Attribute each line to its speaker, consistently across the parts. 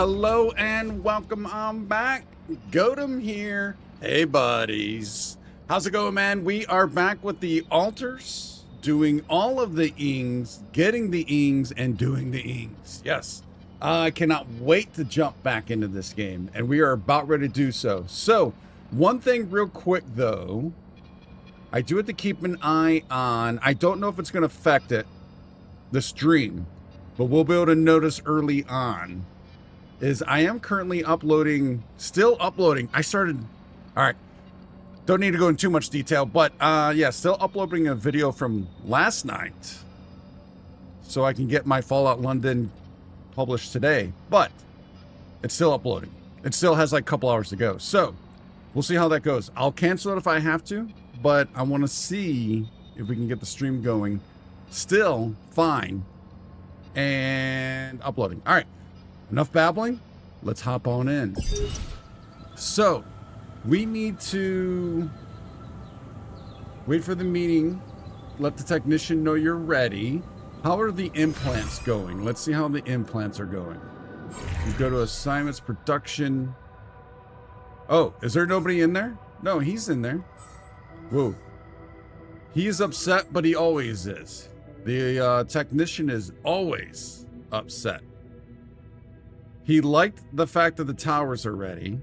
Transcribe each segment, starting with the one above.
Speaker 1: Hello, and welcome on back. Godem here. Hey, buddies. How's it going, man? We are back with the altars, doing all of the ings, getting the ings, and doing the ings. Yes. I cannot wait to jump back into this game, and we are about ready to do so. So, one thing real quick, though. I do have to keep an eye on. I don't know if it's going to affect it. the stream, but we'll be able to notice early on is I am currently still uploading. All right. Don't need to go into too much detail, but yeah, still uploading a video from last night so I can get my Fallout London published today, but it's still uploading. It still has like a couple hours to go. So we'll see how that goes. I'll cancel it if I have to, but I want to see if we can get the stream going. Still fine and uploading. All right, enough babbling. Let's hop on in. So we need to wait for the meeting. Let the technician know you're ready. How are the implants going? Let's see how the implants are going. We go to assignments, production. Oh, is there nobody in there? No, he's in there. Whoa. He is upset, but he always is. The technician is always upset. He liked the fact that the towers are ready.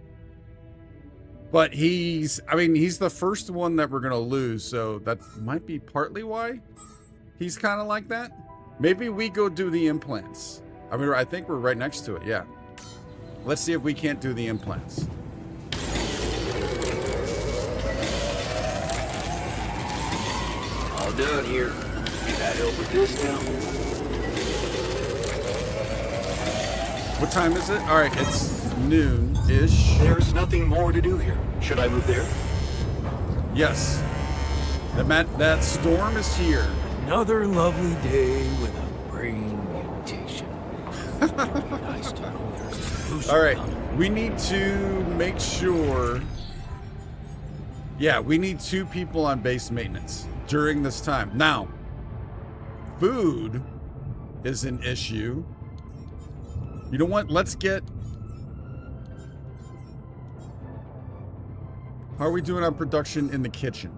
Speaker 1: But he's the first one that we're going to lose, so that might be partly why he's kind of like that. Maybe we go do the implants. I mean, I think we're right next to it, yeah. Let's see if we can't do the implants.
Speaker 2: All done here. Can I help with this now?
Speaker 1: What time is it? All right, it's noon-ish.
Speaker 2: There's nothing more to do here. Should I move there?
Speaker 1: Yes. That storm is here.
Speaker 3: Another lovely day with a brain mutation. It'd be nice to know there's a solution.
Speaker 1: All right, we need to make sure. Yeah, we need 2 people on base maintenance during this time. Now, food is an issue. You know what? Let's get. How are we doing on production in the kitchen?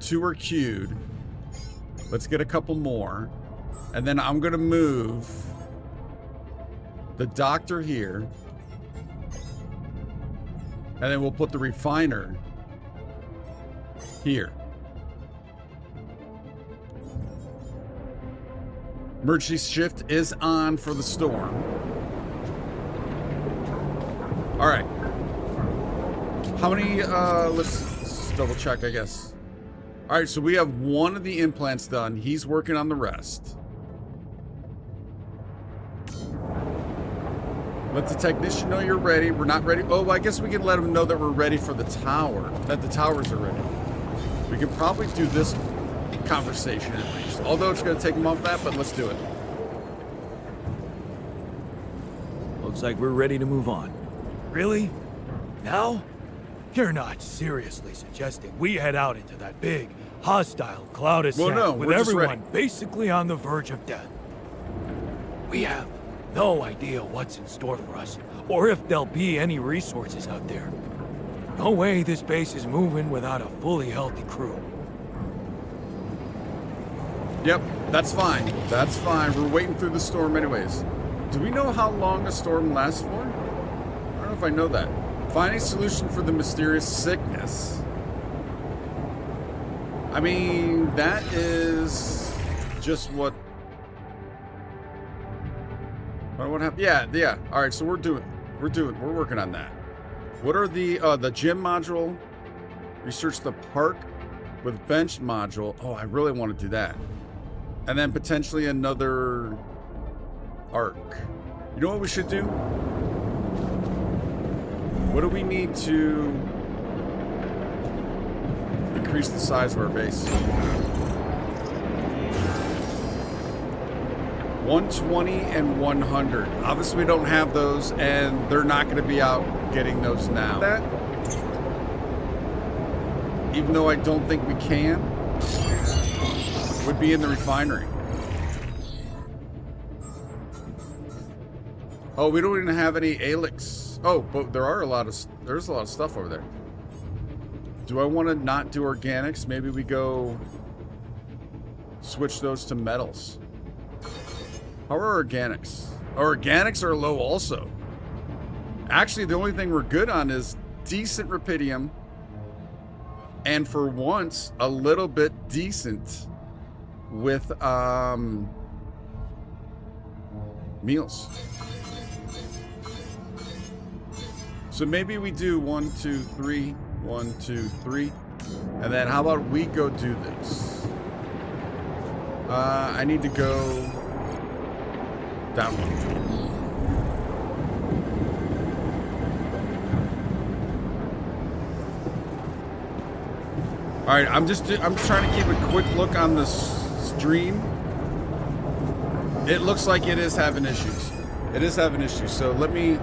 Speaker 1: 2 are queued. Let's get a couple more. And then I'm going to move the doctor here. And then we'll put the refiner here. Emergency shift is on for the storm. All right. How many, let's double check, I guess. All right, so we have 1 of the implants done. He's working on the rest. Let the technician know you're ready. We're not ready. Oh, I guess we can let him know that we're ready for the tower, that the towers are ready. We can probably do this conversation at least. Although it's going to take him off that, but let's do it.
Speaker 3: Looks like we're ready to move on. Really? Now? You're not seriously suggesting we head out into that big, hostile cloud of sand
Speaker 1: no,
Speaker 3: with
Speaker 1: we're just
Speaker 3: everyone
Speaker 1: ready.
Speaker 3: basically on the verge of death? We have no idea what's in store for us, or if there'll be any resources out there. No way this base is moving without a fully healthy crew.
Speaker 1: Yep, that's fine. That's fine. We're waiting through the storm anyways. Do we know how long a storm lasts for? I don't know if I know that. Find a solution for the mysterious sickness. I mean, that is just what happened. Yeah. All right, so we're working on that. What are the gym module? Research the park with bench module. Oh, I really want to do that. And then potentially another arc. You know what we should do? What do we need to increase the size of our base? 120 and 100. Obviously, we don't have those, and they're not going to be out getting those now. That, even though I don't think we can, would be in the refinery. Oh, we don't even have any Alix. Oh, but there's a lot of stuff over there. Do I want to not do organics? Maybe we go switch those to metals. How are organics? Organics are low also. Actually, the only thing we're good on is decent rupidium, and for once, a little bit decent with meals. So maybe we do 1, 2, 3, 1, 2, 3. And then how about we go do this? I need to go that one. All right, I'm trying to keep a quick look on the stream. It looks like it is having issues. It is having issues. So let me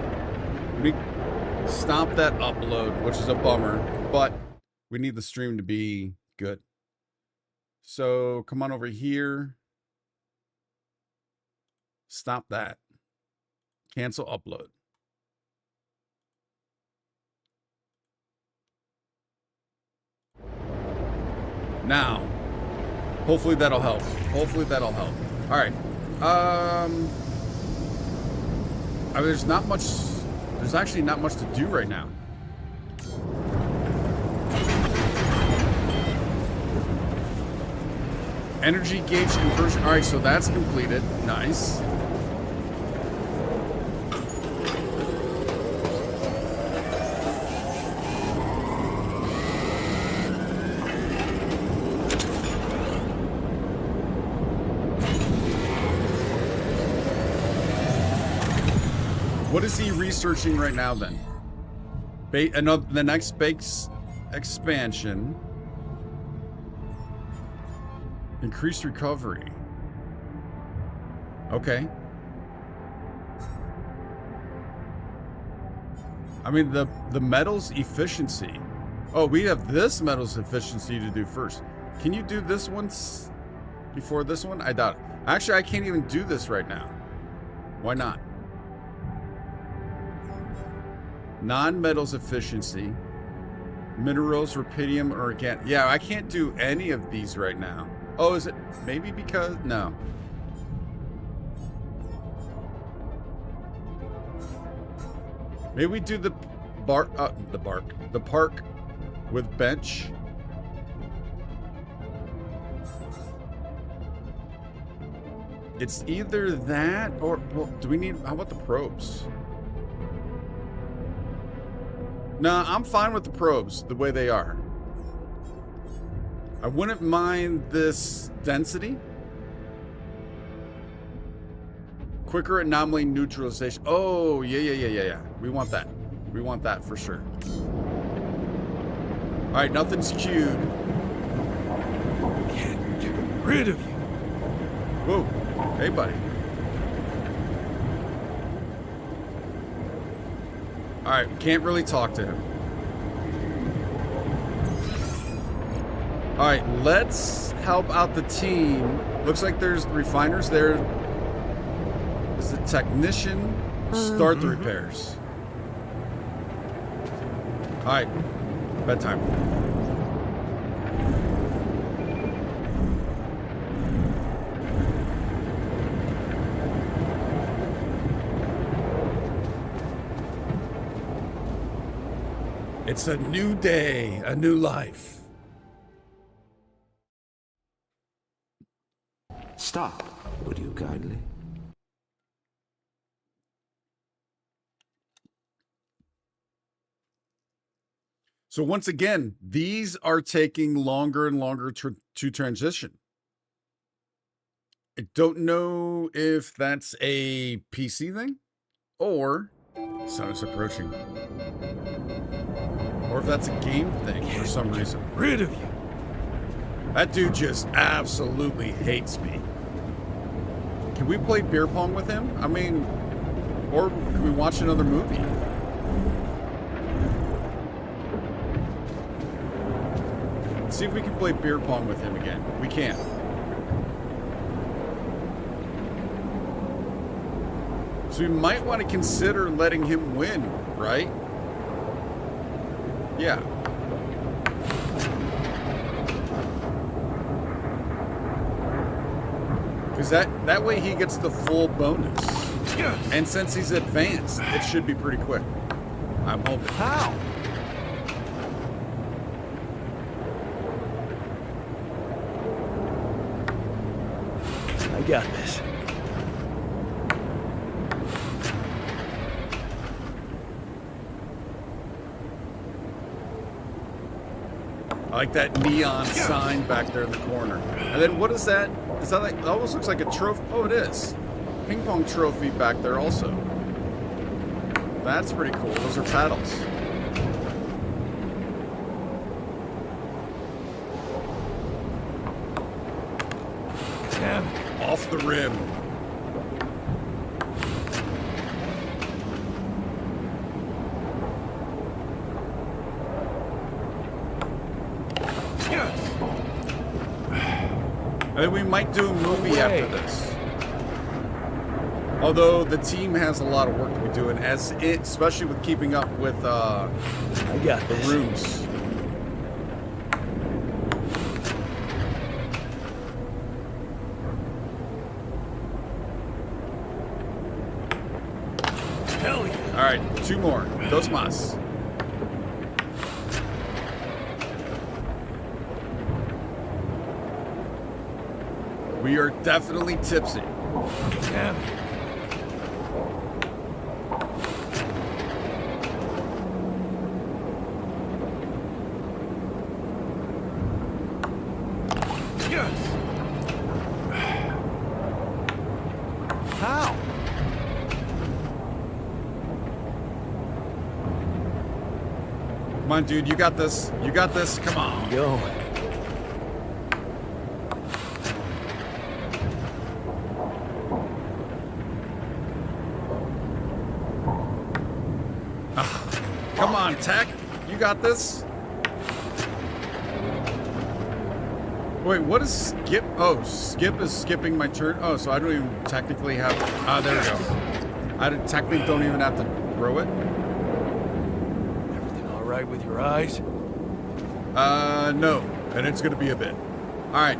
Speaker 1: stop that upload, which is a bummer, but we need the stream to be good. So come on over here. Stop that. Cancel upload. Now, hopefully that'll help. Hopefully that'll help. All right. I mean, there's actually not much to do right now. Energy gauge conversion. All right, so that's completed. Nice. What is he researching right now then? The next base expansion. Increased recovery. Okay. I mean, the metals efficiency. Oh, we have this metals efficiency to do first. Can you do this once before this one? I doubt it. Actually, I can't even do this right now. Why not? Non-metals efficiency. Minerals, rubidium, or organic. Yeah, I can't do any of these right now. Oh, is it maybe because no? Maybe we do the park with bench. It's either that or, well, do we need, how about the probes? Nah, I'm fine with the probes the way they are. I wouldn't mind this density. Quicker anomaly neutralization. Oh, yeah. We want that. We want that for sure. All right, nothing's queued.
Speaker 3: Can't get rid of you.
Speaker 1: Whoa. Hey, buddy. All right, can't really talk to him. All right, let's help out the team. Looks like there's refiners there. Is the technician. Start the repairs. All right, bedtime. It's a new day, a new life.
Speaker 4: Stop, would you kindly?
Speaker 1: So once again, these are taking longer and longer to transition. I don't know if that's a PC thing or sun is approaching, or if that's a game thing for some reason.
Speaker 3: Rid of you.
Speaker 1: That dude just absolutely hates me. Can we play beer pong with him? I mean, or can we watch another movie? Let's see if we can play beer pong with him again. We can. So we might want to consider letting him win, right? Yeah. Because that way he gets the full bonus. And since he's advanced, it should be pretty quick. I'm hoping.
Speaker 3: How? I got this.
Speaker 1: like that neon sign back there in the corner. And then what is that? Is that like, it almost looks like a trophy. Oh, it is. Ping pong trophy back there also. That's pretty cool. Those are paddles.
Speaker 3: Damn it.
Speaker 1: Off the rim. I think we might do a movie after this. Although the team has a lot of work to be doing, especially with keeping up with
Speaker 3: I got
Speaker 1: the
Speaker 3: this.
Speaker 1: rooms.
Speaker 3: Hell yeah.
Speaker 1: All right, 2 more. Dos más. We are definitely tipsy.
Speaker 3: Damn it. Yes. How?
Speaker 1: Come on, dude. You got this. You got this. Come on.
Speaker 3: Go.
Speaker 1: Come on, Tech. You got this. Wait, what is skip? Oh, skip is skipping my turn. Oh, so I don't even technically have. Ah, there we go. I technically don't even have to throw it.
Speaker 3: Everything all right with your eyes?
Speaker 1: No, and it's gonna be a bit. All right,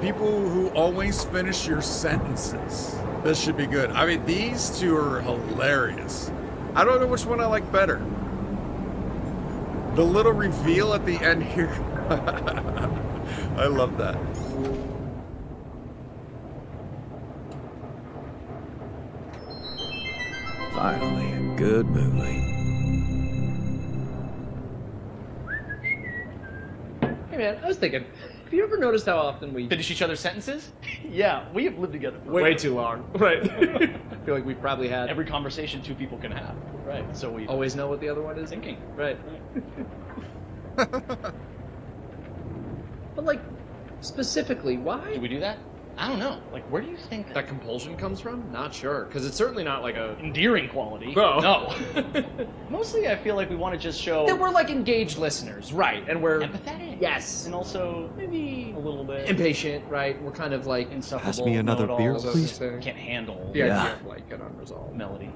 Speaker 1: people who always finish your sentences. This should be good. I mean, these two are hilarious. I don't know which one I like better. The little reveal at the end here. I love that.
Speaker 3: Finally, a good movie.
Speaker 5: Hey man, I was thinking, have you ever noticed how often we
Speaker 6: Finish each other's sentences?
Speaker 5: Yeah, we have lived together for
Speaker 6: Way
Speaker 5: too long. Right. I feel like we've probably had
Speaker 6: Every conversation 2 people can have.
Speaker 5: right.
Speaker 6: So we
Speaker 5: Always know what the other one is
Speaker 6: thinking.
Speaker 5: Right. But like, specifically, why?
Speaker 6: Do we do that? I don't know. Like, where do you think
Speaker 5: that compulsion comes from? Not sure, because it's certainly not like a.
Speaker 6: endearing quality?
Speaker 5: No.
Speaker 6: No. Mostly, I feel like we want to just show
Speaker 5: That we're like engaged listeners, right? And we're
Speaker 6: empathetic.
Speaker 5: yes,
Speaker 6: And also maybe a little bit
Speaker 5: impatient, right? We're kind of like
Speaker 6: insufferable.
Speaker 3: Pass me another beer,
Speaker 6: know-it-alls.
Speaker 3: please.
Speaker 6: Can't handle
Speaker 5: the
Speaker 3: Yeah.
Speaker 5: idea of like an unresolved,
Speaker 6: melody.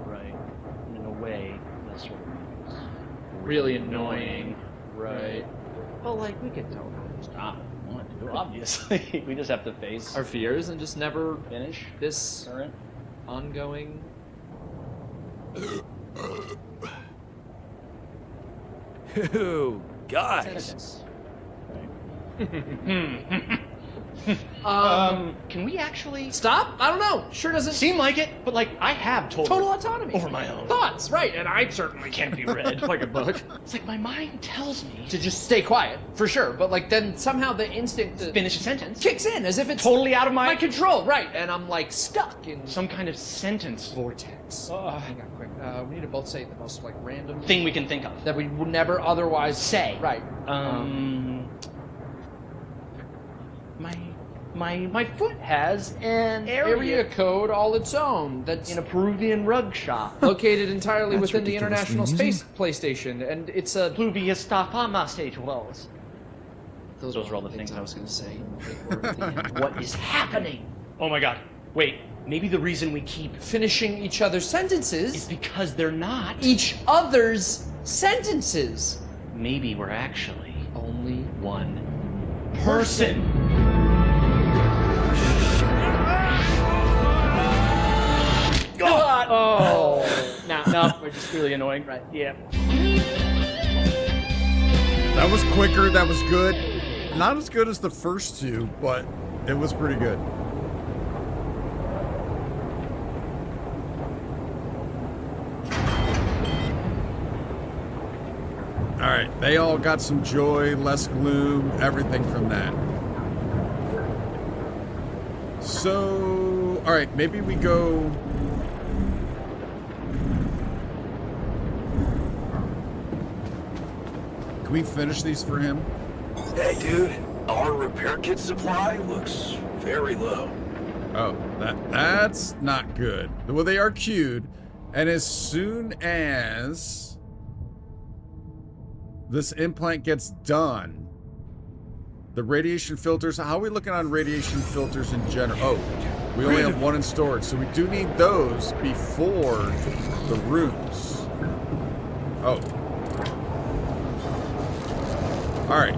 Speaker 6: Right. And in a way, that's sort of
Speaker 5: really annoying, right?
Speaker 6: But like, we could tell them to stop. We want to, obviously. We just have to face
Speaker 5: Our fears and just never
Speaker 6: finish
Speaker 5: this
Speaker 6: current.
Speaker 5: ongoing.
Speaker 3: Ew, guys.
Speaker 6: Sentence. Can we actually
Speaker 5: Stop? I don't know. Sure doesn't
Speaker 6: seem like it? But like, I have
Speaker 5: total autonomy
Speaker 6: over my own
Speaker 5: thoughts, right? And I certainly
Speaker 6: can't be read.
Speaker 5: like a book
Speaker 6: It's like my mind tells me
Speaker 5: to just stay quiet for sure. But like then somehow the instinct to
Speaker 6: finish a sentence.
Speaker 5: kicks in as if it's
Speaker 6: Totally out of
Speaker 5: my
Speaker 6: my
Speaker 5: control, right? And I'm like stuck in
Speaker 6: some kind of sentence
Speaker 5: vortex. Hang on, quick. We need to both say the most like random
Speaker 6: thing we can think of.
Speaker 5: that we would never otherwise say. Right.
Speaker 6: My foot has an
Speaker 5: Area code all its own. That's
Speaker 6: in a Peruvian rug shop.
Speaker 5: located entirely
Speaker 3: That's
Speaker 5: within the
Speaker 3: ridiculously
Speaker 5: International
Speaker 3: amusing.
Speaker 5: Space PlayStation, and it's a.
Speaker 6: Pluvia stafama stage wells.
Speaker 5: Those
Speaker 6: were all the things I was
Speaker 5: gonna say.
Speaker 6: What is happening? Oh my god. Wait, maybe the reason we keep
Speaker 5: Finishing each other's
Speaker 6: is
Speaker 5: sentences.
Speaker 6: because they're not.
Speaker 5: Each other's sentences.
Speaker 6: Maybe we're actually
Speaker 5: Only
Speaker 6: one person. God! Oh, no, we're just really annoying, right? Yeah.
Speaker 1: That was quicker. That was good. Not as good as the first 2, but it was pretty good. All right. They all got some joy, less gloom, everything from that. So, all right, maybe we go. Can we finish these for him?
Speaker 3: Hey, dude. Our repair kit supply looks very low.
Speaker 1: Oh, that's not good. Well, they are queued, and as soon as this implant gets done, the radiation filters, how are we looking on radiation filters in general? Oh, we only have one in storage, so we do need those before the rooms. Oh. All right.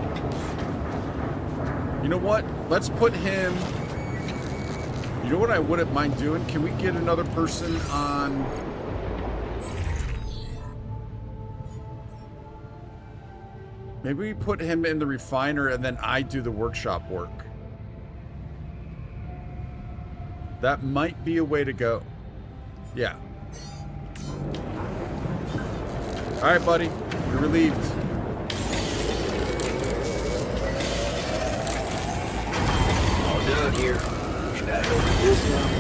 Speaker 1: You know what? Let's put him... You know what I wouldn't mind doing? Can we get another person on... Maybe we put him in the refiner and then I do the workshop work. That might be a way to go. Yeah. All right, buddy. You're relieved.
Speaker 2: All done here. Should I open this now?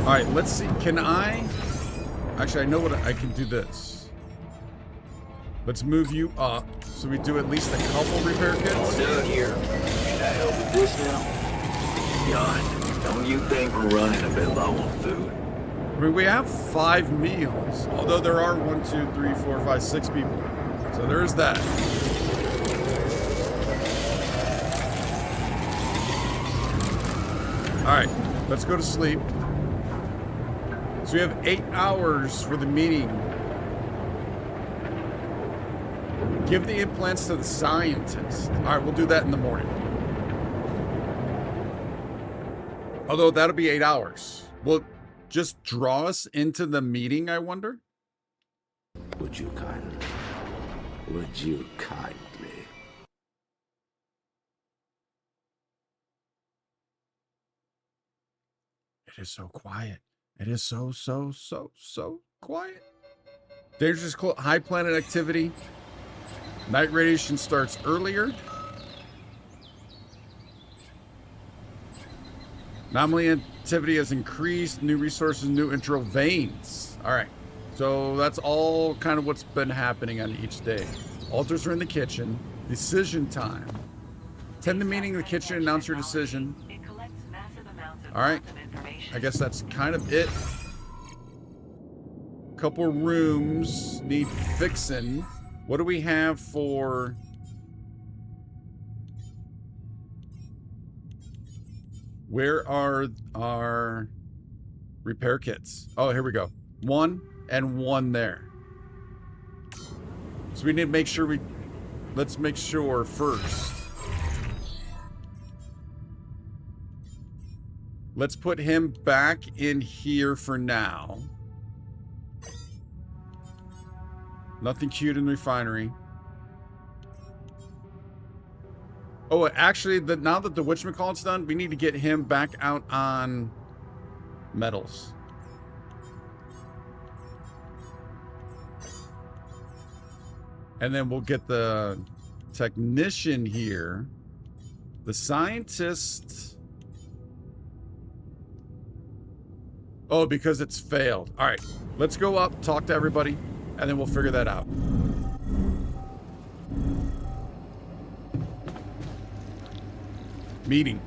Speaker 1: All right, let's see. Can I... Actually, I know what I can do this. Let's move you up so we do at least a couple repair kits.
Speaker 2: All done here. Should I open this now? Jan, don't you think we're running a bit low on food?
Speaker 1: I mean, we have 5 meals, although there are 1, 2, 3, 4, 5, 6 people. So there's that. All right, let's go to sleep. So we have 8 hours for the meeting. Give the implants to the scientist. All right, we'll do that in the morning. Although that'll be 8 hours. Will just draw us into the meeting, I wonder?
Speaker 4: Would you kindly? Would you kindly?
Speaker 1: It is so quiet. It is so quiet. Dangerous high planet activity. Night radiation starts earlier. Anomaly activity has increased. New resources, new intro veins. All right. So that's all kind of what's been happening on each day. Altars are in the kitchen. Decision time. Attend the meeting in the kitchen, announce your decision. All right. I guess that's kind of it. Couple rooms need fixing. What do we have for... Where are our repair kits? Oh, here we go. 1 and 1 there. So we need to make sure we... Let's make sure first. Let's put him back in here for now. Nothing cute in the refinery. Oh, actually, now that the whatchamacallit's done, we need to get him back out on metals. And then we'll get the technician here. The scientist... Oh, because it's failed. All right, let's go up, talk to everybody, and then we'll figure that out. Meeting.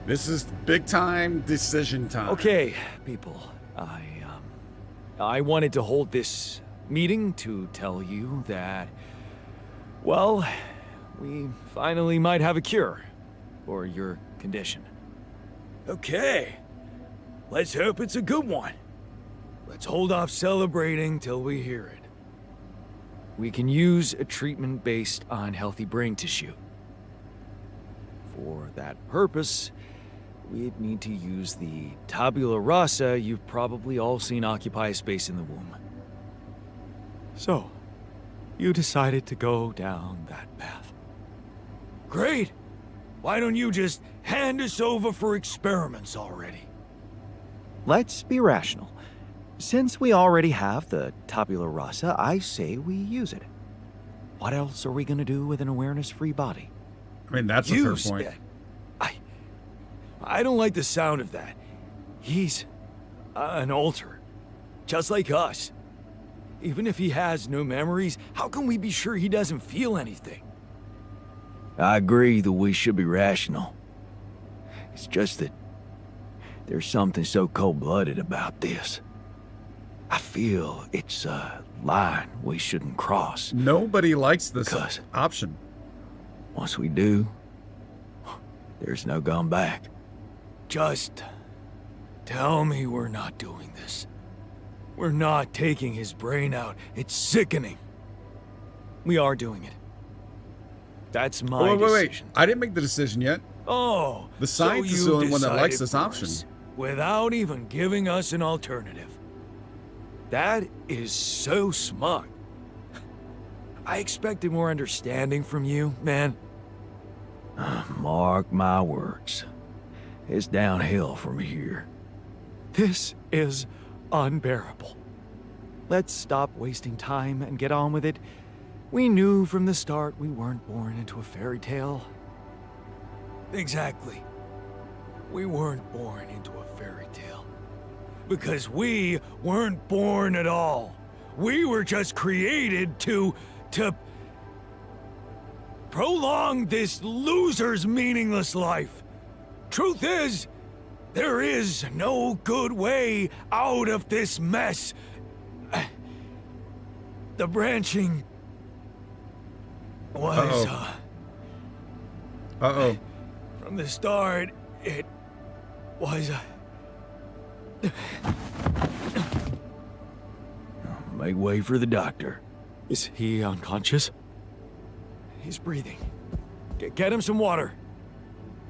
Speaker 1: This is big time decision time.
Speaker 3: Okay, people. I wanted to hold this meeting to tell you that, well, we finally might have a cure for your condition. Okay. Let's hope it's a good one. Let's hold off celebrating till we hear it. We can use a treatment based on healthy brain tissue. For that purpose, we'd need to use the tabula rasa you've probably all seen occupy a space in the womb. So, you decided to go down that path. Great! Why don't you just hand us over for experiments already.
Speaker 7: Let's be rational. Since we already have the tabula rasa, I say we use it. What else are we gonna do with an awareness-free body?
Speaker 1: I mean, that's a fair point.
Speaker 3: It. I don't like the sound of that. He's an alter, just like us. Even if he has no memories, how can we be sure he doesn't feel anything? I agree that we should be rational. It's just that there's something so cold-blooded about this. I feel it's a line we shouldn't cross.
Speaker 1: Nobody likes this
Speaker 3: Because
Speaker 1: option.
Speaker 3: once we do, there's no going back. Just tell me we're not doing this. We're not taking his brain out. It's sickening. We are doing it. That's my
Speaker 1: Oh, wait.
Speaker 3: decision.
Speaker 1: I didn't make the decision yet.
Speaker 3: Oh,
Speaker 1: The scientist is the
Speaker 3: you
Speaker 1: only one that likes
Speaker 3: decided
Speaker 1: this
Speaker 3: for
Speaker 1: option.
Speaker 3: us, without even giving us an alternative. That is so smart. I expected more understanding from you, man. Mark my words. It's downhill from here. This is unbearable. Let's stop wasting time and get on with it. We knew from the start we weren't born into a fairy tale. Exactly. We weren't born into a fairy tale. Because we weren't born at all. We were just created to prolong this loser's meaningless life. Truth is, there is no good way out of this mess. The branching was,
Speaker 1: Uh-oh.
Speaker 3: from the start, it was, Make way for the doctor. Is he unconscious? He's breathing. Get him some water.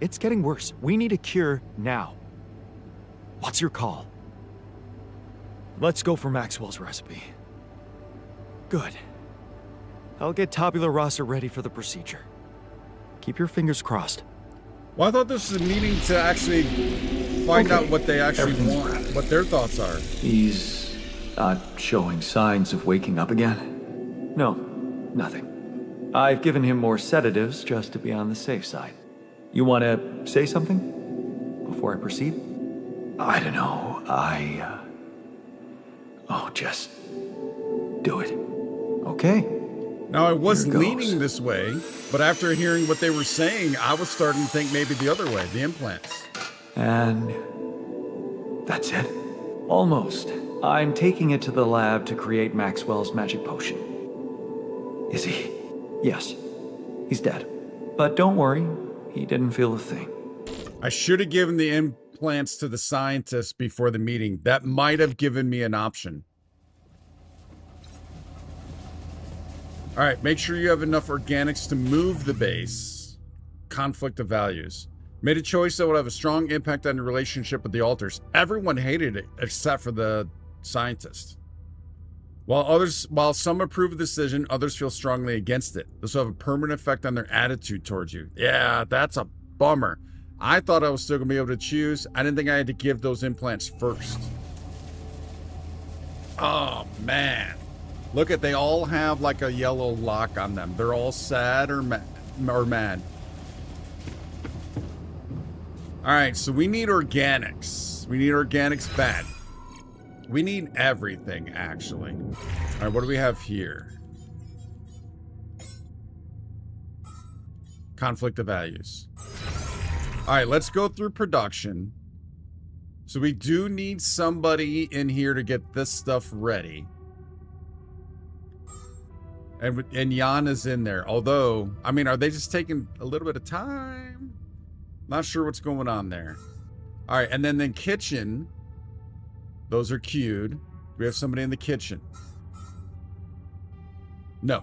Speaker 3: It's getting worse. We need a cure now. What's your call? Let's go for Maxwell's recipe. Good. I'll get tabula rasa ready for the procedure. Keep your fingers crossed.
Speaker 1: Well, I thought this was a meeting to actually find out what they actually want, what their thoughts are.
Speaker 2: He's not showing signs of waking up again?
Speaker 7: No, nothing. I've given him more sedatives just to be on the safe side. You want to say something before I proceed?
Speaker 2: I don't know. Just do it.
Speaker 7: Okay.
Speaker 1: Now, I was
Speaker 2: Here goes.
Speaker 1: leaning this way, but after hearing what they were saying, I was starting to think maybe the other way, the implants.
Speaker 7: And that's it. Almost. I'm taking it to the lab to create Maxwell's magic potion.
Speaker 2: Is he?
Speaker 7: Yes, he's dead. But don't worry, he didn't feel a thing.
Speaker 1: I should have given the implants to the scientist before the meeting. That might have given me an option. All right, make sure you have enough organics to move the base. Conflict of values. Made a choice that would have a strong impact on your relationship with the alters. Everyone hated it except for the scientist. While some approve of the decision, others feel strongly against it. This will have a permanent effect on their attitude towards you. Yeah, that's a bummer. I thought I was still gonna be able to choose. I didn't think I had to give those implants first. Oh man. Look at, they all have like a yellow lock on them. They're all sad or mad. All right, so we need organics. We need organics bad. We need everything, actually. All right, what do we have here? Conflict of values. All right, let's go through production. So we do need somebody in here to get this stuff ready. And Jan is in there. Although, I mean, are they just taking a little bit of time? Not sure what's going on there. All right, and then the kitchen. Those are queued. We have somebody in the kitchen. No.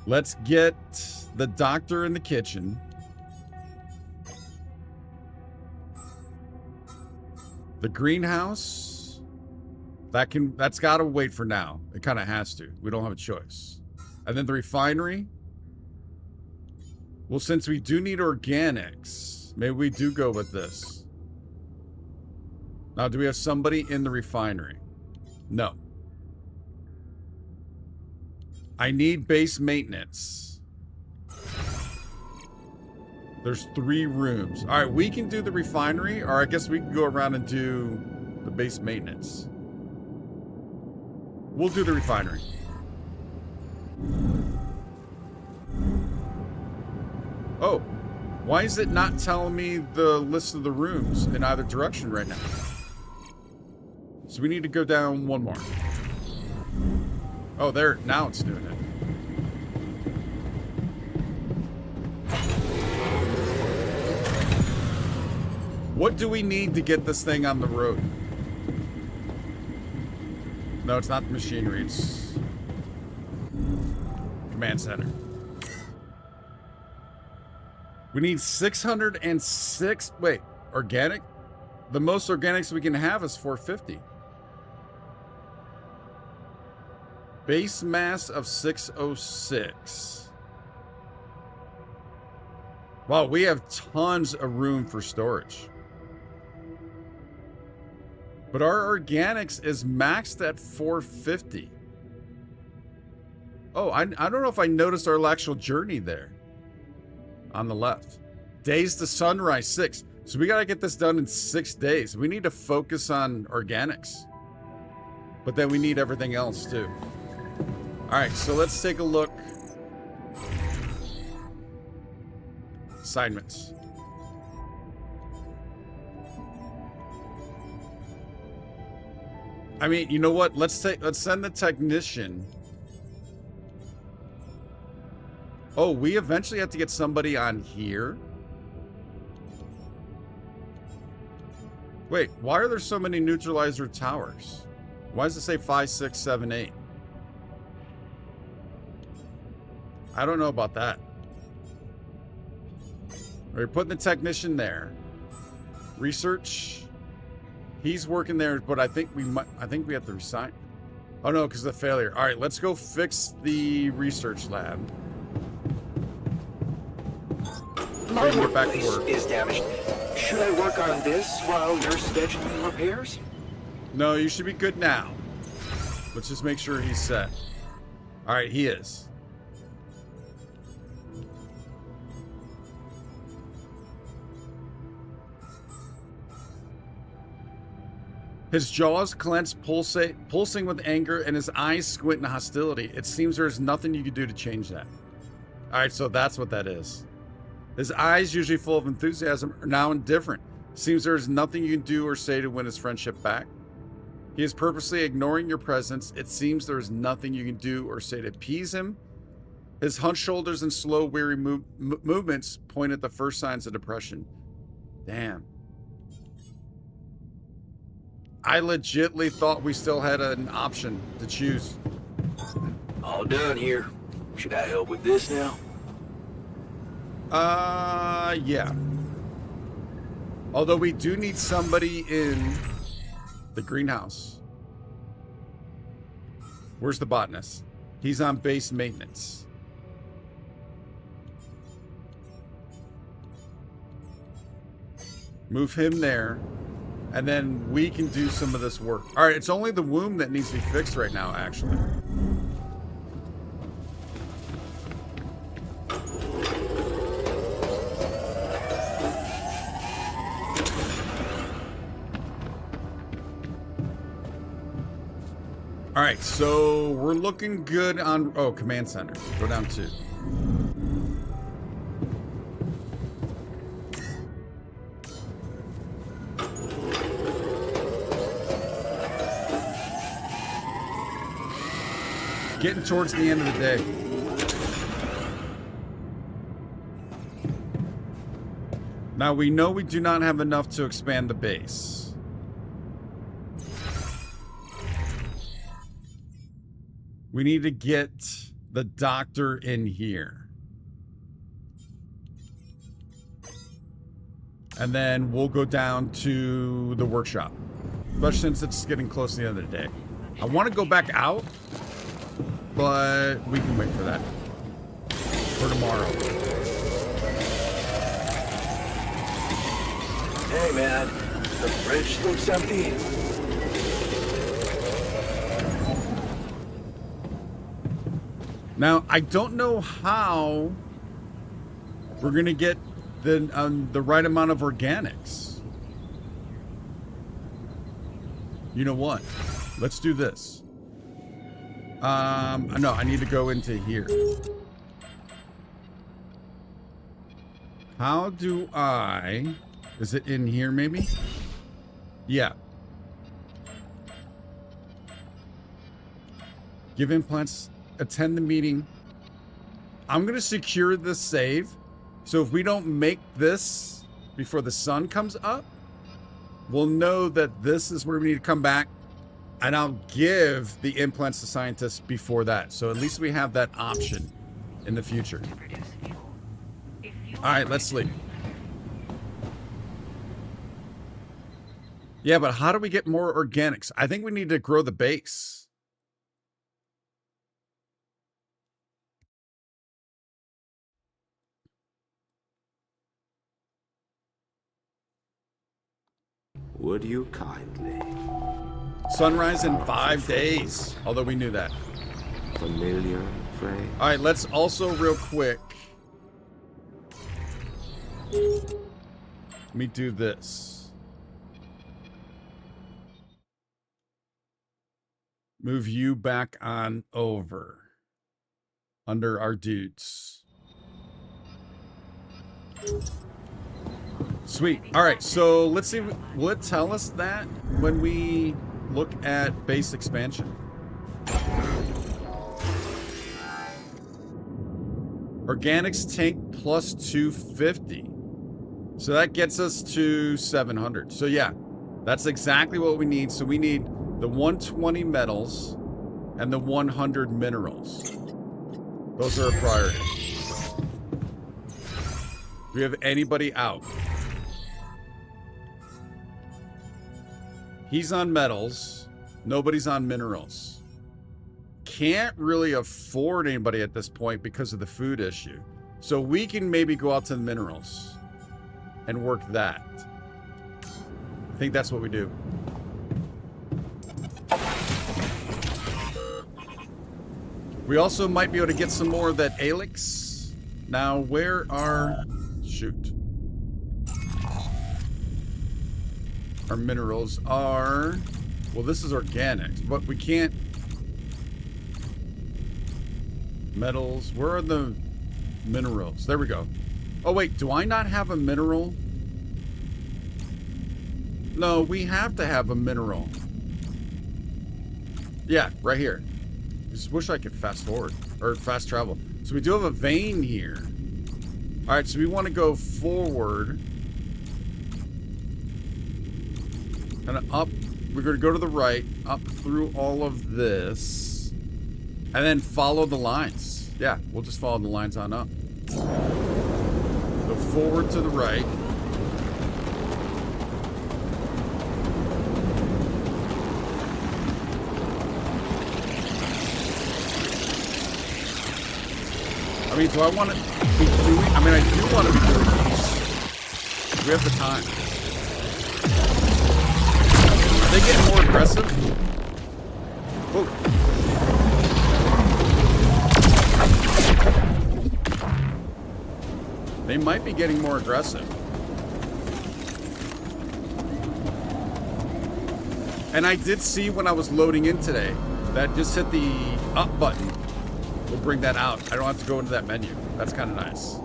Speaker 1: Let's get the doctor in the kitchen. The greenhouse. That's got to wait for now. It kind of has to. We don't have a choice. And then the refinery. Well, since we do need organics, this. Maybe we do go with this. Now, do we have somebody in the refinery? No. I need base maintenance. There's 3 rooms. All right, we can do the refinery, or I guess we can go around and do the base maintenance. We'll do the refinery. Oh, why is it not telling me the list of the rooms in either direction right now? So we need to go down one more. Oh, there, now it's doing it. What do we need to get this thing on the road? No, it's not the machinery, it's command center. We need 606, wait, organic? The most organics we can have is 450. Base mass of 606. Wow, we have tons of room for storage. But our organics is maxed at 450. Oh, I don't know if I noticed our actual journey there. On the left. Days to sunrise, 6. So we got to get this done in 6 days. We need to focus on organics. But then we need everything else too. All right, so let's take a look. Assignments. I mean, you know what? Let's send the technician. Oh, we eventually have to get somebody on here. Wait, why are there so many neutralizer towers? Why does it say 5, 6, 7, 8? I don't know about that. We're putting the technician there. Research. He's working there, but I think we have to resign. Oh no, because of the failure. All right, let's go fix the research lab.
Speaker 2: My workplace is damaged. Should I work on this while you're scheduling repairs?
Speaker 1: No, you should be good now. Let's just make sure he's set. All right, he is. His jaws clench, pulsing with anger, and his eyes squint in hostility. It seems there is nothing you can do to change that. All right, so that's what that is. His eyes, usually full of enthusiasm, are now indifferent. Seems there is nothing you can do or say to win his friendship back. He is purposely ignoring your presence. It seems there is nothing you can do or say to appease him. His hunched shoulders and slow, weary movements point at the first signs of depression. Damn. I legitimately thought we still had an option to choose.
Speaker 2: All done here. Should I help with this now?
Speaker 1: Yeah. Although we do need somebody in the greenhouse. Where's the botanist? He's on base maintenance. Move him there. And then we can do some of this work. All right, it's only the womb that needs to be fixed right now, actually. All right, so we're looking good on... Oh, command center. Go down 2. Getting towards the end of the day. Now we know we do not have enough to expand the base. We need to get the doctor in here. And then we'll go down to the workshop. Especially since it's getting close to the end of the day. I want to go back out. But we can wait for that. For tomorrow.
Speaker 2: Hey, man. The fridge looks empty.
Speaker 1: Now, I don't know how we're going to get the right amount of organics. You know what? Let's do this. No, I need to go into here. How do I... Is it in here, maybe? Yeah. Give implants... Attend the meeting. I'm going to secure this save. So if we don't make this before the sun comes up, we'll know that this is where we need to come back. And I'll give the implants to scientists before that. So at least we have that option in the future. All right, let's sleep. Yeah, but how do we get more organics? I think we need to grow the base.
Speaker 4: Would you kindly?
Speaker 1: Sunrise in 5 days. Although we knew that.
Speaker 4: Familiar phrase?
Speaker 1: All right, let's also real quick. Let me do this. Move you back on over. Under our dudes. Sweet. All right, so let's see. Will it tell us that when we look at base expansion? Organics tank plus 250. So that gets us to 700. So yeah, that's exactly what we need. So we need the 120 metals and the 100 minerals. Those are a priority. Do we have anybody out? He's on metals. Nobody's on minerals. Can't really afford anybody at this point because of the food issue. So we can maybe go out to the minerals and work that. I think that's what we do. We also might be able to get some more of that Alix. Now, where are... Shoot. Our minerals are... Well, this is organics, but we can't... Metals. Where are the minerals? There we go. Oh, wait. Do I not have a mineral? No, we have to have a mineral. Yeah, right here. Just wish I could fast forward. Or fast travel. So we do have a vein here. Alright, so we want to go forward. Kind of up. We're going to go to the right. Up through all of this. And then follow the lines. Yeah, we'll just follow the lines on up. Go forward to the right. I mean, do I want to be doing... I mean, I do want to be doing these. We have the time. Are they getting more aggressive? Whoa. They might be getting more aggressive. And I did see when I was loading in today, that just hit the up button. We'll bring that out. I don't have to go into that menu. That's kind of nice.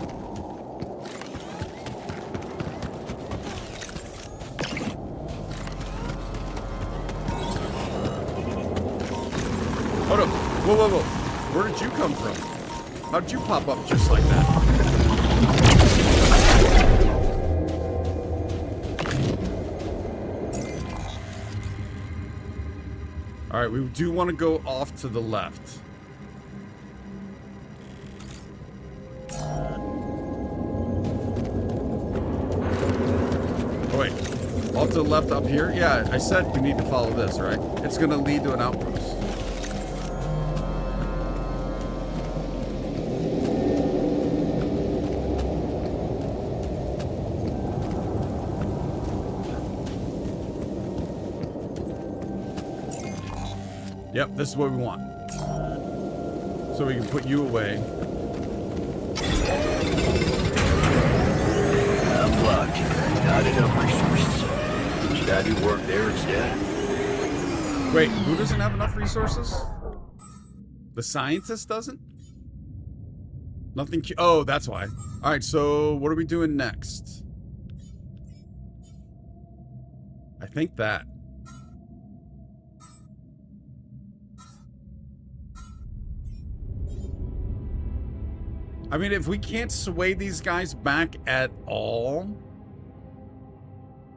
Speaker 1: Hold up. Whoa, whoa, whoa. Where did you come from? How did you pop up just like that? All right, we do want to go off to the left. Oh, wait, off to the left up here? Yeah, I said we need to follow this, right? It's going to lead to an outpost. Yep, this is what we want. So we can put you away.
Speaker 2: I'm blocked. Not enough resources. Should I do work there instead?
Speaker 1: Wait, who doesn't have enough resources? The scientist doesn't? Nothing. Oh, that's why. All right, so what are we doing next? I think that. I mean, if we can't sway these guys back at all,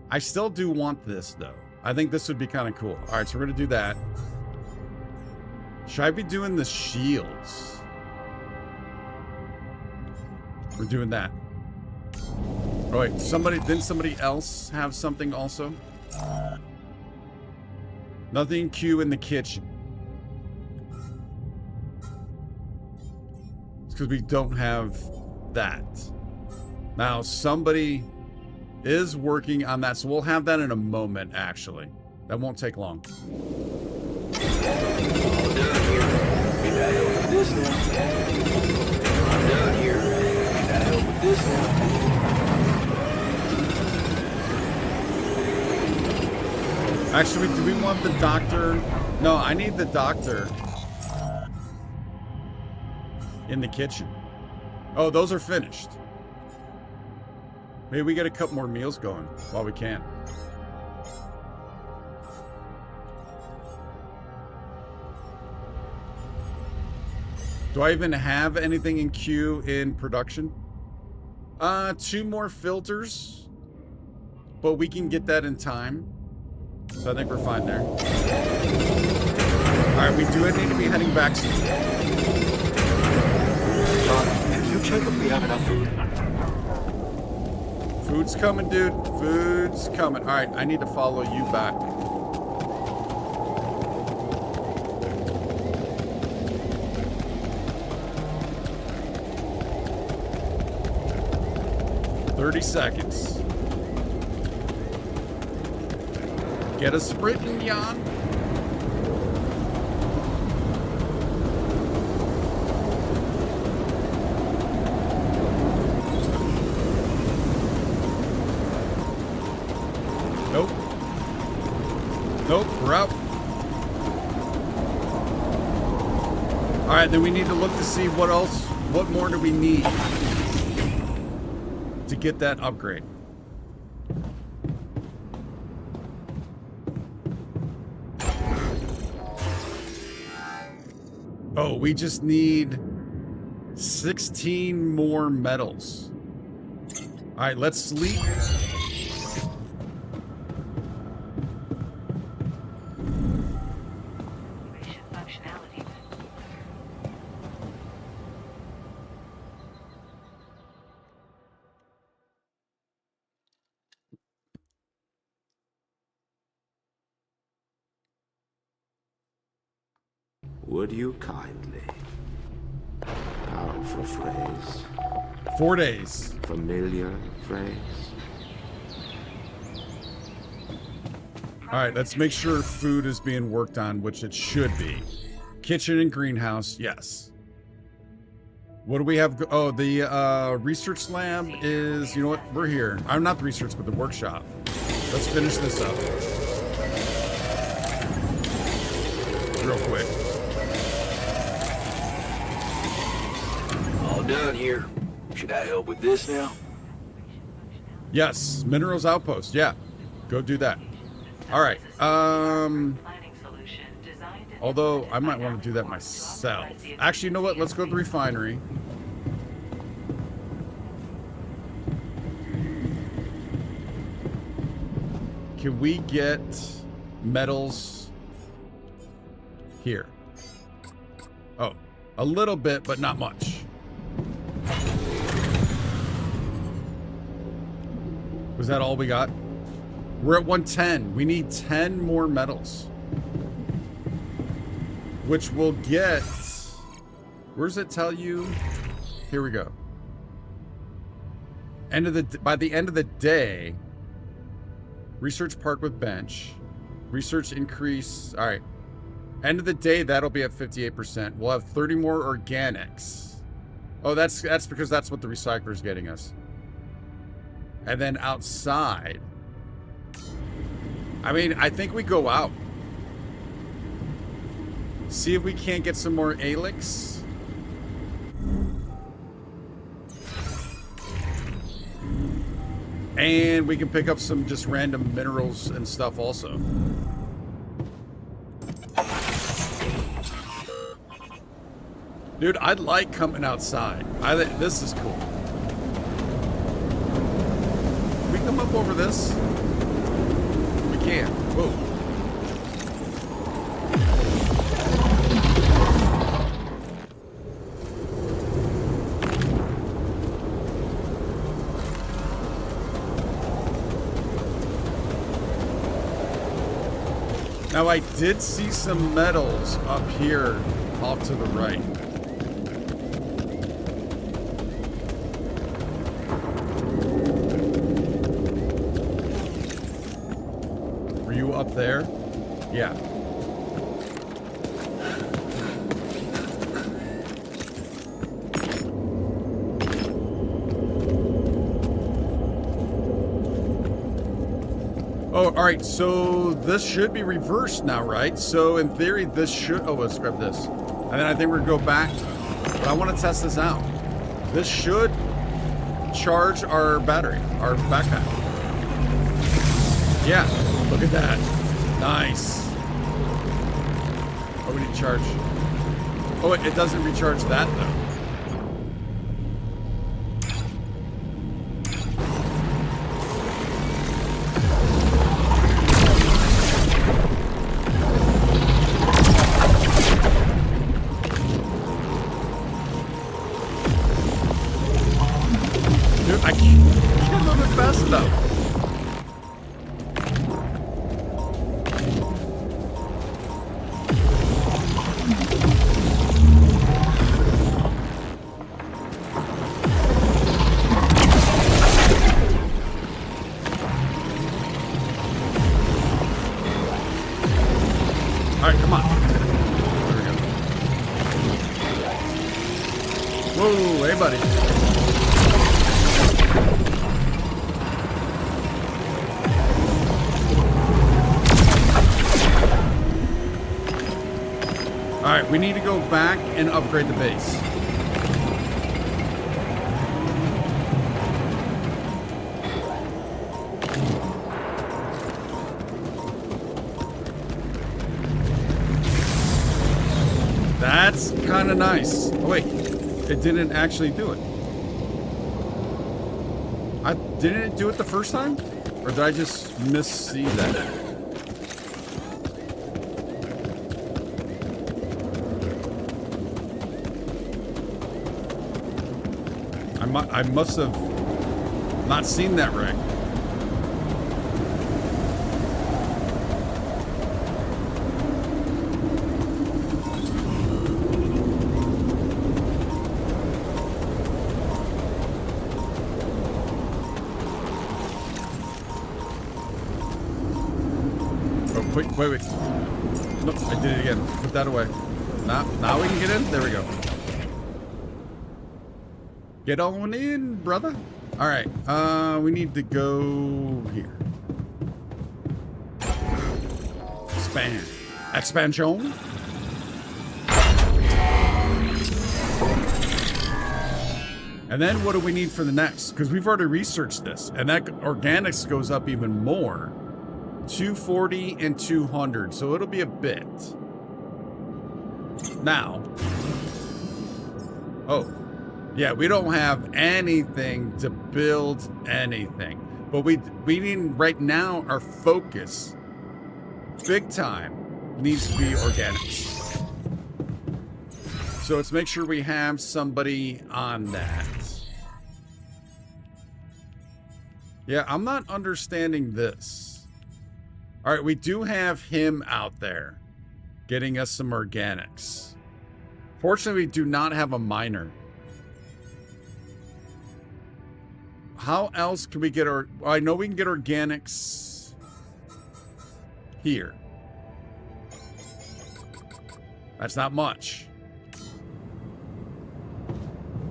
Speaker 1: I still do want this, though. I think this would be kind of cool. All right, so we're going to do that. Should I be doing the shields? We're doing that. Oh, wait, didn't somebody else have something also? Nothing Q in the kitchen. It's because we don't have that. Now, somebody is working on that, so we'll have that in a moment, actually. That won't take long.
Speaker 2: All done here. Can I help with this now? I'm done here. Can I help with this now?
Speaker 1: Actually, do we want the doctor? No, I need the doctor in the kitchen. Oh, those are finished. Maybe we get a couple more meals going while we can. Do I even have anything in queue in production? 2 more filters, but we can get that in time. So I think we're fine there. All right, we do need to be heading back soon.
Speaker 2: John, can you check if we have enough food?
Speaker 1: Food's coming, dude. Food's coming. All right, I need to follow you back. "30 seconds. Get a sprinting, Jan. Nope. Nope, we're out. All right, then we need to look to see what else, what more do we need to get that upgrade. Oh, we just need 16 more metals. All right, let's sleep.
Speaker 4: Would you kindly? Powerful phrase.
Speaker 1: 4 days.
Speaker 4: Familiar phrase.
Speaker 1: All right, let's make sure food is being worked on, which it should be. Kitchen and greenhouse, yes. What do we have? Oh, the research lab is, you know what? We're here. I'm not the research, but the workshop. Let's finish this up. Real quick.
Speaker 2: All done here. Should I help with this now?
Speaker 1: Yes, minerals outpost. Yeah, go do that. All right. Although I might want to do that myself. Actually, you know what? Let's go to the refinery. Can we get metals here? Oh, a little bit, but not much. Was that all we got? We're at 110. We need 10 more metals. Which will get... Where does it tell you? Here we go. By the end of the day, research park with bench. Research increase. All right. End of the day, that'll be at 58%. We'll have 30 more organics. Oh, that's because that's what the recycler's getting us. And then outside, I mean, I think we go out. See if we can't get some more Alix. And we can pick up some just random minerals and stuff also. Dude, I like coming outside. This is cool. Can we come up over this? We can. Whoa. Now I did see some metals up here off to the right. Were you up there? Yeah. Oh, all right, so this should be reversed now, right? So in theory, this should... Oh, let's grab this. And then I think we're going to go back. But I want to test this out. This should charge our battery, our backpack. Yeah, look at that. Nice. Oh, we need to charge. Oh, it doesn't recharge that, though. I can't move it fast enough. All right, come on. There we go. Whoa, hey, buddy. Alright, we need to go back and upgrade the base. That's kind of nice. Oh, wait, it didn't actually do it. Didn't it do it the first time? Or did I just miss-see that? I must have not seen that right. Oh, wait. Nope, I did it again. Put that away. Now we can get in? There we go. Get on in, brother. All right, we need to go here. Expansion. And then what do we need for the next? Because we've already researched this, and that organics goes up even more. 240 and 200, so it'll be a bit. Now. Oh. Yeah, we don't have anything to build anything. But we need right now, our focus, big time, needs to be organics. So let's make sure we have somebody on that. Yeah, I'm not understanding this. All right, we do have him out there getting us some organics. Fortunately, we do not have a miner. How else can we get our... I know we can get organics here. That's not much.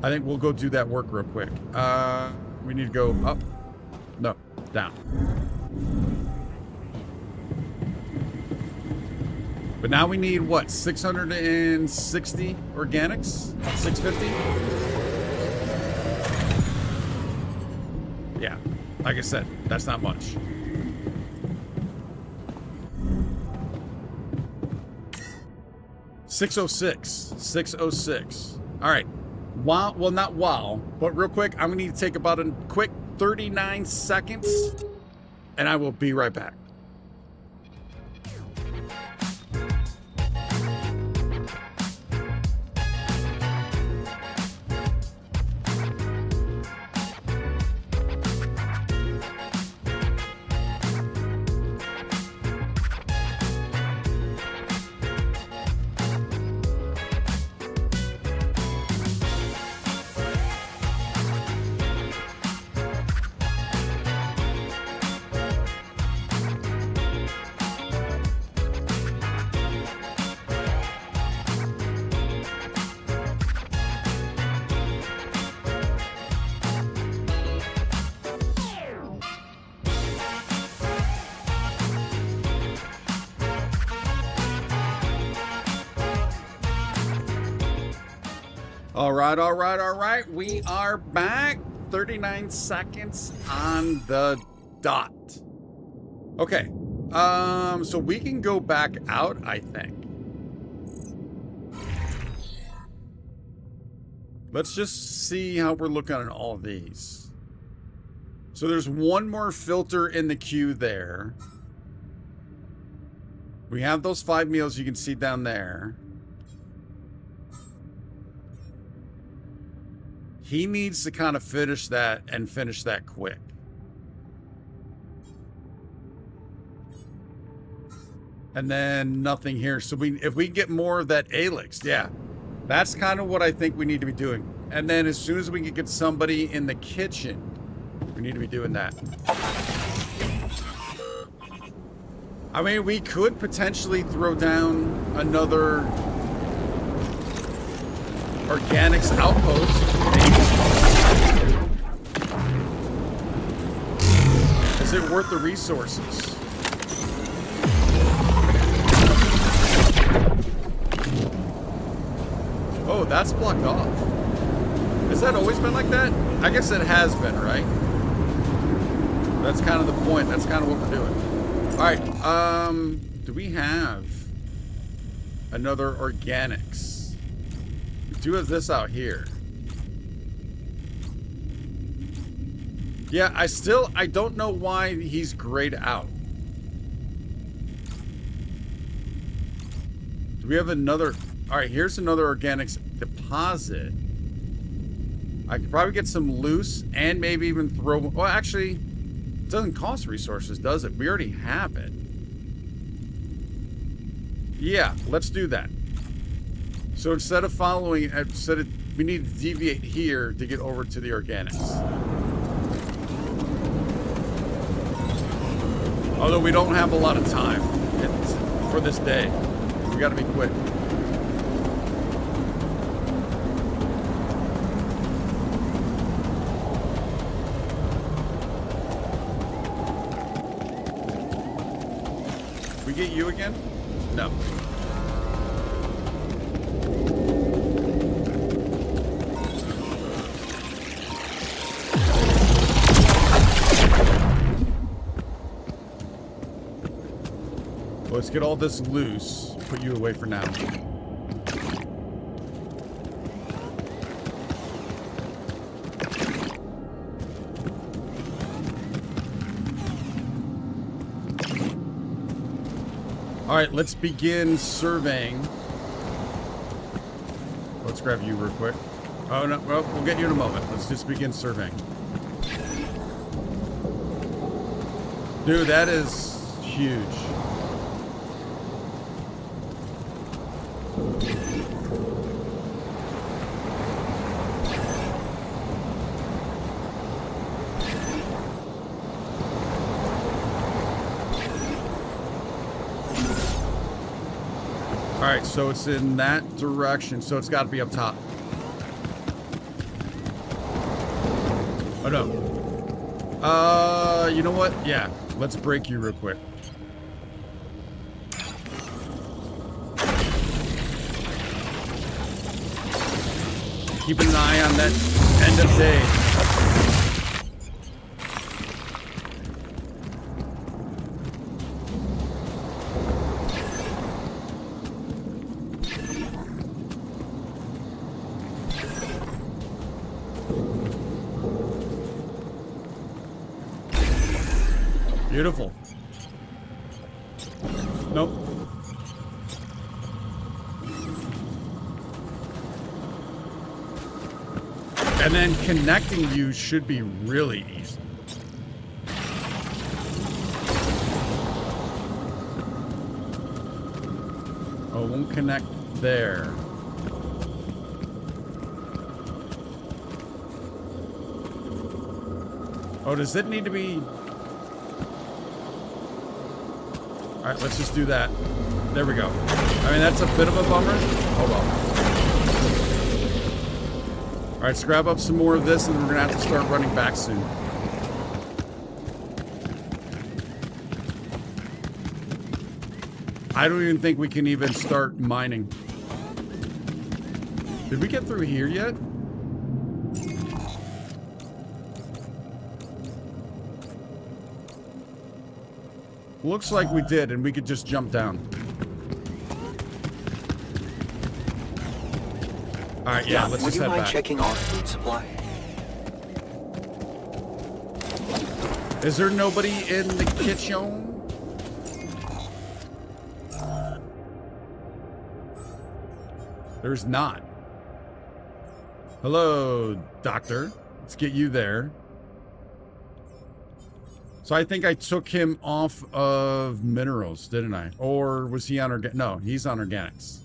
Speaker 1: I think we'll go do that work real quick. We need to go up. No, down. But now we need what? 660 organics? 650? Yeah, like I said, that's not much. $606. All right. Wow, well, not wow, but real quick, I'm gonna need to take about a quick 39 seconds, and I will be right back. All right. We are back. 39 seconds on the dot. Okay. So we can go back out, I think. Let's just see how we're looking on all of these. So there's one more filter in the queue there. We have those 5 meals you can see down there. He needs to kind of finish that and finish that quick. And then nothing here. So if we get more of that Alix, yeah, that's kind of what I think we need to be doing. And then as soon as we can get somebody in the kitchen, we need to be doing that. I mean, we could potentially throw down another organics outpost. Is it worth the resources? Oh, that's blocked off. Has that always been like that? I guess it has been, right? That's kind of the point. That's kind of what we're doing. All right. Do we have another organics? We do have this out here. Yeah, I don't know why he's grayed out. Do we have another? All right, here's another organics deposit. I could probably get some loose and maybe even throw. Well, actually, it doesn't cost resources, does it? We already have it. Yeah, let's do that. So instead of following, we need to deviate here to get over to the organics. Although we don't have a lot of time for this day. We gotta be quick. We get you again? No. Let's get all this loose. Put you away for now. All right, let's begin surveying. Let's grab you real quick. Oh, no, well, we'll get you in a moment. Let's just begin surveying. Dude, that is huge. All Alright, so it's in that direction, so it's got to be up top. Oh no. You know what? Yeah, let's break you real quick. Keeping an eye on that end of day. Beautiful. Nope. And then connecting you should be really easy. Oh, it won't connect there. Oh, does it need to be... Alright, let's just do that. There we go. I mean, that's a bit of a bummer. Oh well. Alright, let's grab up some more of this and then we're gonna have to start running back soon. I don't even think we can even start mining. Did we get through here yet? Looks like we did, and we could just jump down. Alright, yeah, let's just head back.
Speaker 8: Would you mind checking our food supply?
Speaker 1: Is there nobody in the kitchen? There's not. Hello, doctor. Let's get you there. So I think I took him off of minerals, didn't I? Or was he on organic? No, he's on organics.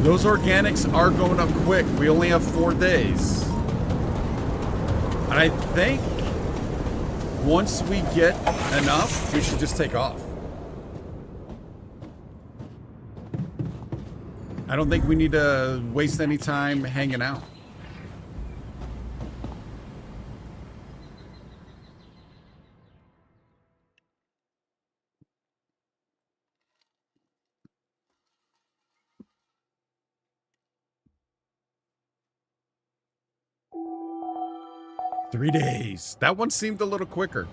Speaker 1: Those organics are going up quick. We only have 4 days. And I think once we get enough, we should just take off. I don't think we need to waste any time hanging out. Three days. That one seemed a little quicker.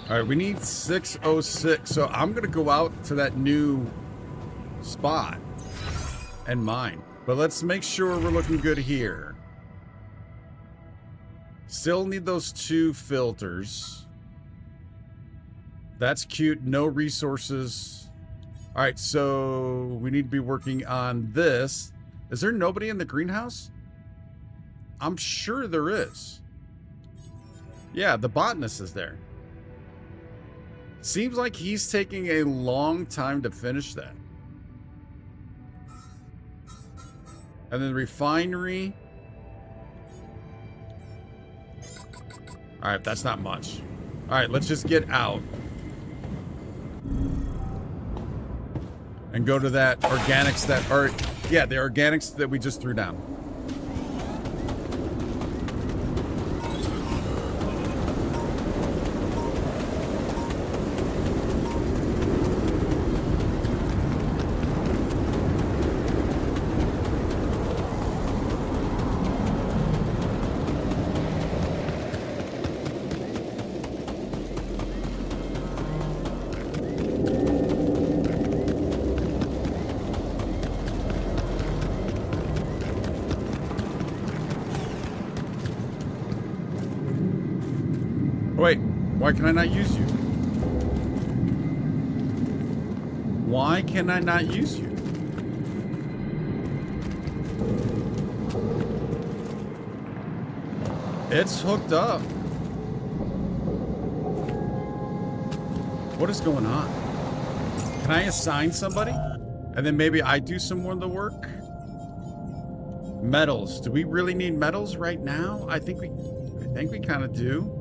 Speaker 1: All right, we need 606. So I'm going to go out to that new spot and mine. But let's make sure we're looking good here. Still need those 2 filters. That's cute. No resources. All right, so we need to be working on this. Is there nobody in the greenhouse? I'm sure there is. Yeah, the botanist is there. Seems like he's taking a long time to finish that. And then the refinery. All right, that's not much. All right, let's just get out. And go to that organics that are, yeah, the organics that we just threw down. Wait, why can I not use you? Why can I not use you? It's hooked up. What is going on? Can I assign somebody? And then maybe I do some more of the work? Metals. Do we really need metals right now? I think we kind of do.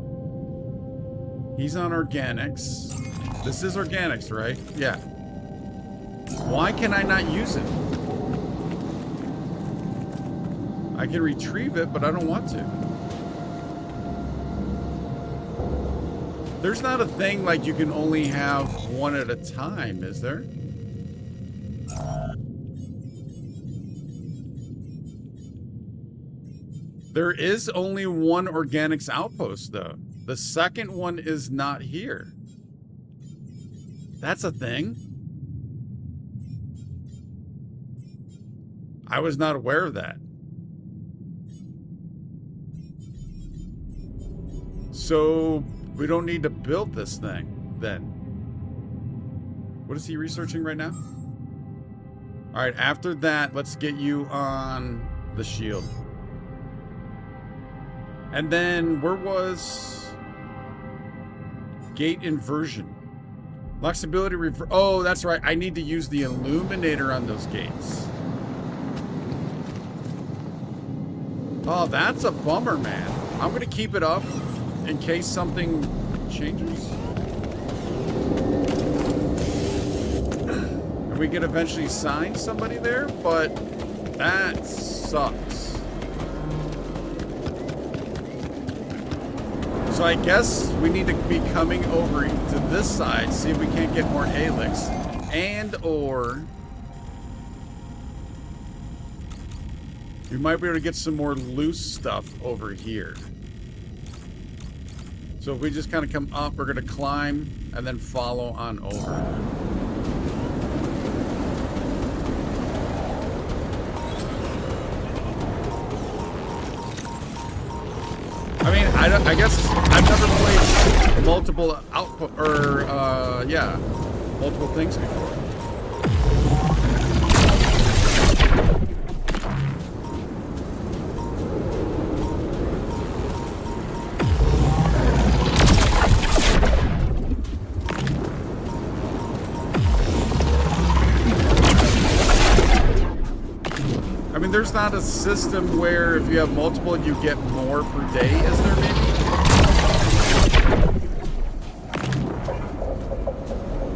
Speaker 1: He's on organics. This is organics, right? Yeah. Why can I not use it? I can retrieve it, but I don't want to. There's not a thing like you can only have one at a time, is there? There is only one organics outpost, though. The second one is not here. That's a thing. I was not aware of that. So we don't need to build this thing then. What is he researching right now? All right, after that, let's get you on the shield. And then where was gate inversion? Flexibility rever— oh, that's right. I need to use the illuminator on those gates. Oh, that's a bummer, man. I'm gonna keep it up in case something changes. And we could eventually sign somebody there, but that sucks. So I guess we need to be coming over to this side, see if we can't get more Helix, and or we might be able to get some more loose stuff over here. So if we just kind of come up, we're going to climb and then follow on over. I mean, I guess I've never played multiple output or yeah, multiple things before. I mean, there's not a system where if you have multiple, you get more per day, is there maybe?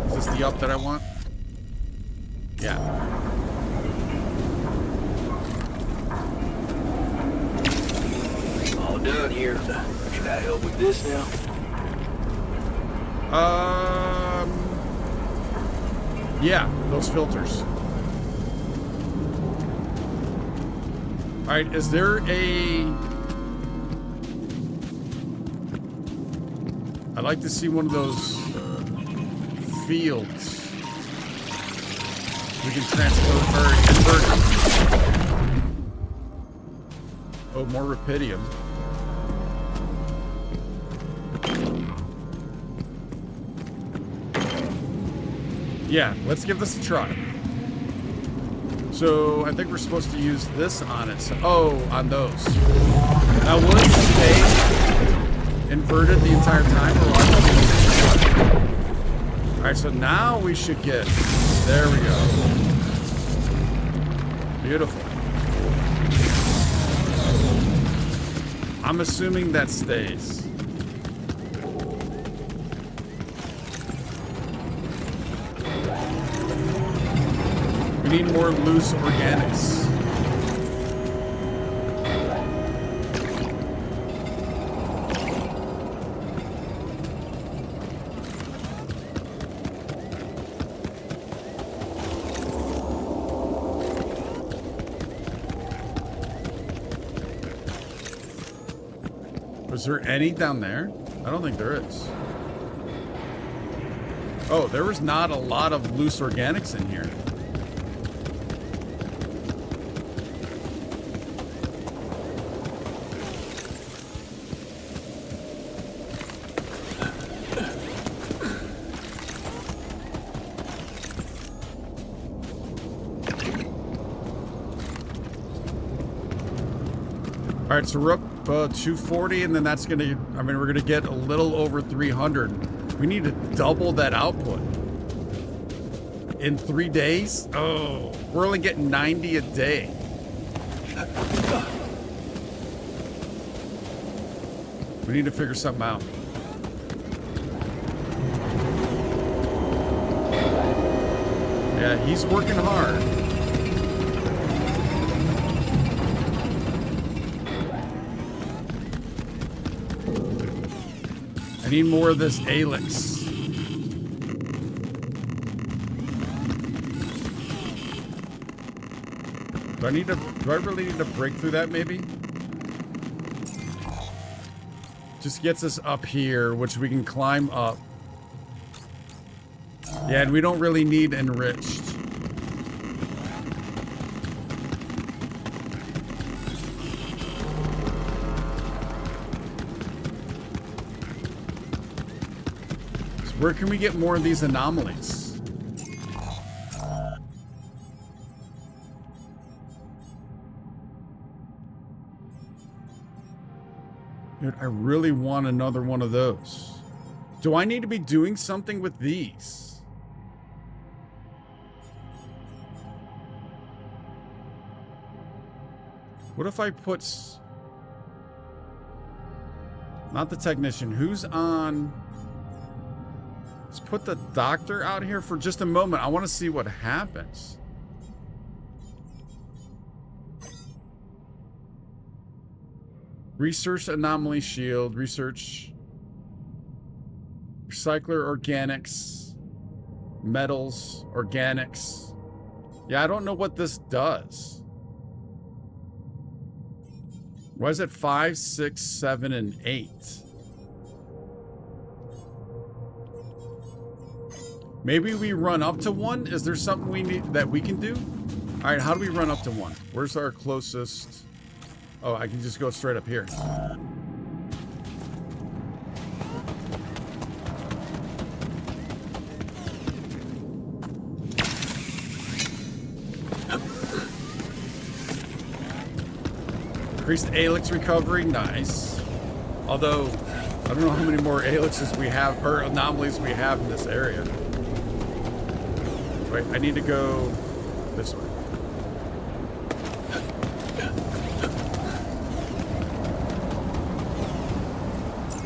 Speaker 1: Is this the up that I want? Yeah.
Speaker 2: All done here. Can I help with this now?
Speaker 1: Yeah, those filters. All right, is there a... I'd like to see one of those fields. We can transport or invert. Oh, more rupidium. Yeah, let's give this a try. So I think we're supposed to use this on it. So, oh, on those. Now, will it stay inverted the entire time, or will I use it? All right, so now we should get. There we go. Beautiful. I'm assuming that stays. We need more loose organics. Was there any down there? I don't think there is. Oh, there was not a lot of loose organics in here. All right, so we're up 240, and then that's gonna, I mean, we're gonna get a little over 300. We need to double that output in 3 days. Oh, we're only getting 90 a day. We need to figure something out. Yeah, he's working hard. I need more of this Alex. Do I really need to break through that maybe? Just gets us up here, which we can climb up. Yeah, and we don't really need enriched. So where can we get more of these anomalies? Dude, I really want another one of those. Do I need to be doing something with these? What if I put... Not the technician. Who's on... Let's put the doctor out here for just a moment. I want to see what happens. Research anomaly shield. Research... Recycler organics. Metals. Organics. Yeah, I don't know what this does. Why is it 5, 6, 7, and 8? Maybe we run up to 1? Is there something we need that we can do? All right, how do we run up to 1? Where's our closest? Oh, I can just go straight up here. Increased Alex recovery, nice. Although, I don't know how many more Alexes we have, or anomalies we have in this area. Wait, I need to go this way.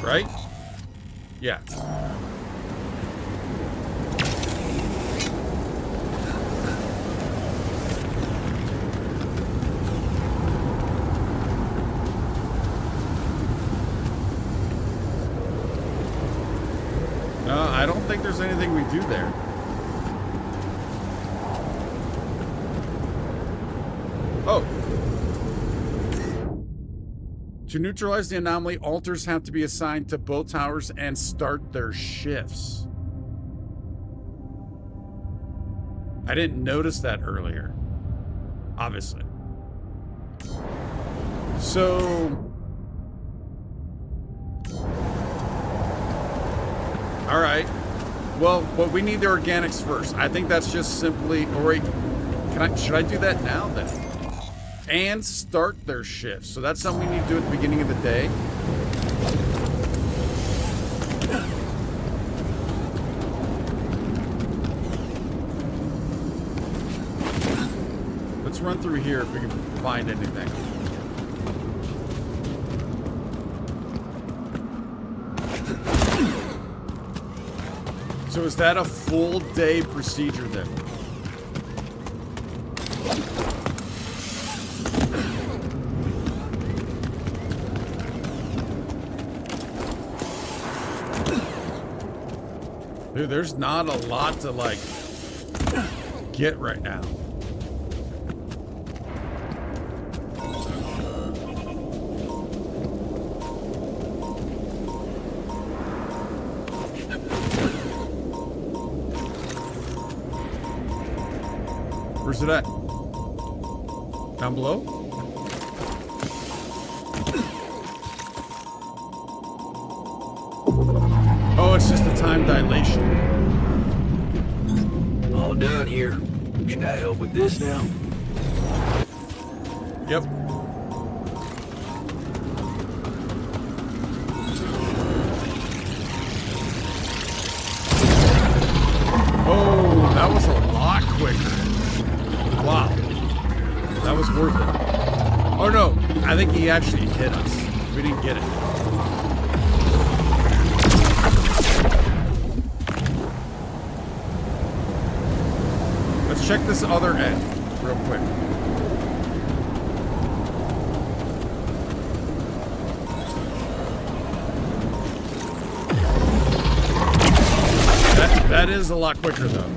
Speaker 1: Right? Yeah. No, I don't think there's anything we do there. Oh. To neutralize the anomaly, alters have to be assigned to both towers and start their shifts. I didn't notice that earlier. Obviously. So... Alright. Well, but we need the organics first. I think that's just simply... Or wait, should I do that now then? And start their shifts. So that's something we need to do at the beginning of the day. Let's run through here if we can find anything. So is that a full day procedure then? Dude, there's not a lot to, like, get right now. Where's it at? Down below? Oh, it's just a time dilation.
Speaker 2: All done here. Should I help with this now?
Speaker 1: Yep. Oh, that was a lot quicker. Wow. That was worth it. Oh no, I think he actually hit us. We didn't get it. Let's check this other end real quick. That is a lot quicker though.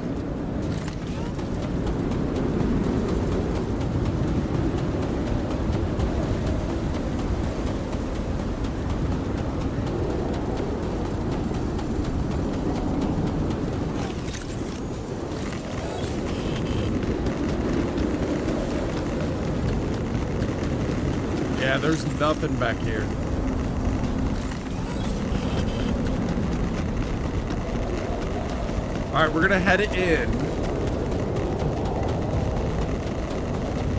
Speaker 1: Yeah, there's nothing back here. All right, we're gonna head in.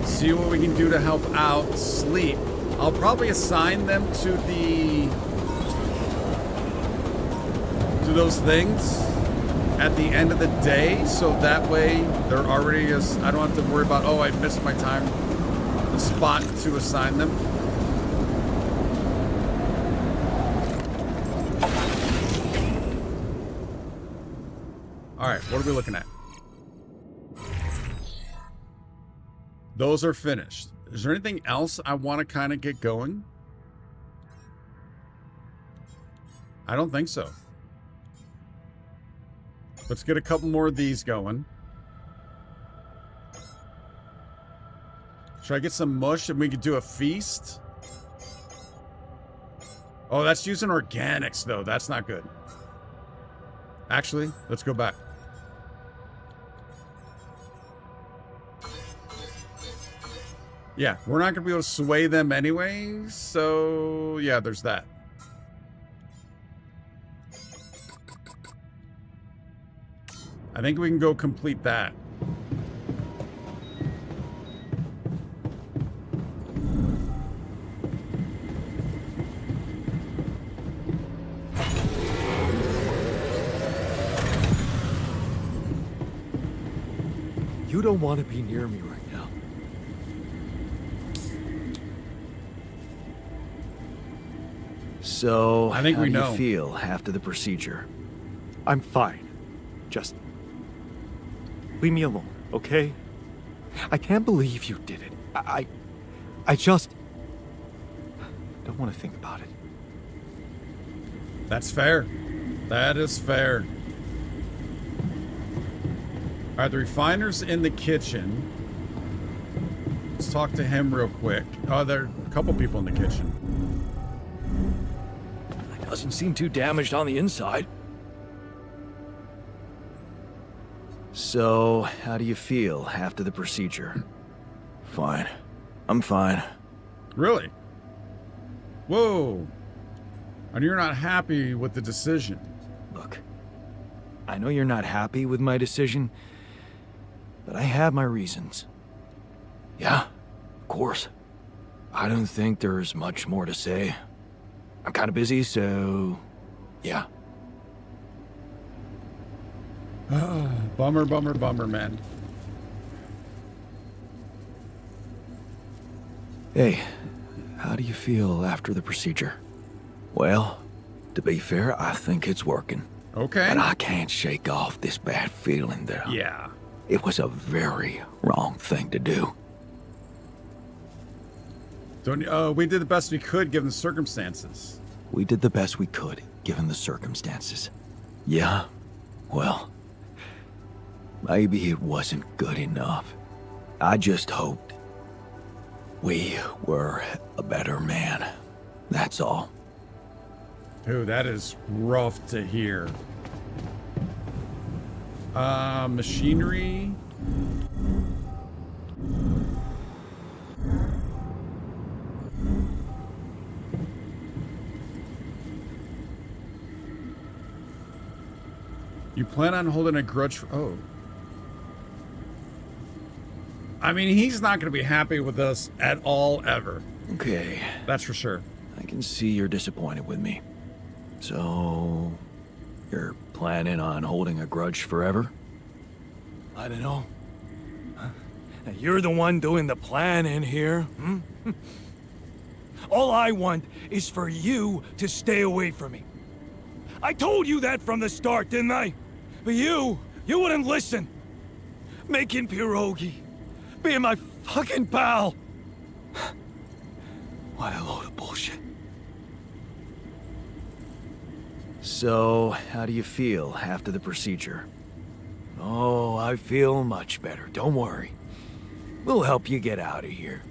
Speaker 1: See what we can do to help out Sleep. I'll probably assign them to those things at the end of the day, so that way they're already I don't have to worry about, oh, I missed my time, the spot to assign them. All right, what are we looking at? Those are finished. Is there anything else I want to kind of get going? I don't think so. Let's get a couple more of these going. Should I get some mush and we could do a feast? Oh, that's using organics though. That's not good. Actually, let's go back. Yeah, we're not going to be able to sway them anyway, so yeah, there's that. I think we can go complete that.
Speaker 3: You don't want to be near me right now.
Speaker 7: So,
Speaker 1: I think
Speaker 7: how
Speaker 1: we
Speaker 7: do
Speaker 1: know.
Speaker 7: you feel after the procedure?
Speaker 3: I'm fine. Just leave me alone, okay? I can't believe you did it. I just don't want to think about it.
Speaker 1: That's fair. That is fair. All right, the refiner's in the kitchen. Let's talk to him real quick. Oh, there are a couple people in the kitchen.
Speaker 3: Doesn't seem too damaged on the inside.
Speaker 7: So, how do you feel after the procedure? Fine. I'm fine.
Speaker 1: Really? Whoa. And you're not happy with the decision.
Speaker 7: Look, I know you're not happy with my decision, but I have my reasons. Yeah, of course. I don't think there's much more to say. I'm kind of busy, so yeah.
Speaker 1: Bummer, bummer, bummer, man.
Speaker 7: Hey, how do you feel after the procedure? Well, to be fair, I think it's working.
Speaker 1: Okay.
Speaker 7: But I can't shake off this bad feeling that
Speaker 1: Yeah.
Speaker 7: it was a very wrong thing to do.
Speaker 1: Don't, we did the best we could given the circumstances.
Speaker 7: We did the best we could, given the circumstances. Yeah, well, maybe it wasn't good enough. I just hoped we were a better man. That's all.
Speaker 1: Dude, that is rough to hear. Machinery. You plan on holding a grudge for... Oh. I mean, he's not going to be happy with us at all, ever.
Speaker 7: Okay,
Speaker 1: That's for sure.
Speaker 7: I can see you're disappointed with me. So, you're planning on holding a grudge forever?
Speaker 3: I don't know. You're the one doing the planning here, hmm? All I want is for you to stay away from me. I told you that from the start, didn't I? But you wouldn't listen. Making pierogi, being my fucking pal. What a load of bullshit.
Speaker 7: So, how do you feel after the procedure?
Speaker 3: Oh, I feel much better, don't worry. We'll help you get out of here.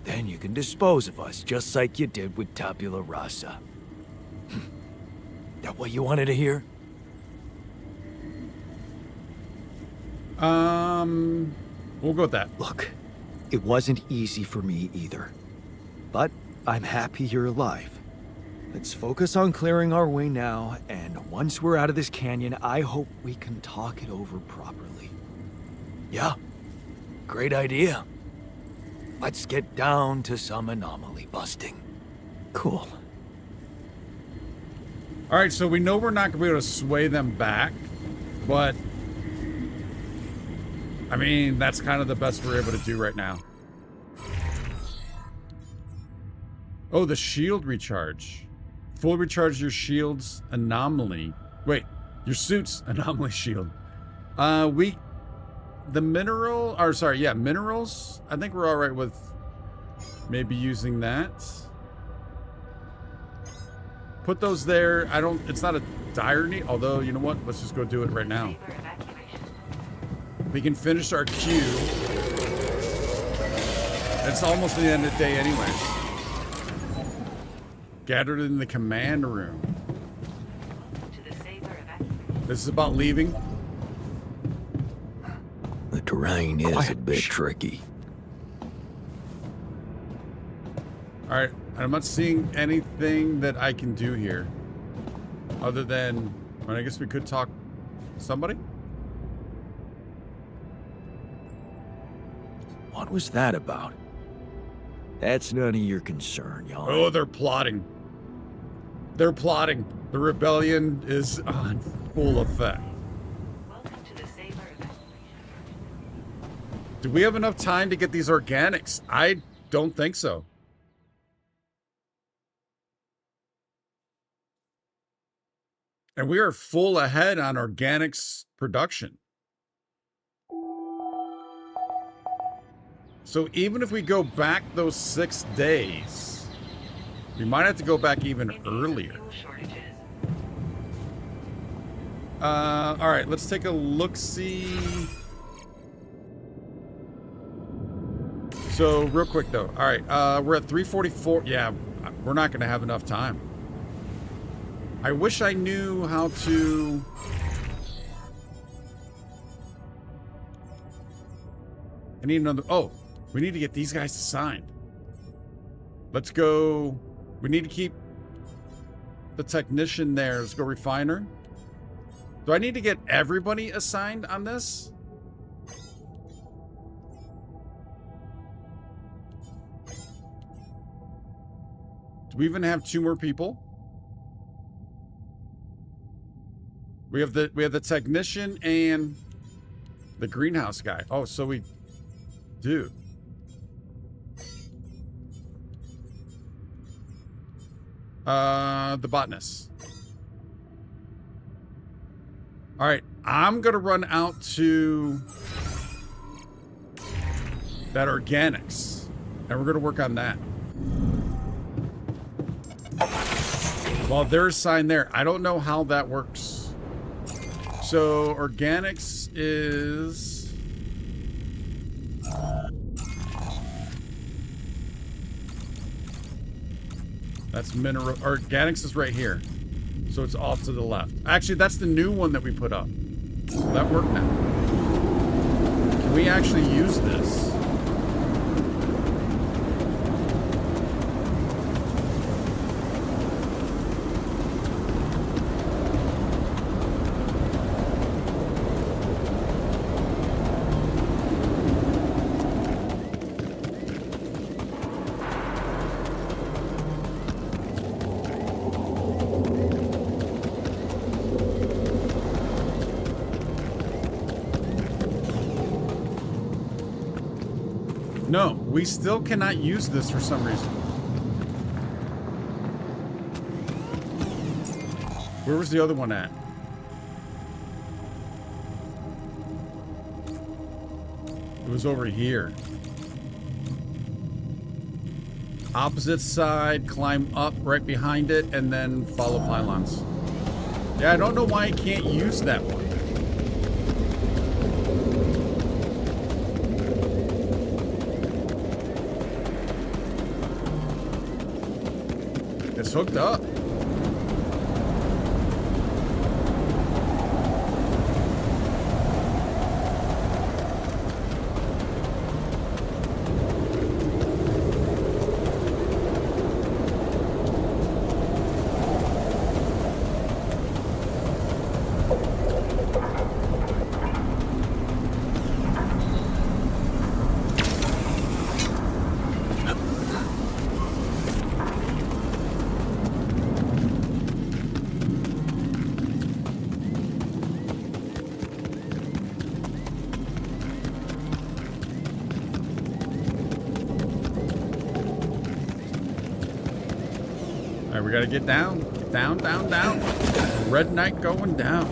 Speaker 3: Then you can dispose of us, just like you did with Tabula Rasa. That what you wanted to hear?
Speaker 1: We'll go with that.
Speaker 7: Look, it wasn't easy for me either. But I'm happy you're alive. Let's focus on clearing our way now, and once we're out of this canyon, I hope we can talk it over properly.
Speaker 3: Yeah, great idea. Let's get down to some anomaly busting.
Speaker 7: Cool.
Speaker 1: All right, so we know we're not going to be able to sway them back, but I mean, that's kind of the best we're able to do right now. Oh, the shield recharge. Full recharge your shield's anomaly. Wait, your suit's anomaly shield. The mineral, or sorry, yeah, minerals. I think we're all right with maybe using that. Put those there. It's not a dire need, although, you know what? Let's just go do it right now. We can finish our queue. It's almost the end of the day anyway. Gathered in the command room. This is about leaving.
Speaker 7: The terrain is a bit tricky.
Speaker 1: All right, I'm not seeing anything that I can do here. Other than, well, I guess we could talk to somebody.
Speaker 7: What was that about? That's none of your concern, Jan.
Speaker 1: Oh, they're plotting. They're plotting. The rebellion is on full effect. Do we have enough time to get these organics? I don't think so. And we are full ahead on organics production. So even if we go back those 6 days, we might have to go back even earlier. All right, let's take a look-see. So real quick though. All right, we're at 3:44. Yeah, we're not gonna have enough time. I wish I knew how to... I need another... Oh, we need to get these guys assigned. Let's go... We need to keep the technician there. Let's go refiner. Do I need to get everybody assigned on this? Do we even have 2 more people? We have the technician and the greenhouse guy. Oh, so we do. The botanist. All right, I'm gonna run out to that organics, and we're gonna work on that. While they're assigned there, I don't know how that works. So organics is that's mineral. Organics is right here, so it's off to the left. Actually, that's the new one that we put up. That worked now. Can we actually use this? We still cannot use this for some reason. Where was the other one at? It was over here. Opposite side, climb up right behind it, and then follow pylons. Yeah, I don't know why I can't use that one. It's hooked up. We gotta get down. Down, down, down. Red Knight going down.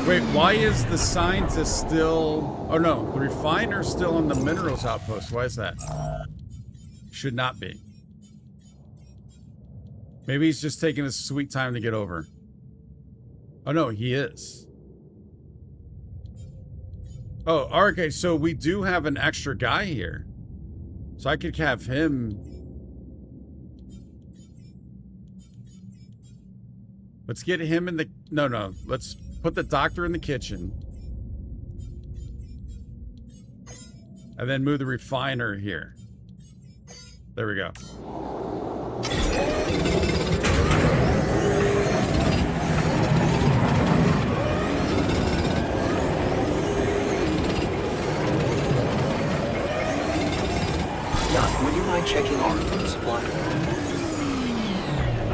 Speaker 1: Wait, why is the scientist still... Oh no, the refiner's still on the minerals outpost. Why is that? Should not be. Maybe he's just taking his sweet time to get over. Oh no, he is. Oh, okay, so we do have an extra guy here. So I could have him... Let's get him in the... No. Let's put the doctor in the kitchen. And then move the refiner here. There we go.
Speaker 2: Would you mind checking our food supply?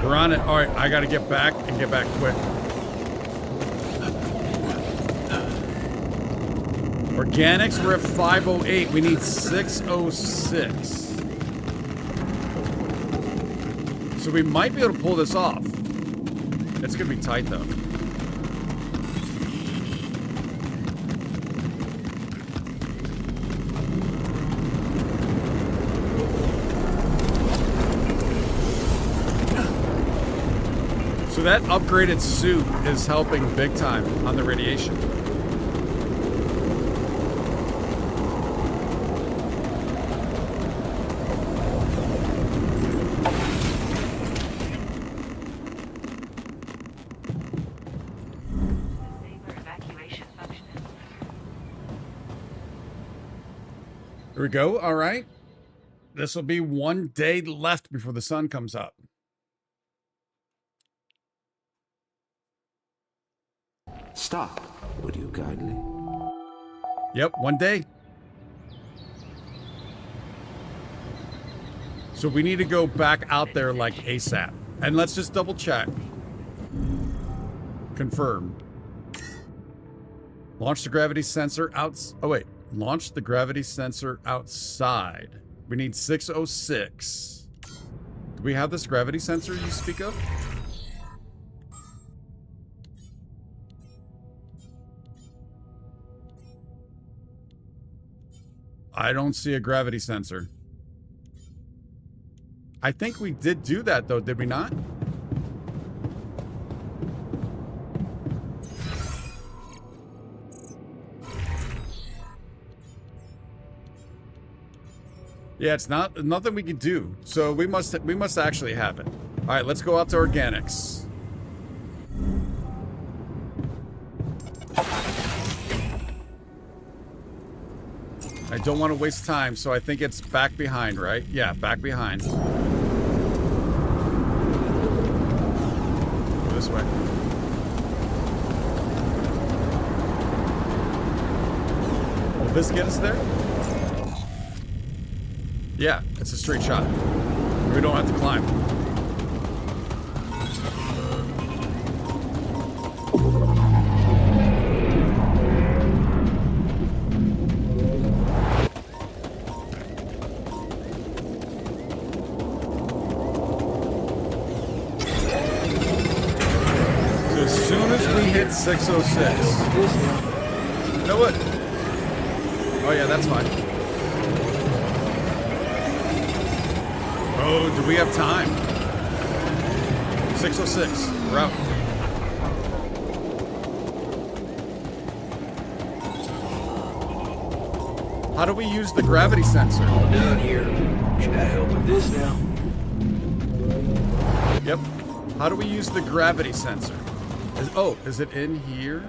Speaker 1: We're on it. All right, I got to get back and get back quick. Organics, we're at 508. We need 606. So we might be able to pull this off. It's going to be tight, though. So that upgraded suit is helping big time on the radiation. There we go. All right. This will be 1 day left before the sun comes up.
Speaker 4: Stop, would you kindly?
Speaker 1: Yep, 1 day. So we need to go back out there like ASAP. And let's just double check. Confirm. Launch the gravity sensor out. Oh, wait. Launch the gravity sensor outside. We need 606. Do we have this gravity sensor you speak of? I don't see a gravity sensor. I think we did do that, though, did we not? Yeah, it's nothing we can do. So we must actually have it. All right, let's go out to organics. I don't want to waste time, so I think it's back behind, right? Yeah, back behind. Go this way. Will this get us there? Yeah, it's a straight shot. We don't have to climb. So as soon as we hit 606. You know what? Oh yeah, that's fine. Oh, do we have time? 606. We're out. How do we use the gravity sensor?
Speaker 2: All done here. Should I help with this now?
Speaker 1: Yep. How do we use the gravity sensor? Is it in here?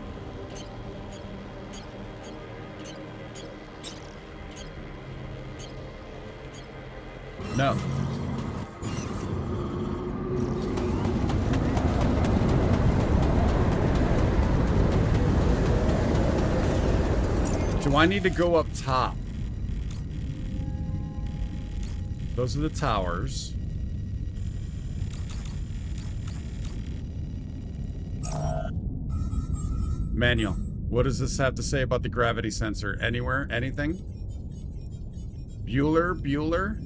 Speaker 1: No. Do I need to go up top? Those are the towers. Manual. What does this have to say about the gravity sensor? Anywhere? Anything? Bueller?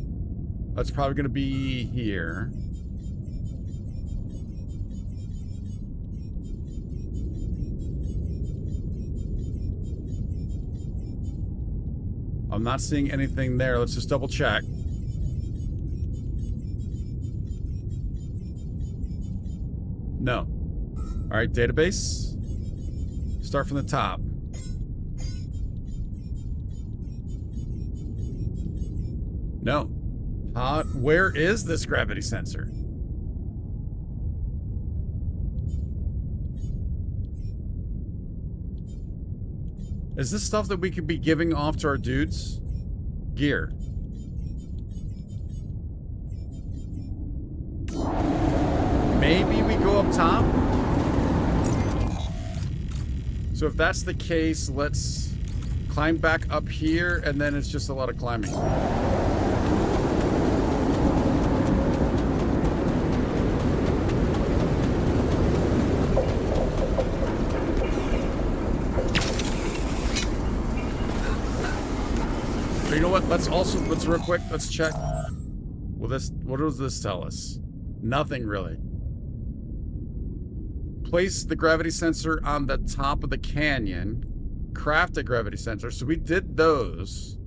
Speaker 1: That's probably going to be here. I'm not seeing anything there. Let's just double check. No. All right, database. Start from the top. No. Where is this gravity sensor? Is this stuff that we could be giving off to our dudes? Gear. Maybe we go up top? So if that's the case, let's climb back up here, and then it's just a lot of climbing. But you know what? Let's real quick, let's check. Well, what does this tell us? Nothing really. Place the gravity sensor on the top of the canyon. Craft a gravity sensor. So we did those.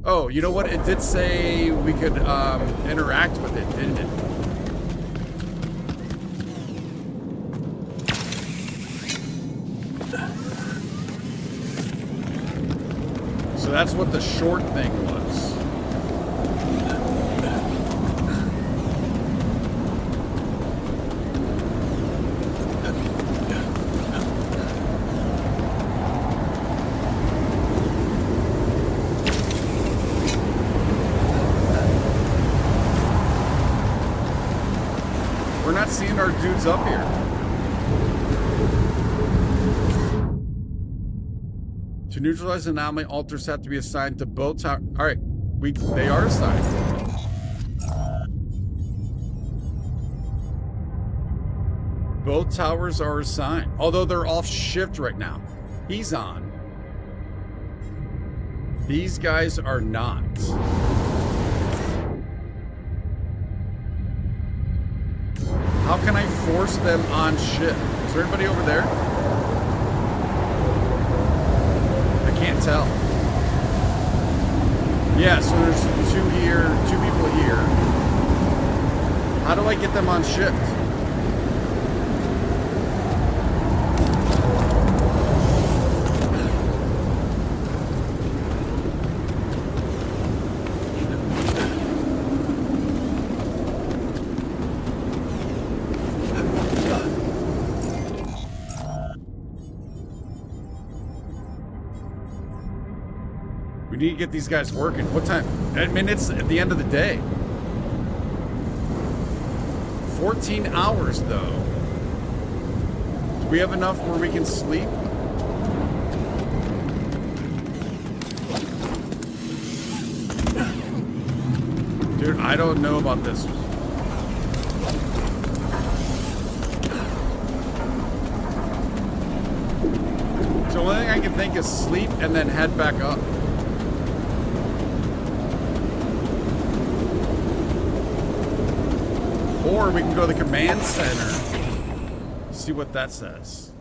Speaker 1: Oh, you know what? It did say we could interact with it, didn't it? So that's what the short thing was. We're not seeing our dudes up here. To neutralize the anomaly, altars have to be assigned to both towers. All right, they are assigned. Both towers are assigned, although they're off shift right now. He's on. These guys are not. How can I force them on shift? Is there anybody over there? Can't tell. Yeah, so there's two people here. How do I get them on shift? We need to get these guys working. What time? I mean, it's at the end of the day. 14 hours, though. Do we have enough where we can sleep? Dude, I don't know about this. So the only thing I can think is sleep and then head back up. Or we can go to the command center. See what that says.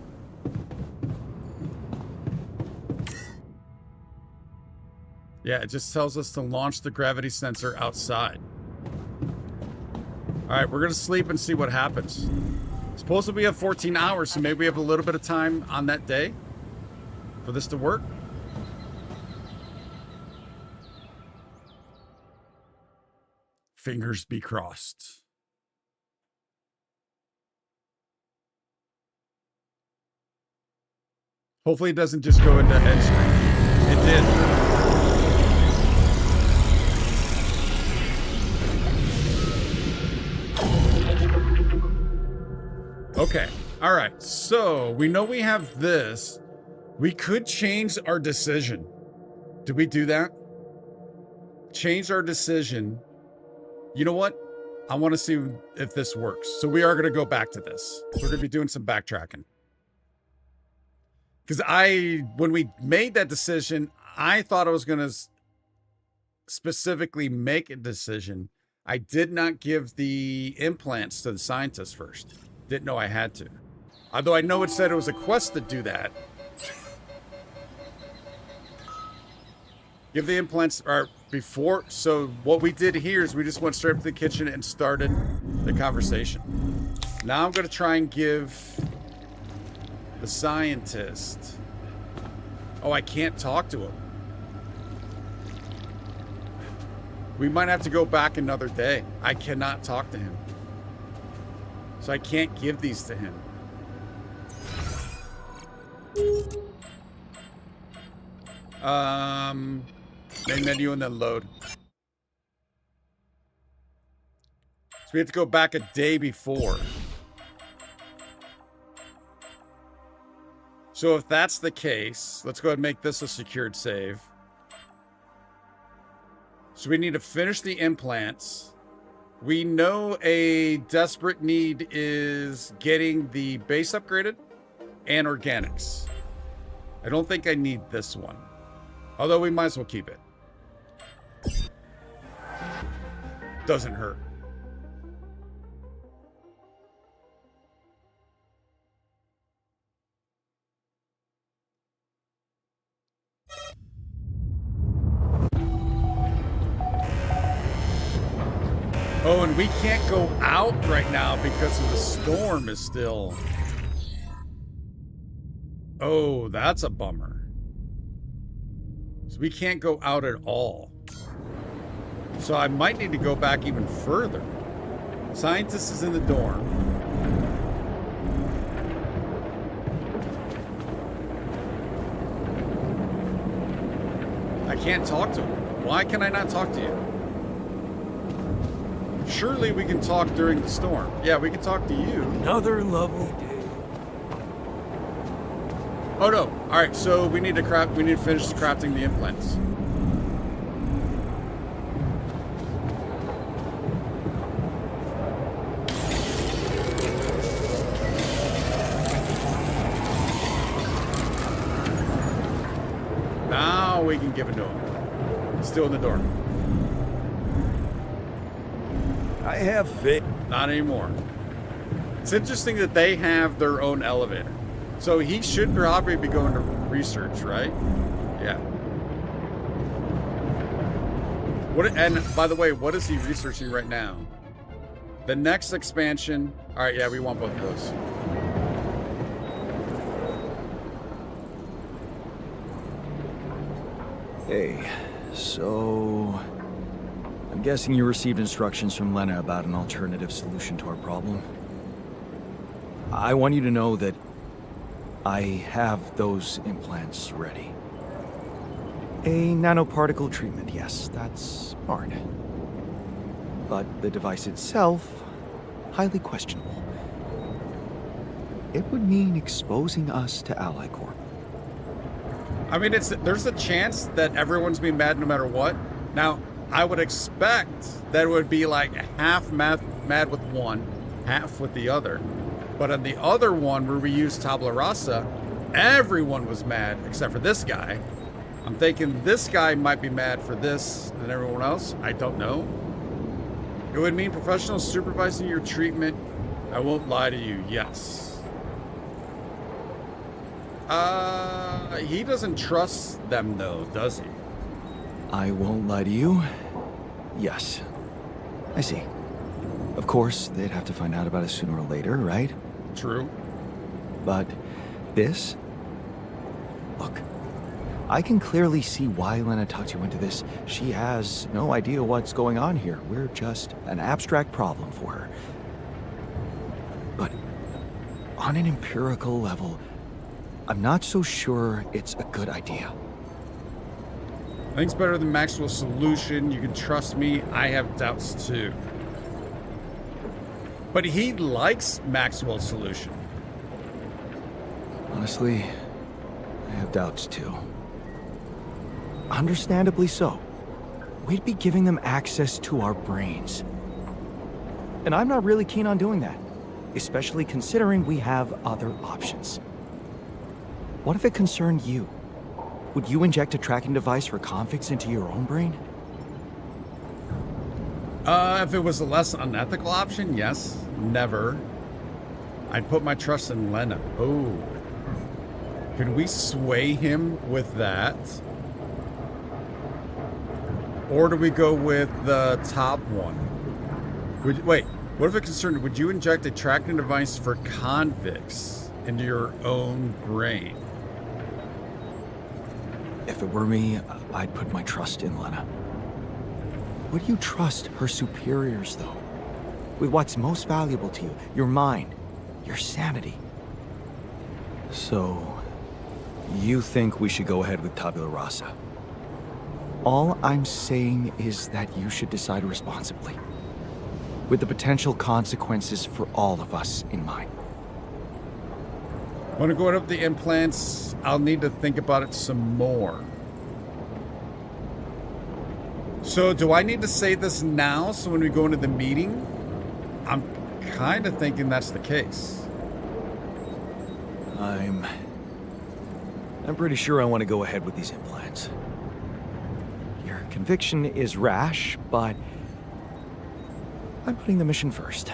Speaker 1: Yeah, it just tells us to launch the gravity sensor outside. All right, we're gonna sleep and see what happens. Supposedly we have 14 hours, so maybe we have a little bit of time on that day for this to work. Fingers be crossed. Hopefully it doesn't just go into end screen. It did. Okay, all right, so we know we have this. We could change our decision. Did we do that? Change our decision. You know what? I want to see if this works. So we are going to go back to this. We're going to be doing some backtracking. Because when we made that decision, I thought I was going to specifically make a decision. I did not give the implants to the scientists first. Didn't know I had to. Although I know it said it was a quest to do that. Give the implants before. So what we did here is we just went straight up to the kitchen and started the conversation. Now I'm going to try and give the scientist. Oh, I can't talk to him. We might have to go back another day. I cannot talk to him. So I can't give these to him. Main menu and then load. So we have to go back a day before. So if that's the case, let's go ahead and make this a secured save. So we need to finish the implants. We know a desperate need is getting the base upgraded and organics. I don't think I need this one. Although we might as well keep it. Doesn't hurt. Oh, and we can't go out right now because of the storm is still... Oh, that's a bummer. So we can't go out at all. So I might need to go back even further. Scientist is in the dorm. I can't talk to him. Why can I not talk to you? Surely we can talk during the storm. Yeah, we can talk to you.
Speaker 3: Another lovely day.
Speaker 1: Oh no. All right, so we need to finish crafting the implants. Now we can give it to him. Still in the door.
Speaker 3: I have faith.
Speaker 1: Not anymore. It's interesting that they have their own elevator. So he should probably be going to research, right? Yeah. And by the way, what is he researching right now? The next expansion. All right, yeah, we want both of those.
Speaker 7: Hey, so... I'm guessing you received instructions from Lena about an alternative solution to our problem. I want you to know that I have those implants ready. A nanoparticle treatment, yes, that's smart. But the device itself, highly questionable. It would mean exposing us to Ally Corp.
Speaker 1: I mean, there's a chance that everyone's being mad no matter what. Now, I would expect that it would be like half mad with one, half with the other. But on the other one where we used tabula rasa, everyone was mad except for this guy. I'm thinking this guy might be mad for this than everyone else. I don't know. It would mean professionals supervising your treatment. I won't lie to you. Yes. He doesn't trust them though, does he?
Speaker 7: I won't lie to you. Yes. I see. Of course, they'd have to find out about it sooner or later, right?
Speaker 1: True.
Speaker 7: But this? Look, I can clearly see why Lena talked you into this. She has no idea what's going on here. We're just an abstract problem for her. But on an empirical level, I'm not so sure it's a good idea.
Speaker 1: I think it's better than Maxwell's solution. You can trust me. I have doubts too. But he likes Maxwell's solution.
Speaker 7: Honestly, I have doubts too. Understandably so. We'd be giving them access to our brains. And I'm not really keen on doing that, especially considering we have other options. What if it concerned you? Would you inject a tracking device for convicts into your own brain?
Speaker 1: If it was a less unethical option, yes. Never. I'd put my trust in Lena. Oh. Can we sway him with that? Or do we go with the top one? Wait, what if it concerned, would you inject a tracking device for convicts into your own brain?
Speaker 7: If it were me, I'd put my trust in Lena. Would you trust her superiors, though? With what's most valuable to you, your mind, your sanity. So, you think we should go ahead with tabula rasa? All I'm saying is that you should decide responsibly, with the potential consequences for all of us in mind.
Speaker 1: Want to go up the implants? I'll need to think about it some more. So do I need to say this now so when we go into the meeting? I'm kind of thinking that's the case.
Speaker 7: I'm pretty sure I want to go ahead with these implants. Your conviction is rash, but I'm putting the mission first.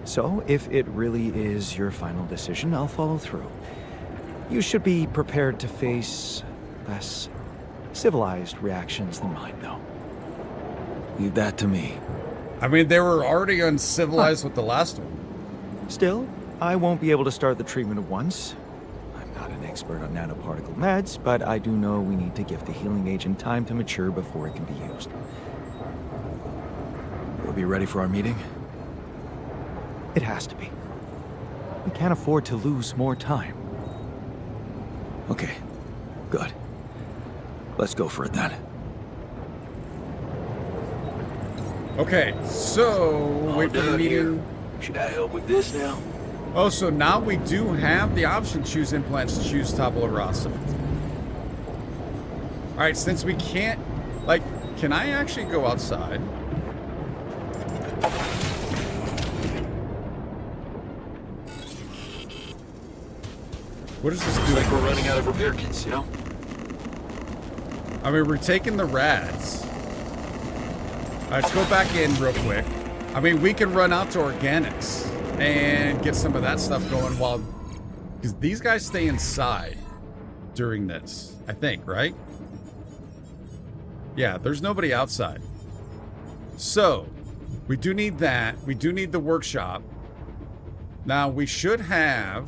Speaker 7: So if it really is your final decision, I'll follow through. You should be prepared to face less civilized reactions than mine, though. Leave that to me.
Speaker 1: I mean, they were already uncivilized with the last one.
Speaker 7: Still, I won't be able to start the treatment at once. I'm not an expert on nanoparticle meds, but I do know we need to give the healing agent time to mature before it can be used. We'll be ready for our meeting? It has to be. We can't afford to lose more time. Okay, good. Let's go for it then.
Speaker 1: Okay, so wait for the meeting.
Speaker 2: Should I help with this now?
Speaker 1: Oh, so now we do have the option to choose implants, to choose tabula rasa. All right, since we can't, like, can I actually go outside? What is this doing?
Speaker 2: Like we're running out of repair kits, you know?
Speaker 1: I mean, we're taking the rads. All right, let's go back in real quick. I mean, we can run out to organics and get some of that stuff going while... Because these guys stay inside during this, I think, right? Yeah, there's nobody outside. So, we do need that. We do need the workshop. Now, we should have...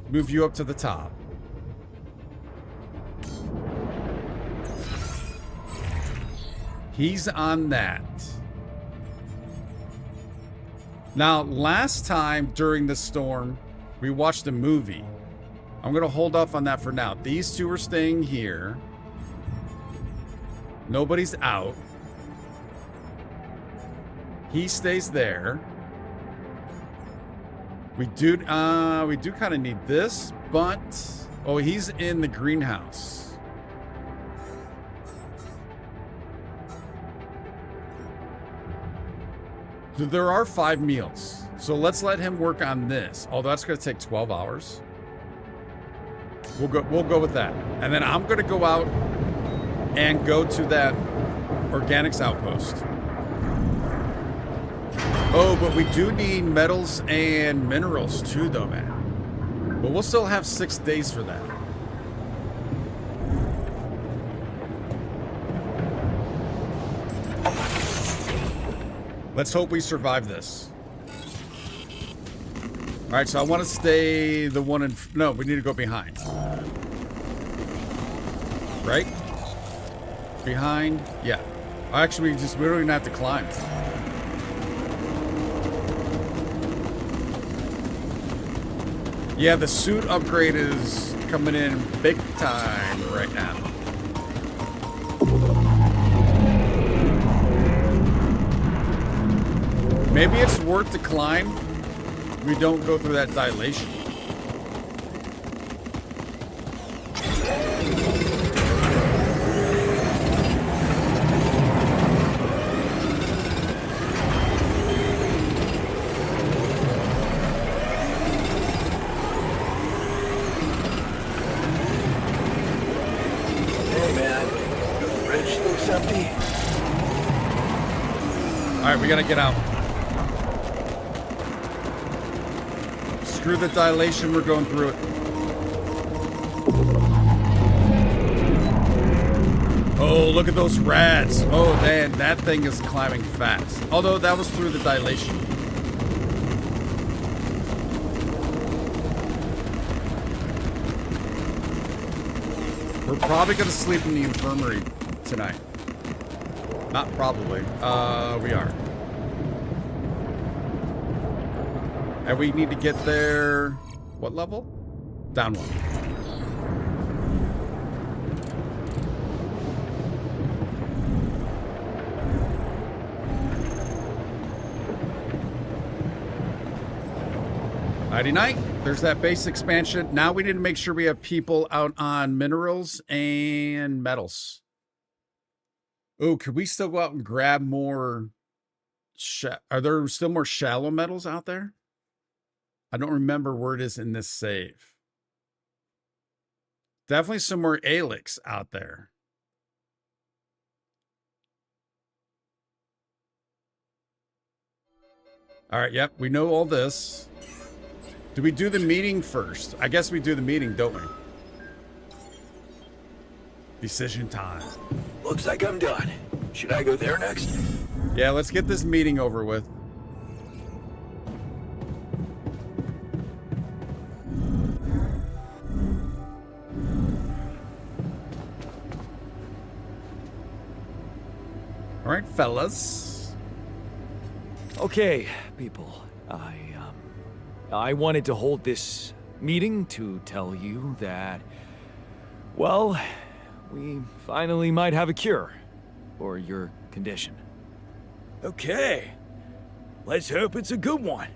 Speaker 1: Move you up to the top. He's on that. Now, last time during the storm, we watched a movie. I'm going to hold off on that for now. These two are staying here. Nobody's out. He stays there. We do kind of need this, but... Oh, he's in the greenhouse. There are 5 meals. So let's let him work on this. Although that's going to take 12 hours. We'll go with that. And then I'm going to go out and go to that organics outpost. Oh, but we do need metals and minerals too, though, man. But we'll still have 6 days for that. Let's hope we survive this. All right, so I want to stay the one in... No, we need to go behind. Right? Behind? Yeah. Actually, we don't even have to climb. Yeah, the suit upgrade is coming in big time right now. Maybe it's worth the climb. We don't go through that dilation.
Speaker 3: Hey, man. The fridge looks empty.
Speaker 1: All right, we gotta get out. Screw the dilation, we're going through it. Oh, look at those rats. Oh, man, that thing is climbing fast. Although that was through the dilation. We're probably going to sleep in the infirmary tonight. Not probably. We are. And we need to get there... What level? Down 1. Nighty-night. There's that base expansion. Now we need to make sure we have people out on minerals and metals. Oh, could we still go out and grab more... Are there still more shallow metals out there? I don't remember where it is in this save. Definitely some more Alix out there. All right, yep, we know all this. Do we do the meeting first? I guess we do the meeting, don't we? Decision time.
Speaker 3: Looks like I'm done. Should I go there next?
Speaker 1: Yeah, let's get this meeting over with. All right, fellas.
Speaker 3: Okay, people. I wanted to hold this meeting to tell you that, well, we finally might have a cure for your condition. Okay. Let's hope it's a good one.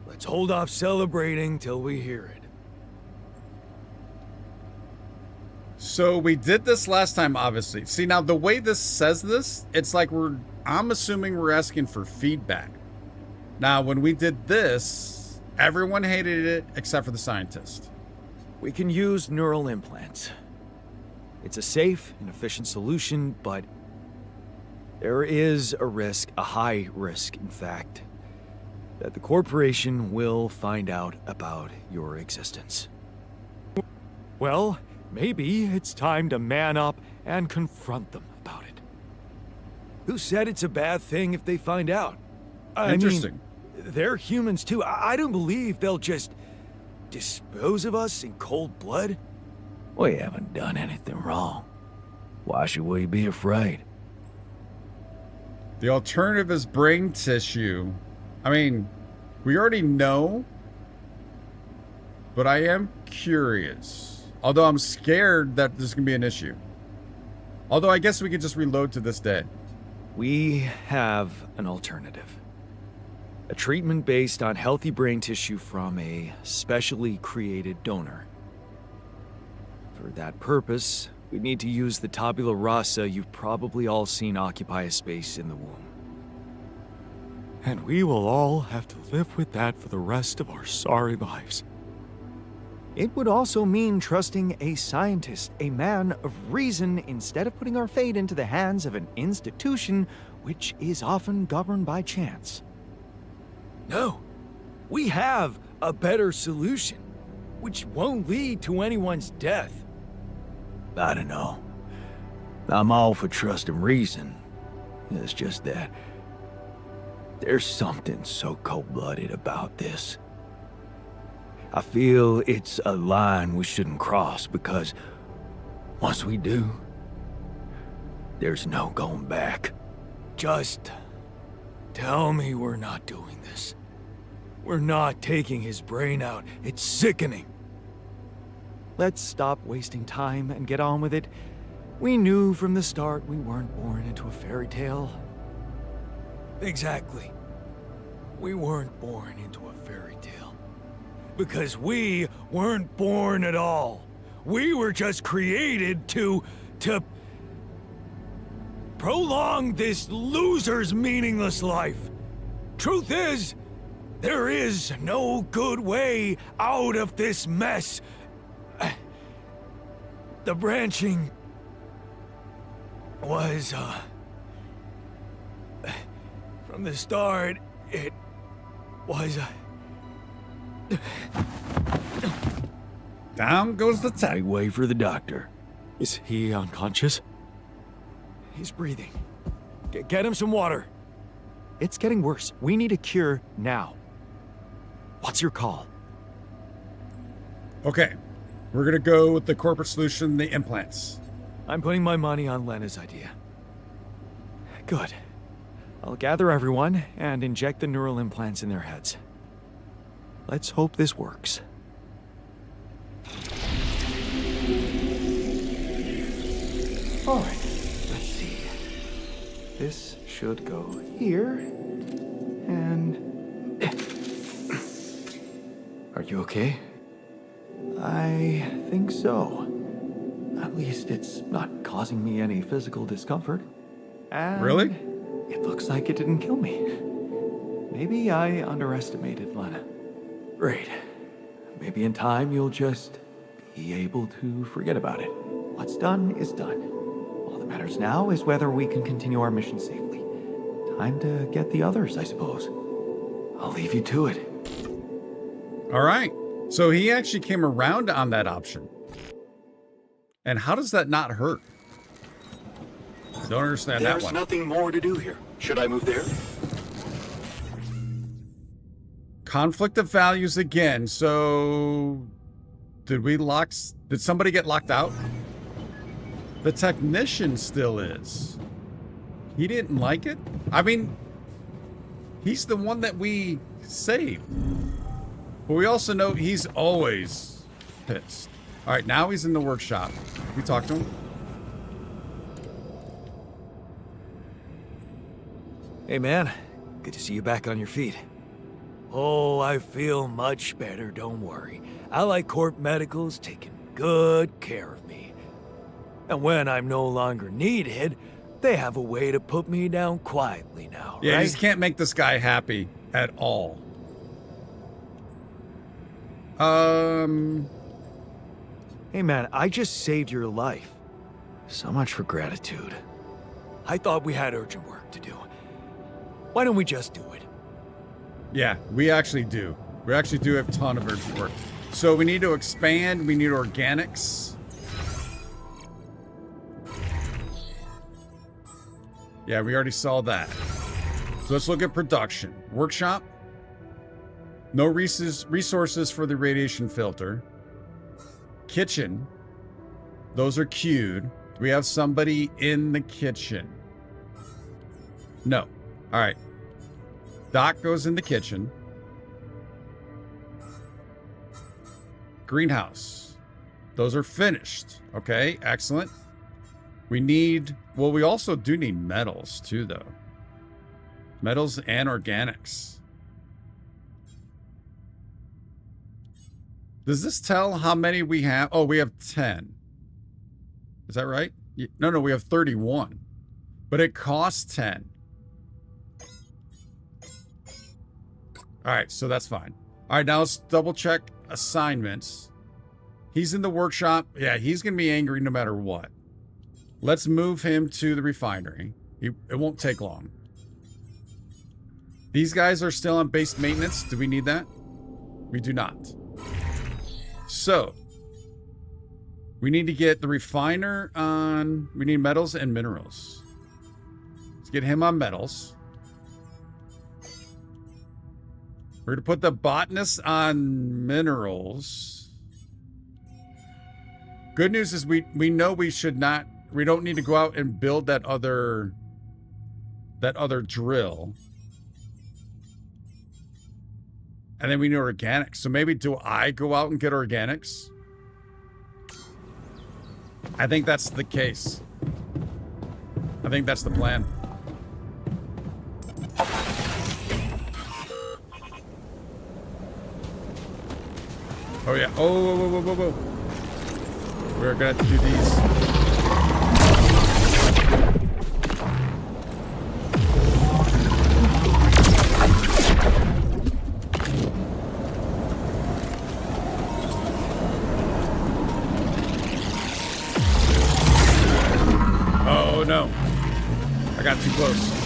Speaker 3: Let's hold off celebrating till we hear it.
Speaker 1: So we did this last time, obviously. See, now the way this says this, it's like I'm assuming we're asking for feedback. Now, when we did this, everyone hated it except for the scientist.
Speaker 3: We can use neural implants. It's a safe and efficient solution, but there is a risk, a high risk, in fact, that the corporation will find out about your existence. Well, maybe it's time to man up and confront them about it. Who said it's a bad thing if they find out?
Speaker 1: Interesting.
Speaker 3: I mean, they're humans too. I don't believe they'll just dispose of us in cold blood.
Speaker 7: We haven't done anything wrong. Why should we be afraid?
Speaker 1: The alternative is brain tissue. I mean, we already know, but I am curious. Although I'm scared that there's going to be an issue. Although I guess we could just reload to this day.
Speaker 3: We have an alternative. A treatment based on healthy brain tissue from a specially created donor. For that purpose, we need to use the tabula rasa you've probably all seen occupy a space in the womb. And we will all have to live with that for the rest of our sorry lives.
Speaker 7: It would also mean trusting a scientist, a man of reason, instead of putting our fate into the hands of an institution which is often governed by chance.
Speaker 3: No, we have a better solution, which won't lead to anyone's death.
Speaker 7: I don't know. I'm all for trust and reason. It's just that there's something so cold-blooded about this. I feel it's a line we shouldn't cross because once we do, there's no going back.
Speaker 3: Just tell me we're not doing this. We're not taking his brain out. It's sickening.
Speaker 7: Let's stop wasting time and get on with it. We knew from the start we weren't born into a fairy tale.
Speaker 3: Exactly. We weren't born into a fairy tale. Because we weren't born at all. We were just created to prolong this loser's meaningless life. Truth is, there is no good way out of this mess. The branching was, from the start, it was,
Speaker 1: Down goes the
Speaker 7: I
Speaker 1: tech.
Speaker 7: wait for the doctor.
Speaker 3: Is he unconscious? He's breathing. Get him some water.
Speaker 7: It's getting worse. We need a cure now. What's your call?
Speaker 1: Okay, we're gonna go with the corporate solution, the implants.
Speaker 3: I'm putting my money on Lena's idea. Good. I'll gather everyone and inject the neural implants in their heads. Let's hope this works.
Speaker 7: All right, let's see. This should go here, and... Are you okay? I think so. At least it's not causing me any physical discomfort. And
Speaker 1: Really?
Speaker 7: it looks like it didn't kill me. Maybe I underestimated Lena. Great. Maybe in time you'll just be able to forget about it. What's done is done. All that matters now is whether we can continue our mission safely. Time to get the others, I suppose. I'll leave you to it.
Speaker 1: All right. So he actually came around on that option. And how does that not hurt? Don't understand that
Speaker 8: There's
Speaker 1: one.
Speaker 8: nothing more to do here. Should I move there?
Speaker 1: Conflict of values again. So did somebody get locked out? The technician still is. He didn't like it? I mean, he's the one that we saved. But we also know he's always pissed. All right, now he's in the workshop. We talked to him.
Speaker 3: Hey man, good to see you back on your feet. Oh, I feel much better, don't worry. Allied Corp Medical's taking good care of me. And when I'm no longer needed, they have a way to put me down quietly now,
Speaker 1: Yeah,
Speaker 3: right?
Speaker 1: you just can't make this guy happy at all.
Speaker 7: Hey man, I just saved your life. So much for gratitude.
Speaker 3: I thought we had urgent work to do. Why don't we just do it?
Speaker 1: Yeah, we actually do. We actually do have a ton of urgent work. So we need to expand. We need organics. Yeah, we already saw that. So let's look at production. Workshop. No resources for the radiation filter. Kitchen. Those are queued. Do we have somebody in the kitchen? No. All right. Doc goes in the kitchen. Greenhouse. Those are finished. Okay, excellent. We need, well, we also do need metals too, though. Metals and organics. Does this tell how many we have? Oh, we have 10. Is that right? No, we have 31. But it costs 10. All right, so that's fine. All right, now let's double check assignments. He's in the workshop. Yeah, he's going to be angry no matter what. Let's move him to the refinery. It won't take long. These guys are still on base maintenance. Do we need that? We do not. So, we need to get the refiner on... We need metals and minerals. Let's get him on metals. We're going to put the botanist on minerals. Good news is we know we should not... We don't need to go out and build that other drill. And then we need organics. So maybe do I go out and get organics? I think that's the case. I think that's the plan. Oh yeah. Oh, whoa, whoa, whoa, whoa, whoa. We're gonna have to do these. Oh no. I got too close.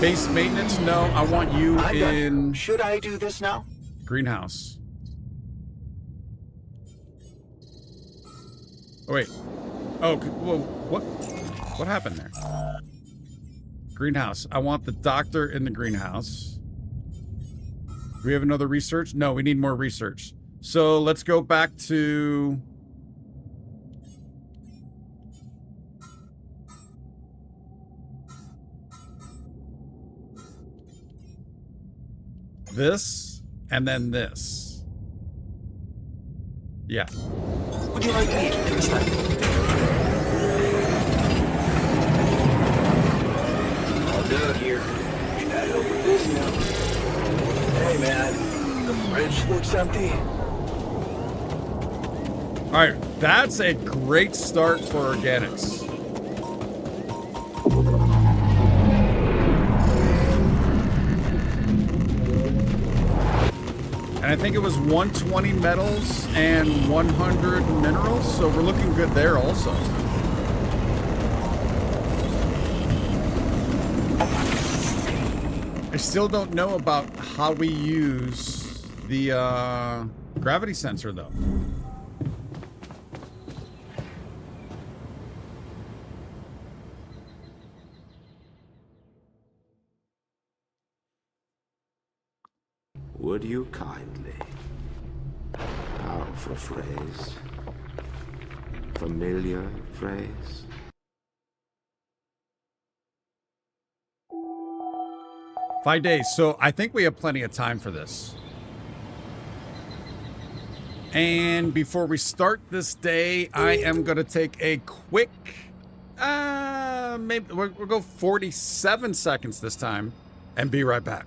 Speaker 1: Base maintenance? No, I want you in...
Speaker 8: Should I do this now?
Speaker 1: Greenhouse. Oh, wait. Oh, whoa, what happened there? Greenhouse. I want the doctor in the greenhouse. Do we have another research? No, we need more research. So let's go back to... this, and then this. Yeah.
Speaker 8: Would you like me to do that?
Speaker 2: All done here. Should I help with this now?
Speaker 8: Hey man, the fridge looks empty.
Speaker 1: All right, that's a great start for organics. And I think it was 120 metals and 100 minerals, so we're looking good there also. I still don't know about how we use the gravity sensor though.
Speaker 4: Would you kindly? Powerful phrase. Familiar phrase.
Speaker 1: Five days, so I think we have plenty of time for this. And before we start this day, I am going to take a quick, maybe we'll go 47 seconds this time and be right back.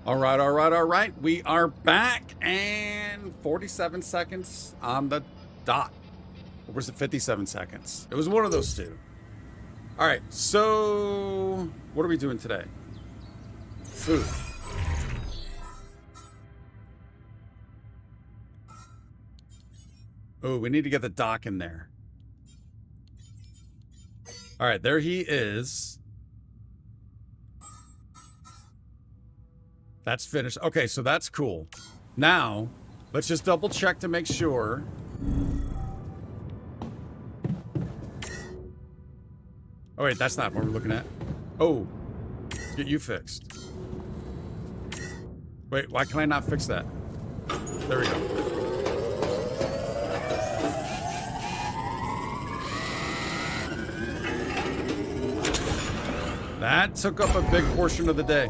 Speaker 1: All right, all right, all right. We are back, and 47 seconds on the dot. Or was it 57 seconds? It was one of those two. All right, so what are we doing today? Food. Oh, we need to get the dock in there. All right, there he is. That's finished. Okay, so that's cool. Now, let's just double check to make sure. Oh, wait, that's not what we're looking at. Oh, get you fixed. Wait, why can I not fix that? There we go. That took up a big portion of the day.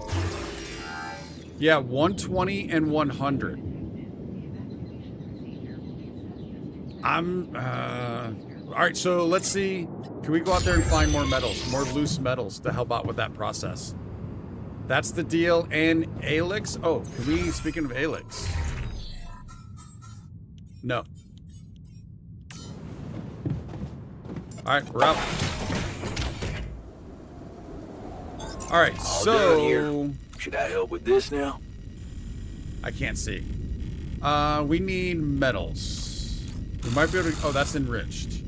Speaker 1: Yeah, 120 and 100. All right, so let's see. Can we go out there and find more metals, more loose metals to help out with that process? That's the deal. And Alix. Oh, can we, speaking of Alix. No. All right, we're out. All right, so
Speaker 8: should I help with this now?
Speaker 1: I can't see. We need metals. We might be able to. Oh, that's enriched.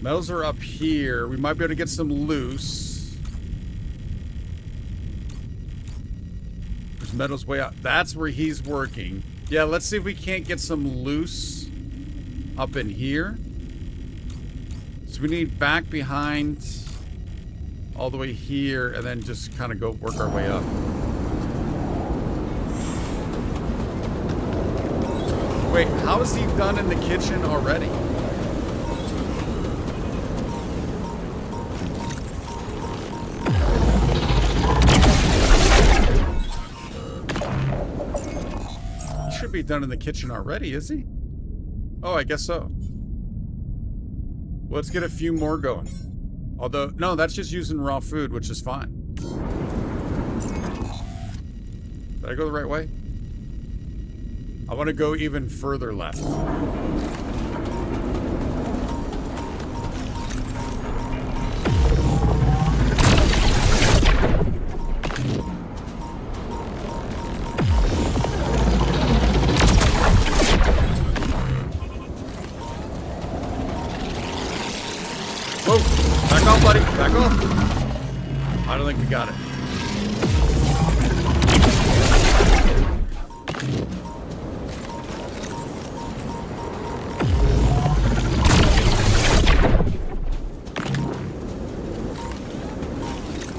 Speaker 1: Metals are up here. We might be able to get some loose. There's metals way out. That's where he's working. Yeah, let's see if we can't get some loose up in here. So we need back behind all the way here and then just kind of go work our way up. Wait, how is he done in the kitchen already? He should be done in the kitchen already, is he? Oh, I guess so. Let's get a few more going. Although, no, that's just using raw food, which is fine. Did I go the right way? I want to go even further left. Whoa! Back off, buddy! Back off! I don't think we got it.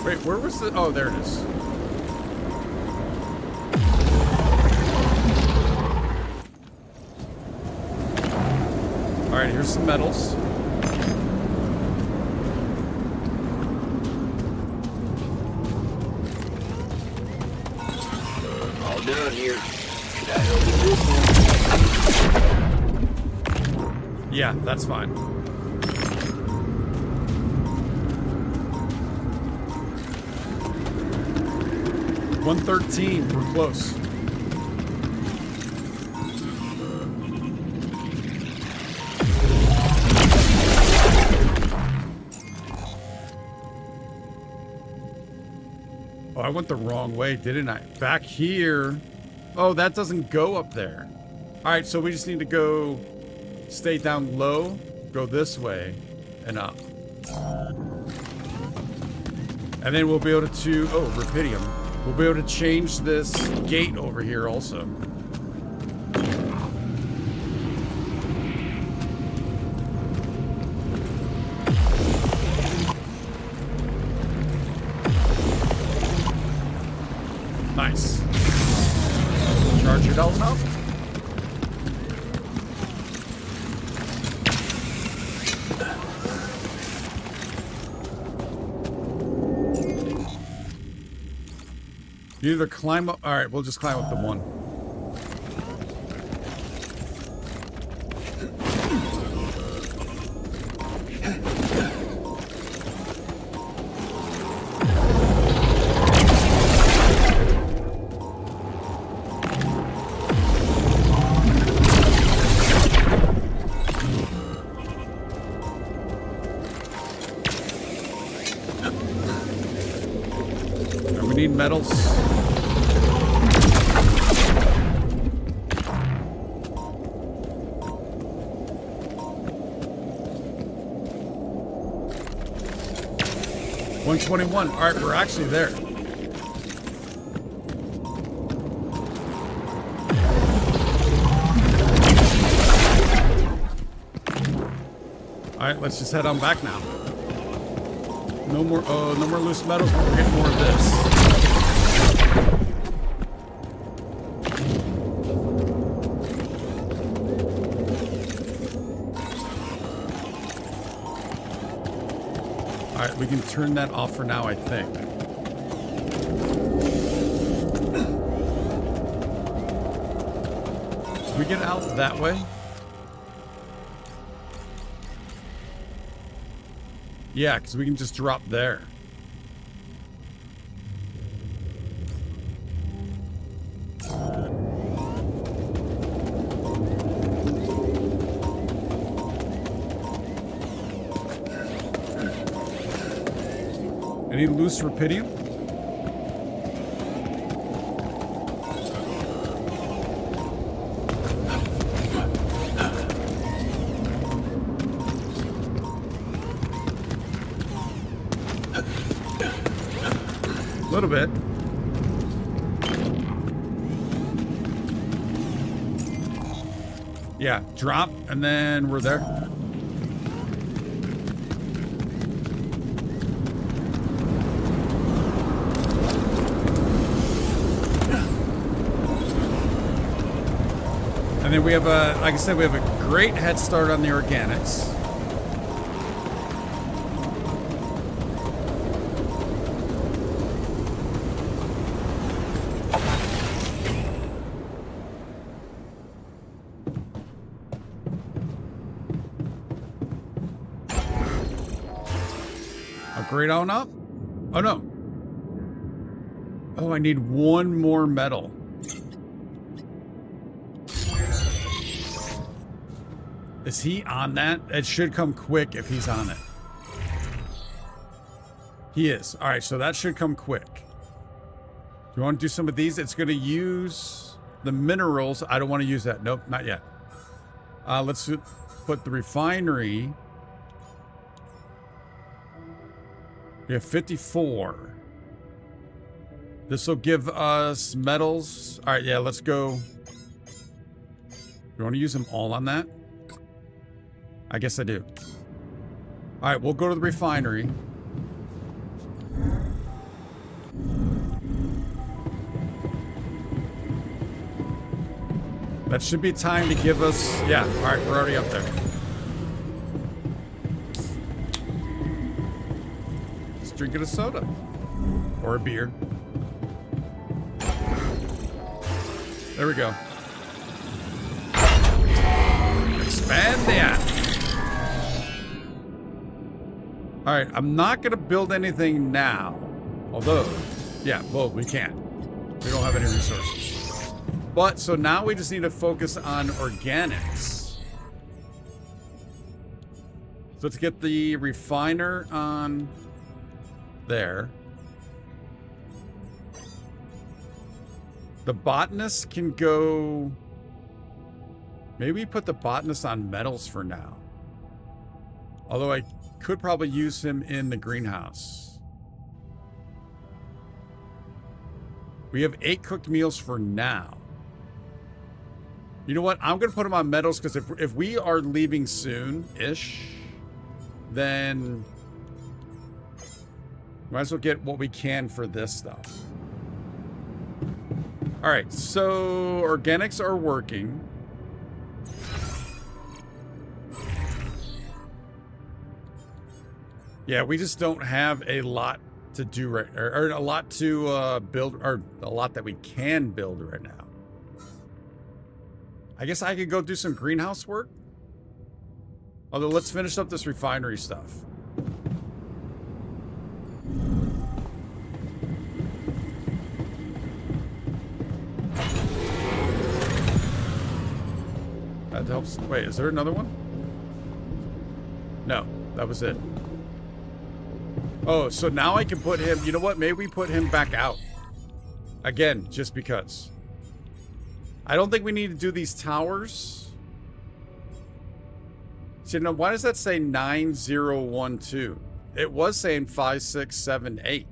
Speaker 1: Wait, where was the... Oh, there it is. Alright, here's some metals.
Speaker 8: All done here. Should I help with this now?
Speaker 1: Yeah, that's fine. $113, we're close. Oh, I went the wrong way, didn't I? Back here. Oh, that doesn't go up there. All right, so we just need to go, stay down low, go this way, and up. And then we'll be able to, oh, rubidium. We'll be able to change this gate over here also. Nice. Charge your dolls now. You either climb up. All right, we'll just climb up the one. metals. $121. All right, we're actually there. All right, let's just head on back now. No more loose metals. We'll get more of this. All right, we can turn that off for now, I think. Should we get out that way? Yeah, because we can just drop there. Any loose rupidium? A little bit. Yeah, drop, and then we're there. And then we have a, like I said, we have a great head start on the organics. Upgrade on up? Oh no. Oh, I need one more metal. Is he on that? It should come quick if he's on it. He is. All right, so that should come quick. Do you want to do some of these? It's going to use the minerals. I don't want to use that. Nope, not yet. Let's put the refinery. We have 54. This will give us metals. All right, yeah, let's go. You want to use them all on that? I guess I do. All right, we'll go to the refinery. That should be time to give us... Yeah, all right, we're already up there. Let's drink it a soda. Or a beer. There we go. Expand that. All right, I'm not going to build anything now. Although, yeah, well, we can't. We don't have any resources. But, so now we just need to focus on organics. So let's get the refiner on there. The botanist can go... Maybe put the botanist on metals for now. Although I could probably use him in the greenhouse. We have 8 cooked meals for now. You know what? I'm going to put him on metals because if we are leaving soon-ish, then might as well get what we can for this stuff. All right, so organics are working. Yeah, we just don't have a lot to do right, or a lot to build, or a lot that we can build right now. I guess I could go do some greenhouse work. Although, let's finish up this refinery stuff. That helps. Wait, is there another one? No, that was it. Oh, so now I can put him... You know what? Maybe we put him back out. Again, just because. I don't think we need to do these towers. So, no, why does that say 9012? It was saying 5678.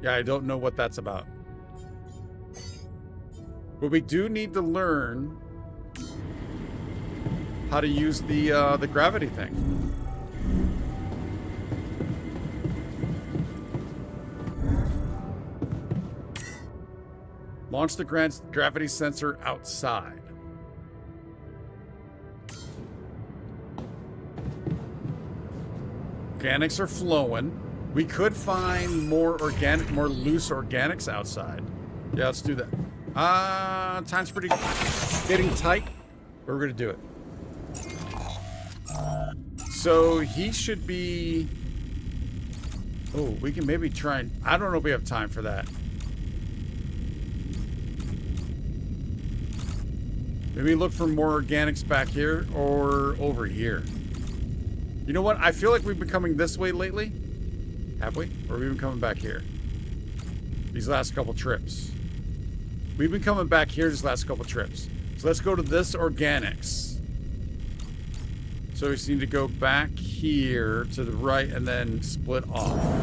Speaker 1: Yeah, I don't know what that's about. But we do need to learn how to use the gravity thing. Launch the gravity sensor outside. Organics are flowing. We could find more loose organics outside. Yeah, let's do that. Time's pretty getting tight, but we're gonna do it. So he should be. Oh, we can maybe try and. I don't know if we have time for that. Maybe look for more organics back here or over here. You know what? I feel like we've been coming this way lately. Have we? Or have we been coming back here? These last couple trips. We've been coming back here these last couple trips. So let's go to this organics. So we just need to go back here to the right and then split off.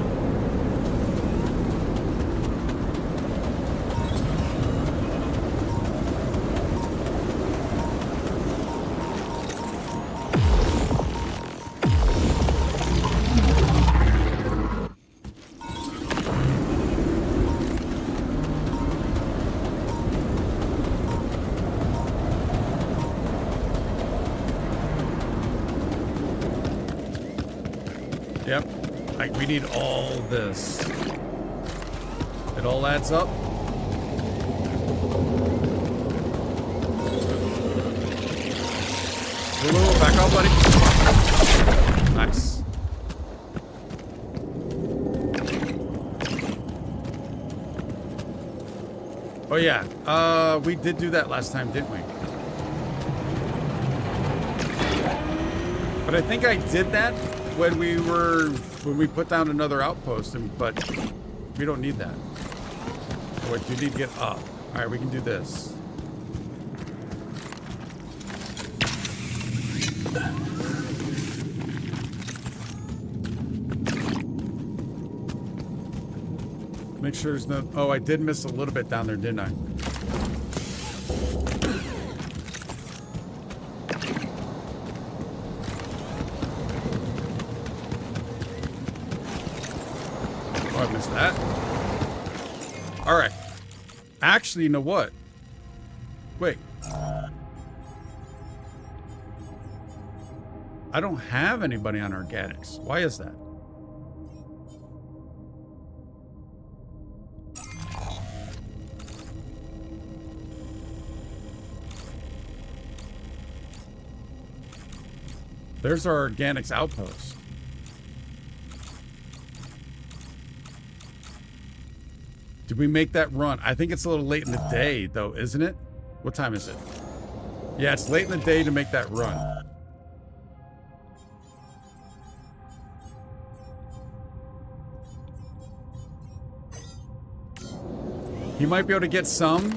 Speaker 1: Yep. We need all this. It all adds up. Whoa, back off, buddy. Nice. Oh yeah. We did do that last time, didn't we? But I think I did that when we put down another outpost, but we don't need that. Oh, wait, you need to get up. All right, we can do this. Make sure there's no. Oh, I did miss a little bit down there, didn't I? That. All right. Actually, you know what? Wait. I don't have anybody on organics. Why is that? There's our organics outpost. Did we make that run? I think it's a little late in the day, though, isn't it? What time is it? Yeah, it's late in the day to make that run. He might be able to get some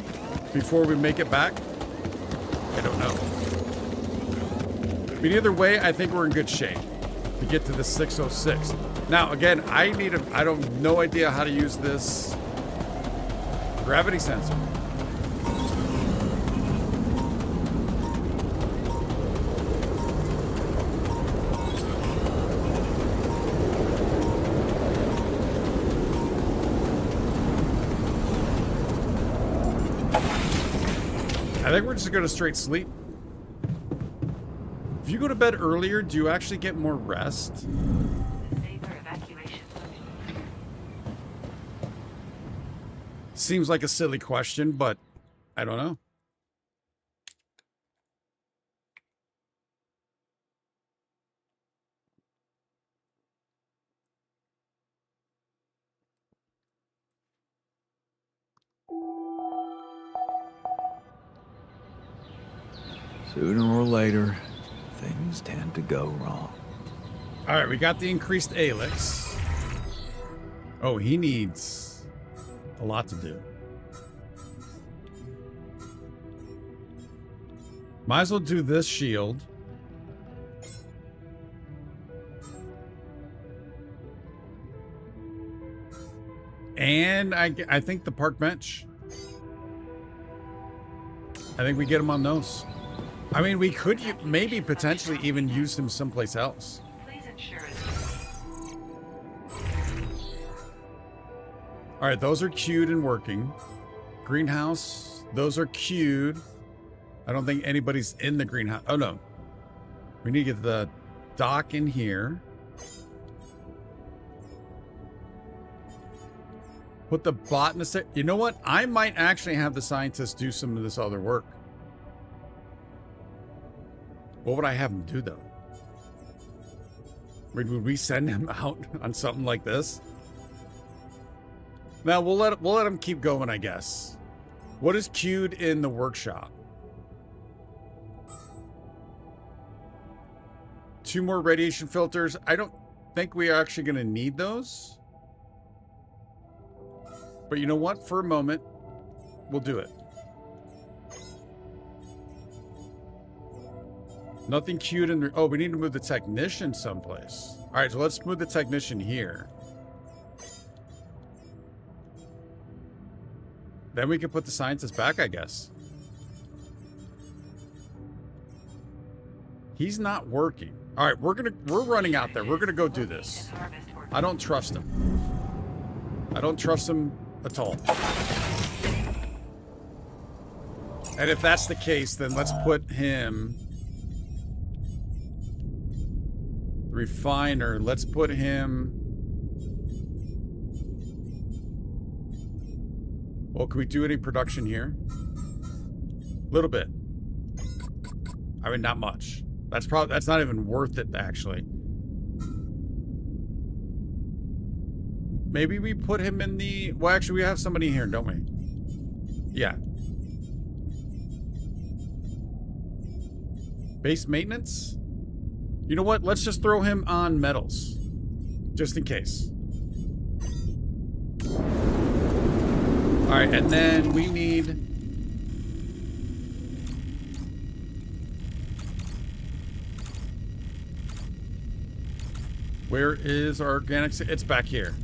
Speaker 1: before we make it back. I don't know. But either way, I think we're in good shape to get to the 606. Now, again, I don't no idea how to use this gravity sensor. I think we're just gonna straight sleep. If you go to bed earlier, do you actually get more rest? Seems like a silly question, but I don't know.
Speaker 7: Sooner or later, things tend to go wrong.
Speaker 1: All right, we got the increased Alix. Oh, he needs a lot to do. Might as well do this shield. And I think the park bench. I think we get him on those. I mean, we could maybe potentially even use him someplace else. All right, those are queued and working. Greenhouse, those are queued. I don't think anybody's in the greenhouse. Oh, no. We need to get the dock in here. Put the botanist. You know what? I might actually have the scientists do some of this other work. What would I have them do, though? Would we send him out on something like this? Now we'll let him keep going, I guess. What is queued in the workshop? 2 more radiation filters. I don't think we are actually going to need those. But you know what? For a moment, we'll do it. Nothing queued in the... Oh, we need to move the technician someplace. All right, so let's move the technician here. Then we can put the scientist back, I guess. He's not working. All right, we're running out there. We're gonna go do this. I don't trust him. I don't trust him at all. And if that's the case, then let's put him... Refiner. Let's put him... Well, can we do any production here? A little bit. I mean, not much. That's not even worth it, actually. Maybe we put him in the... Well, actually, we have somebody here, don't we? Yeah. Base maintenance? You know what? Let's just throw him on metals. Just in case. Alright, and then we need... Where is our organics? It's back here.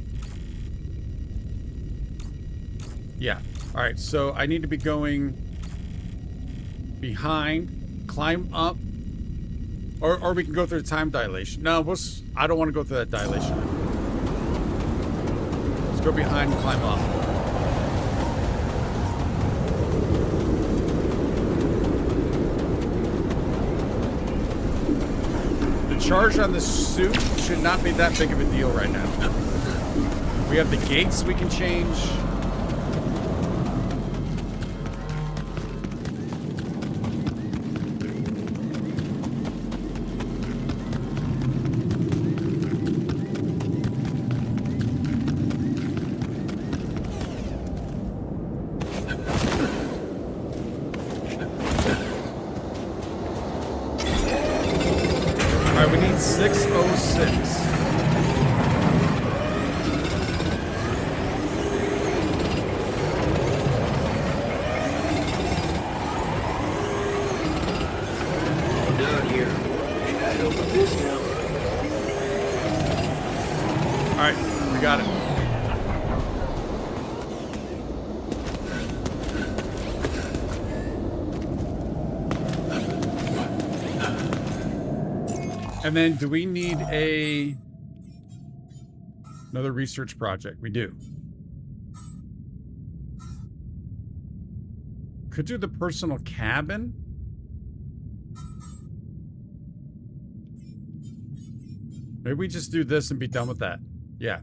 Speaker 1: Yeah. Alright, so I need to be going behind, climb up, or we can go through the time dilation. No, I don't want to go through that dilation. Let's go behind and climb up. The charge on the suit should not be that big of a deal right now. We have the gates we can change. And then do we need another research project? We do. Could do the personal cabin. Maybe we just do this and be done with that. Yeah.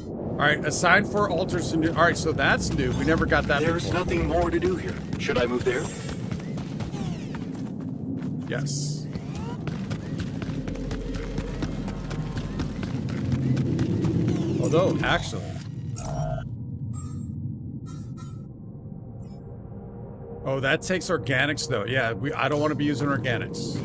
Speaker 1: All right, assign 4 altars to new. All right, so that's new. We never got that
Speaker 8: There's
Speaker 1: before.
Speaker 8: nothing more to do here. Should I move there?
Speaker 1: Yes. Although, actually... Oh, that takes organics, though. Yeah, I don't want to be using organics.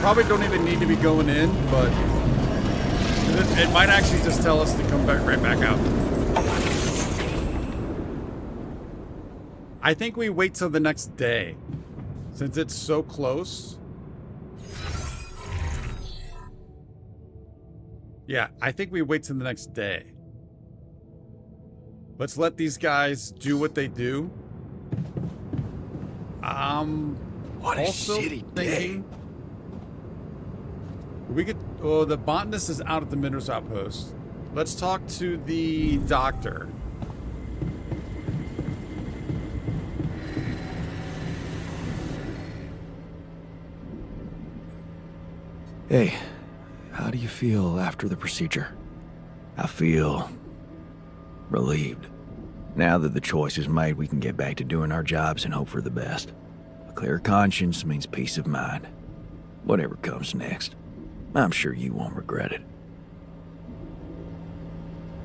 Speaker 1: probably don't even need to be going in, but it might actually just tell us to come back right back out. I think we wait till the next day, since it's so close. Yeah, I think we wait till the next day. Let's let these guys do what they do.
Speaker 7: What a
Speaker 1: also
Speaker 7: shitty
Speaker 1: thinking we could. Oh, the botanist is out at the Miner's outpost. Let's talk to the doctor.
Speaker 7: Hey, how do you feel after the procedure? I feel relieved. Now that the choice is made, we can get back to doing our jobs and hope for the best. A clear conscience means peace of mind. Whatever comes next, I'm sure you won't regret it.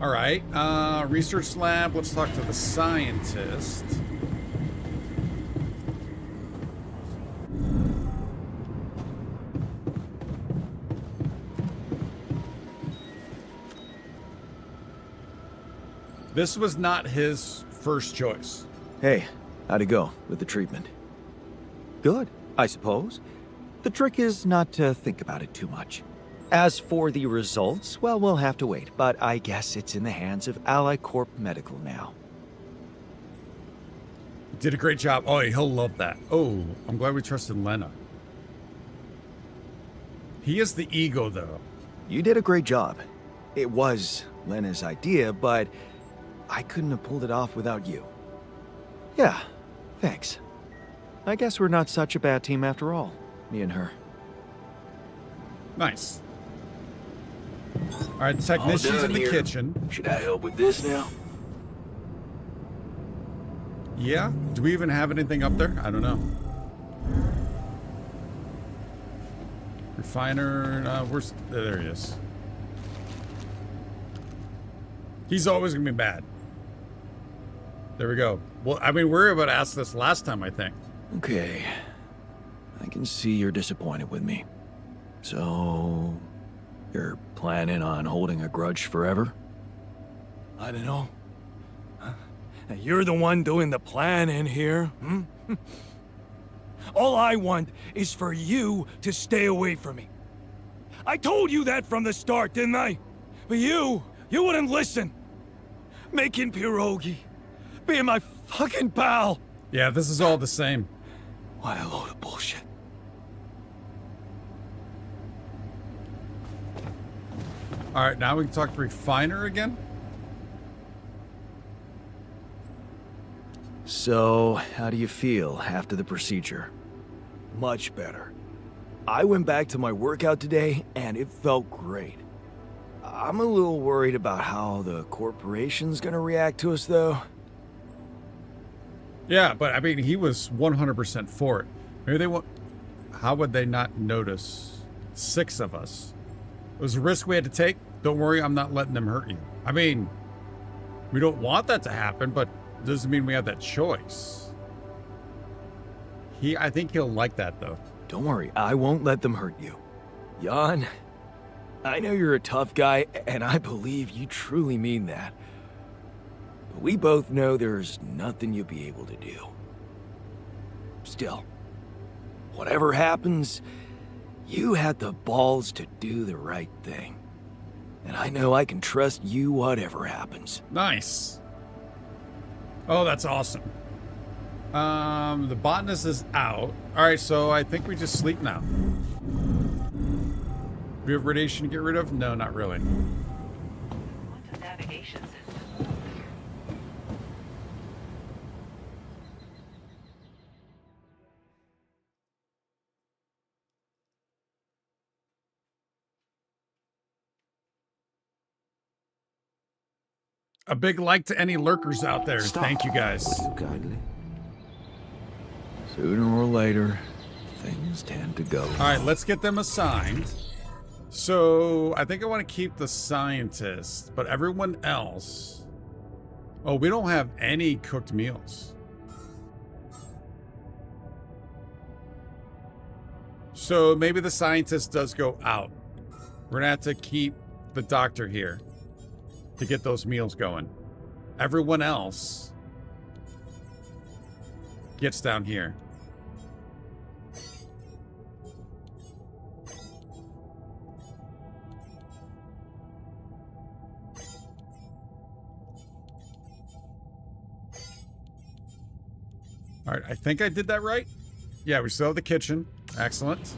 Speaker 1: All right, research lab. Let's talk to the scientist. This was not his first choice.
Speaker 7: Hey, how'd it go with the treatment?
Speaker 9: Good, I suppose. The trick is not to think about it too much. As for the results, well, we'll have to wait, but I guess it's in the hands of Ally Corp Medical now.
Speaker 1: Did a great job. Oh, he'll love that. Oh, I'm glad we trusted Lena. He is the ego, though.
Speaker 9: You did a great job. It was Lena's idea, but I couldn't have pulled it off without you. Yeah, thanks. I guess we're not such a bad team after all, me and her.
Speaker 1: Nice. All right, the technician's
Speaker 8: done
Speaker 1: in the
Speaker 8: here.
Speaker 1: kitchen.
Speaker 8: Should I help with this now?
Speaker 1: Yeah? Do we even have anything up there? I don't know. Refiner, where's... There he is. He's always gonna be bad. There we go. Well, I mean, we were about to ask this last time, I think.
Speaker 7: Okay. I can see you're disappointed with me. So, you're planning on holding a grudge forever?
Speaker 3: I don't know. You're the one doing the planning here. Hmm? All I want is for you to stay away from me. I told you that from the start, didn't I? But you wouldn't listen. Making pierogi, being my fucking pal.
Speaker 1: Yeah, this is all the same.
Speaker 3: What a load of bullshit.
Speaker 1: All right, now we can talk to Refiner again.
Speaker 7: So, how do you feel after the procedure?
Speaker 9: Much better. I went back to my workout today, and it felt great. I'm a little worried about how the corporation's gonna react to us, though.
Speaker 1: Yeah, but I mean, he was 100% for it. Maybe they won't. How would they not notice 6 of us? It was a risk we had to take. Don't worry, I'm not letting them hurt you. I mean, we don't want that to happen, but it doesn't mean we have that choice. I think he'll like that, though.
Speaker 9: Don't worry, I won't let them hurt you. Jan, I know you're a tough guy, and I believe you truly mean that. But we both know there's nothing you'll be able to do. Still, whatever happens, you had the balls to do the right thing. And I know I can trust you whatever happens.
Speaker 1: Nice. Oh, that's awesome. The botanist is out. All right, so I think we just sleep now. We have radiation to get rid of? No, not really.
Speaker 10: Quantum navigation system.
Speaker 1: A big like to any lurkers out there.
Speaker 4: Stop.
Speaker 1: Thank you guys.
Speaker 4: Would you kindly?
Speaker 7: Sooner or later, things tend to go.
Speaker 1: All right, let's get them assigned. So I think I want to keep the scientist, but everyone else. Oh, we don't have any cooked meals. So maybe the scientist does go out. We're gonna have to keep the doctor here to get those meals going. Everyone else gets down here. All right, I think I did that right. Yeah, we still have the kitchen. Excellent.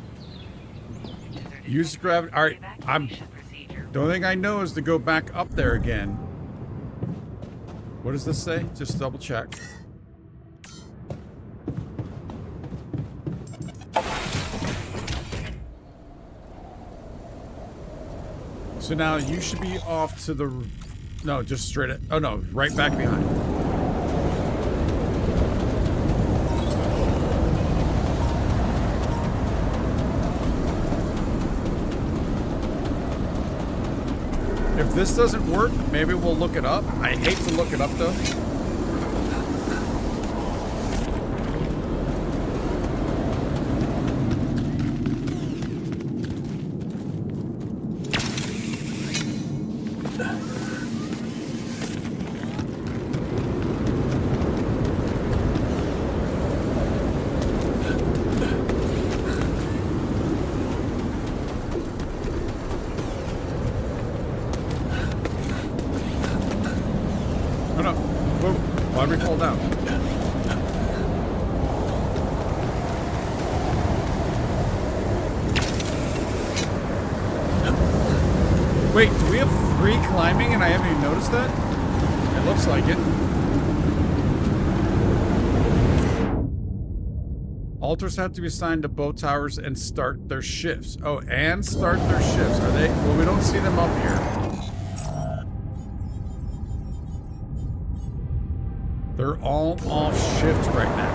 Speaker 1: Use gravity. All right, the only thing I know is to go back up there again. What does this say? Just double check. So now you should be off to the... No, just straight at... Oh no, right back behind. If this doesn't work, maybe we'll look it up. I hate to look it up though. Why'd we fall down? Wait, do we have free climbing and I haven't even noticed that? It looks like it. Altars have to be assigned to boat towers and start their shifts. Oh, and start their shifts. Are they? Well, we don't see them up here. They're all off shift right now.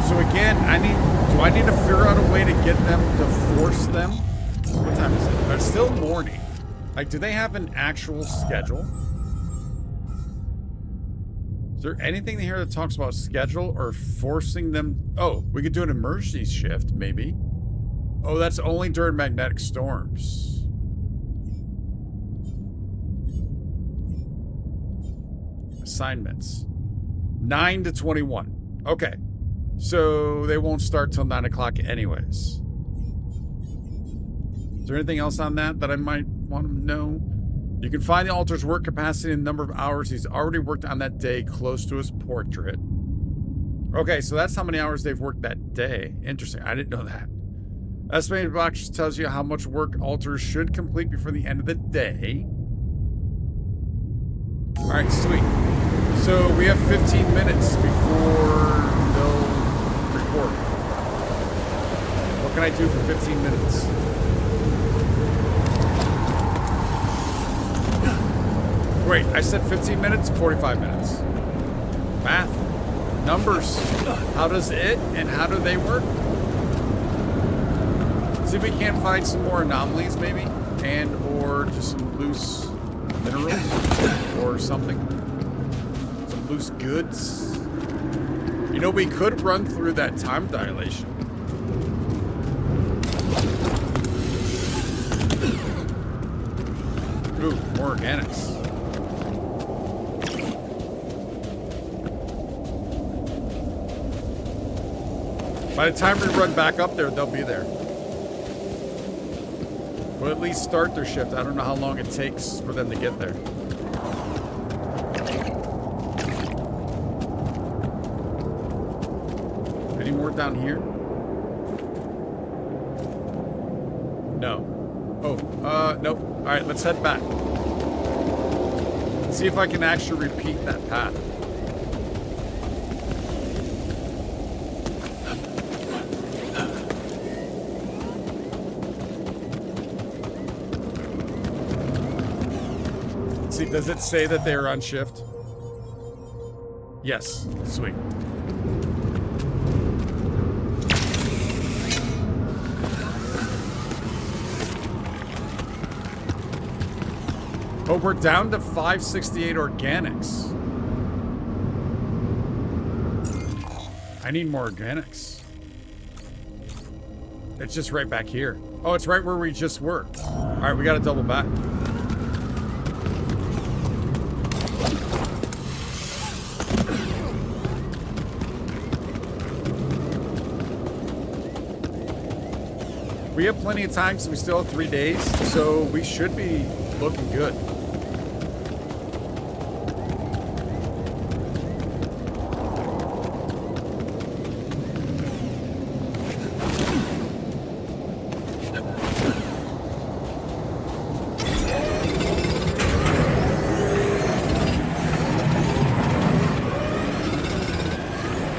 Speaker 1: So again, do I need to figure out a way to get them to force them? What time is it? It's still morning. Like, do they have an actual schedule? Is there anything here that talks about schedule or forcing them? Oh, we could do an emergency shift, maybe. Oh, that's only during magnetic storms. Assignments. 9 to 21. Okay. So they won't start till 9 o'clock anyways. Is there anything else on that I might want to know? You can find the altar's work capacity and number of hours he's already worked on that day close to his portrait. Okay, so that's how many hours they've worked that day. Interesting. I didn't know that. Estimated box tells you how much work altars should complete before the end of the day. All right, sweet. So we have 15 minutes before they'll report. What can I do for 15 minutes? Wait, I said 15 minutes? 45 minutes. Math. Numbers. How does it and how do they work? See if we can't find some more anomalies maybe, and or just some loose minerals or something. Some loose goods. You know, we could run through that time dilation. Ooh, more organics. By the time we run back up there, they'll be there. Or at least start their shift. I don't know how long it takes for them to get there. Any more down here? No. Oh, nope. All right, let's head back. See if I can actually repeat that path. See, does it say that they're on shift? Yes, sweet. Oh, we're down to 568 organics. need more organics. It's just right back here. Oh, it's right where we just were. All right, we got to double back. We have plenty of time, so we still have 3 days, so we should be looking good.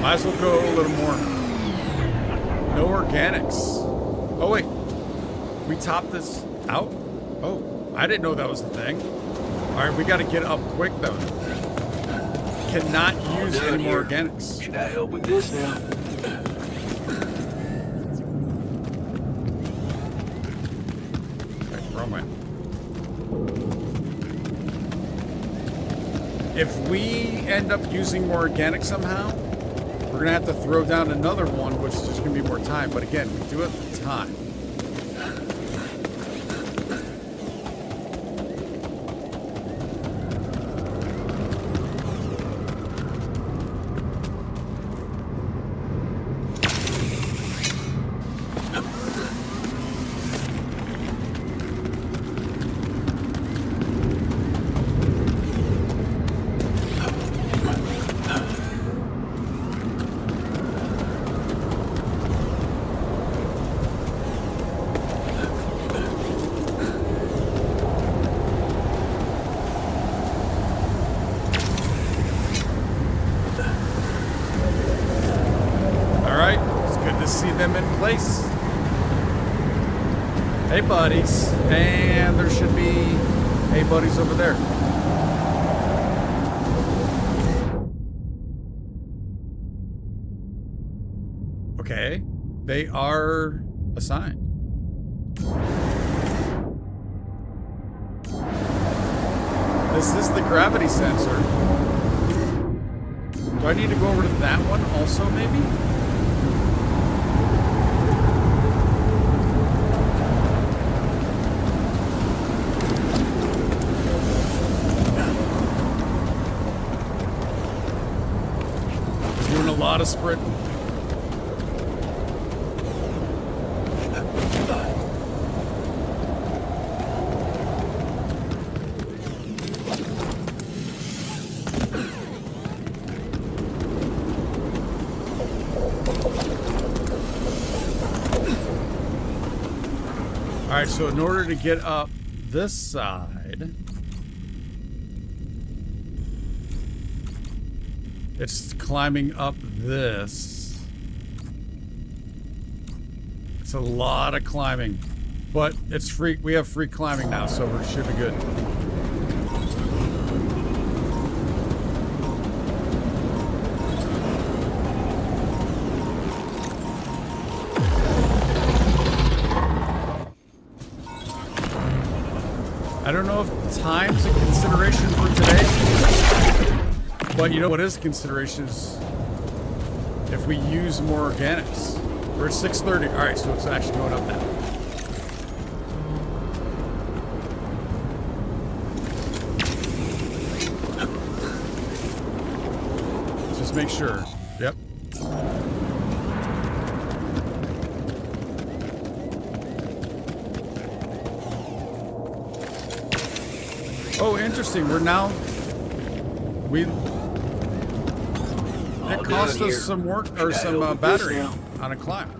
Speaker 1: Might as well go a little more. No organics. Oh, wait. We topped this out? Oh, I didn't know that was the thing. All right, we got to get up quick, though. Cannot use any more organics.
Speaker 8: Should I help with this now?
Speaker 1: Okay, wrong way. If we end up using more organic somehow, we're going to have to throw down another one, which is just going to be more time. But again, we do have the time. Hey buddies, and there should be hey buddies over there. Okay, they are assigned. This is the gravity sensor. Do I need to go over to that one also, maybe? Doing a lot of sprinting. All right, so in order to get up this side, it's climbing up this. It's a lot of climbing, but it's free. We have free climbing now, so we should be good. I don't know if time's a consideration for today, but you know what is a consideration is if we use more organics. We're at 6:30. All right, so it's actually going up now. Let's just make sure. Yep. Oh, interesting. We're now... It cost us some work, or some battery on a climb.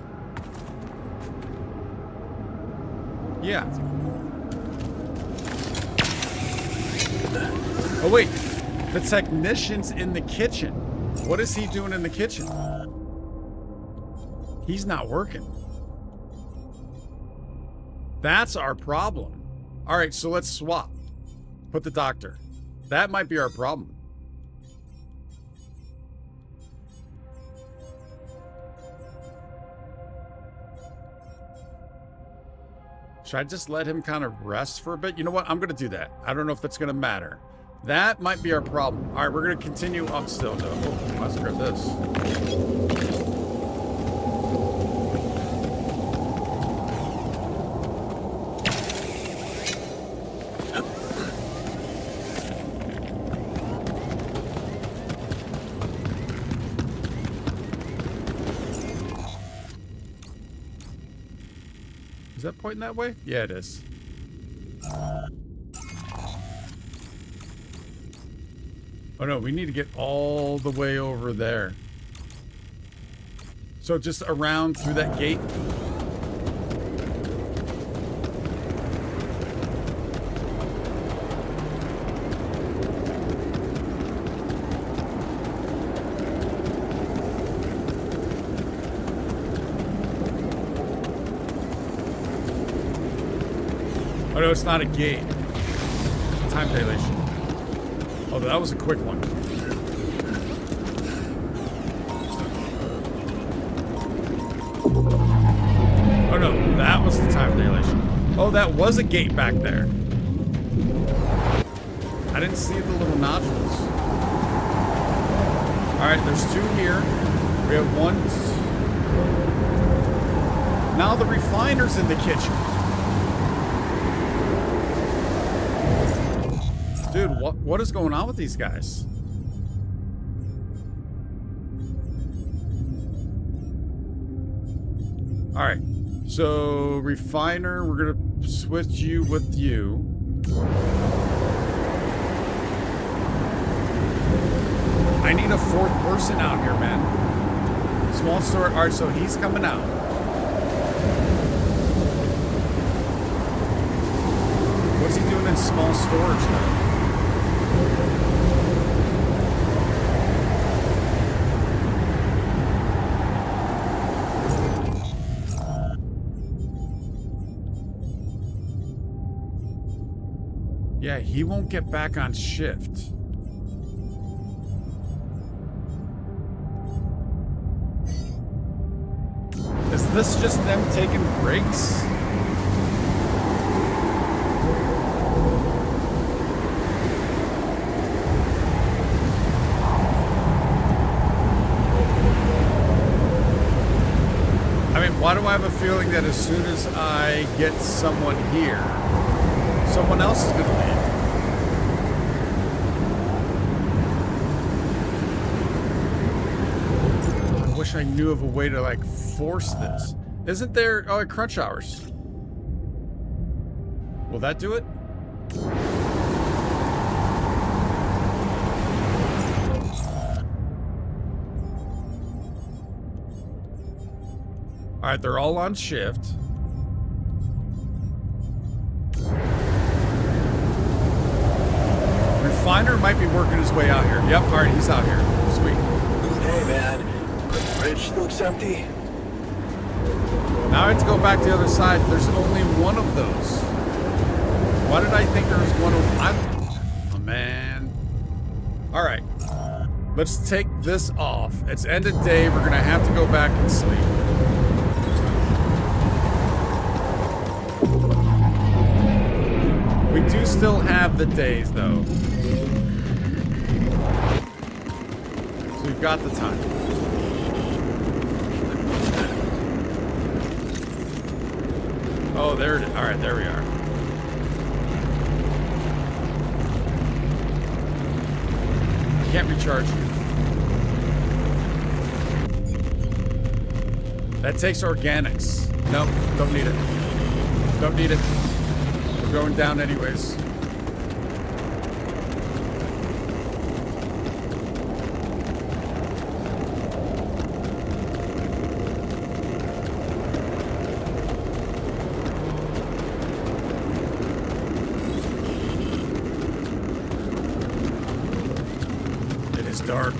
Speaker 1: Yeah. Oh, wait. The technician's in the kitchen. What is he doing in the kitchen? He's not working. That's our problem. All right, so let's swap. Put the doctor. That might be our problem. Should I just let him kind of rest for a bit? You know what? I'm going to do that. I don't know if that's going to matter. That might be our problem. All right, we're going to continue up still, though. Oh, let's grab this. Is that pointing that way? Yeah, it is. Oh no, we need to get all the way over there. So just around through that gate. Oh no, it's not a gate. Time dilation. Oh, that was a quick one. Oh no, that was the time dilation. Oh, that was a gate back there. I didn't see the little nodules. Alright, there's 2 here. We have 1. Now the refiner's in the kitchen. Dude, what is going on with these guys? All right, so refiner, we're gonna switch you with you. I need a 4th person out here, man. Small store. All right, so he's coming out. What's he doing in small storage now? Yeah, he won't get back on shift. Is this just them taking breaks? I mean, why do I have a feeling that as soon as I get someone here, someone else is going to leave? I wish I knew of a way to, like, force this. Isn't there... Oh, crunch hours. Will that do it? All right, they're all on shift. Refiner might be working his way out here. Yep, all right, he's out here. Sweet.
Speaker 8: Hey, man. The fridge looks empty.
Speaker 1: Now I have to go back to the other side. There's only one of those. Why did I think there was one of... Oh, man. All right. Let's take this off. It's end of day. We're going to have to go back and sleep. We do still have the days, though. So we've got the time. Oh, there it is. All right, there we are. I can't recharge you. That takes organics. Nope, don't need it. Don't need it. We're going down anyways. It is dark.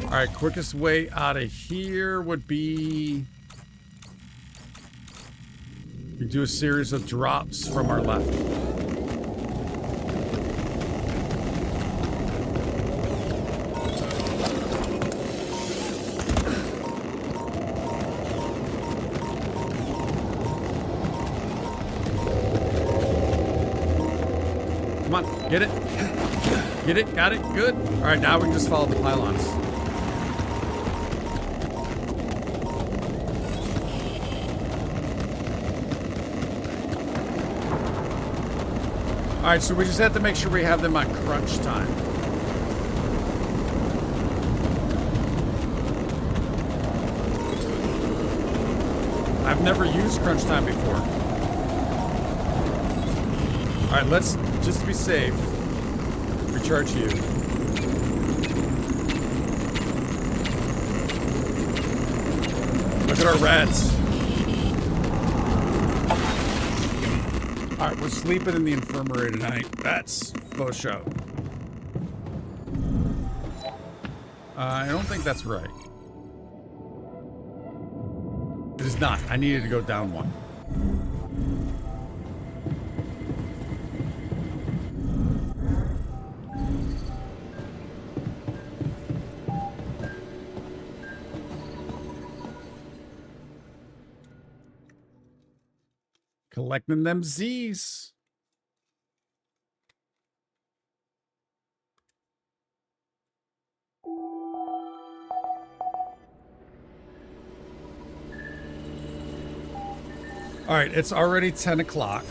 Speaker 1: All right, quickest way out of here would be... We do a series of drops from our left. Come on, get it. Get it, got it, good. All right, now we can just follow the pylons. All right, so we just have to make sure we have them at crunch time. I've never used crunch time before. All right, let's just be safe. Recharge you. Look at our rats. All right, we're sleeping in the infirmary tonight. That's faux show. I don't think that's right. It is not. I needed to go down one. Collecting them Z's. All right, it's already 10 o'clock,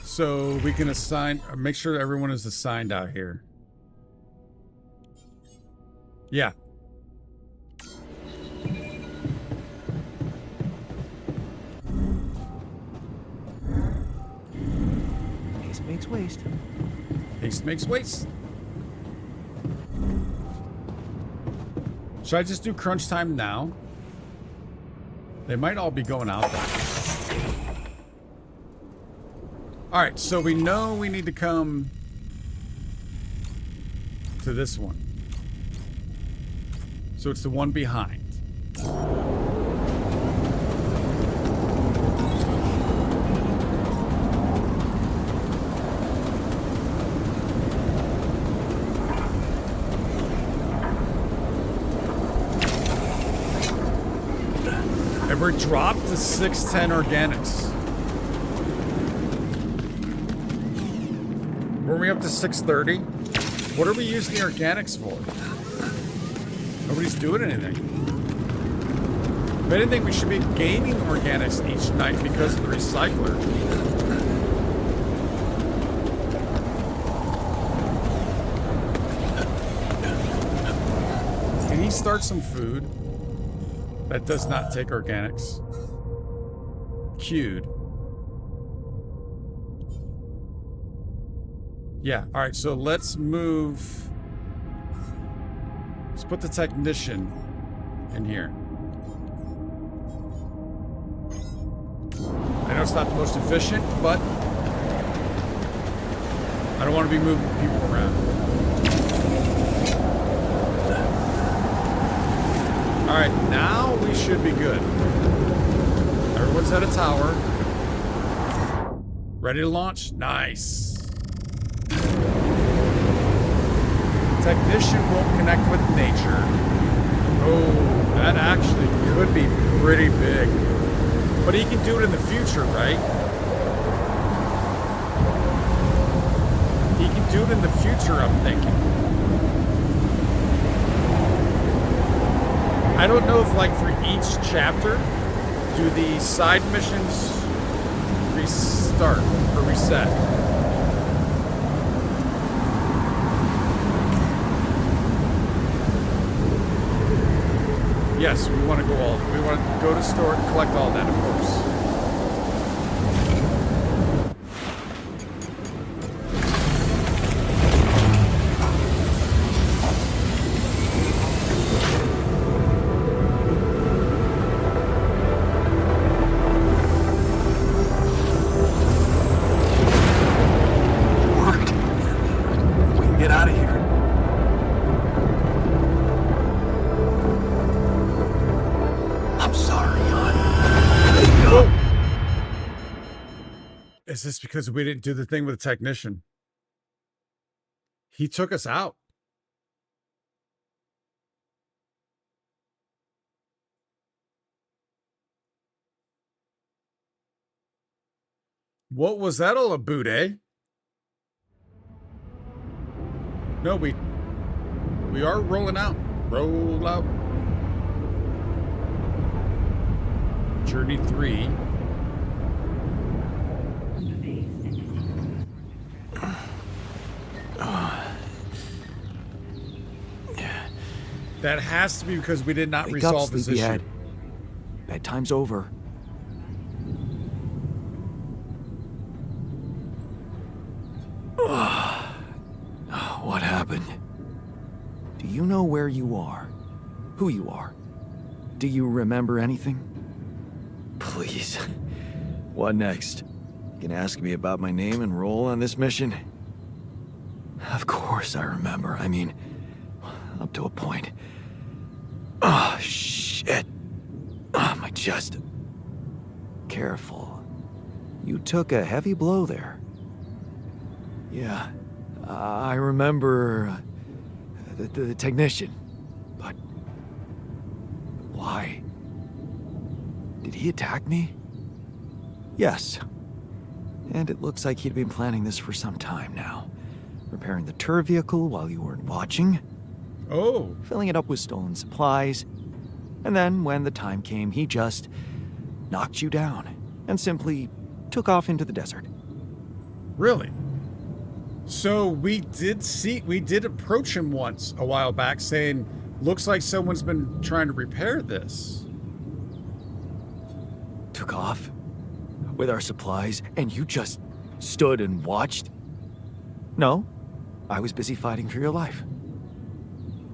Speaker 1: so we can assign, make sure everyone is assigned out here. Yeah.
Speaker 9: Haste makes waste.
Speaker 1: Haste makes waste. Should I just do crunch time now? They might all be going out there. All right, so we know we need to come to this one. So it's the one behind. And we're dropped to 610 organics. Were we up to 630? What are we using the organics for? Nobody's doing anything. If anything, we should be gaining organics each night because of the recycler. Can he start some food that does not take organics? Queued. Yeah, all right, so let's move. Let's put the technician in here. I know it's not the most efficient, but I don't want to be moving people around. All right, now we should be good. Everyone's at a tower. Ready to launch? Nice. Technician won't connect with nature. Oh, that actually could be pretty big. But he can do it in the future, right? He can do it in the future, I'm thinking. I don't know if, like, for each chapter, do the side missions restart or reset? Yes, we want to go we want to go to store and collect all that, of course.
Speaker 8: Worked. We can get out of here. I'm sorry, Jan.
Speaker 1: Is this because we didn't do the thing with the technician? He took us out. What was that all about, eh? No, we are rolling out. Roll out. Journey 3. That has to be because we did not
Speaker 9: Wake
Speaker 1: resolve
Speaker 9: up,
Speaker 1: this
Speaker 9: sleepyhead.
Speaker 1: issue.
Speaker 9: Bedtime's over. What happened? Do you know where you are? Who you are? Do you remember anything? Please. What next? You can ask me about my name and role on this mission? Of course I remember. I mean, up to a point. Oh, shit. Oh, my chest. Careful. You took a heavy blow there. Yeah, I remember the technician. But why? Did he attack me? Yes. And it looks like he'd been planning this for some time now. Repairing the tour vehicle while you weren't watching.
Speaker 1: Oh.
Speaker 9: Filling it up with stolen supplies. And then, when the time came, he just knocked you down and simply took off into the desert.
Speaker 1: Really? So we did approach him once a while back saying, looks like someone's been trying to repair this.
Speaker 9: Took off with our supplies, and you just stood and watched? No, I was busy fighting for your life.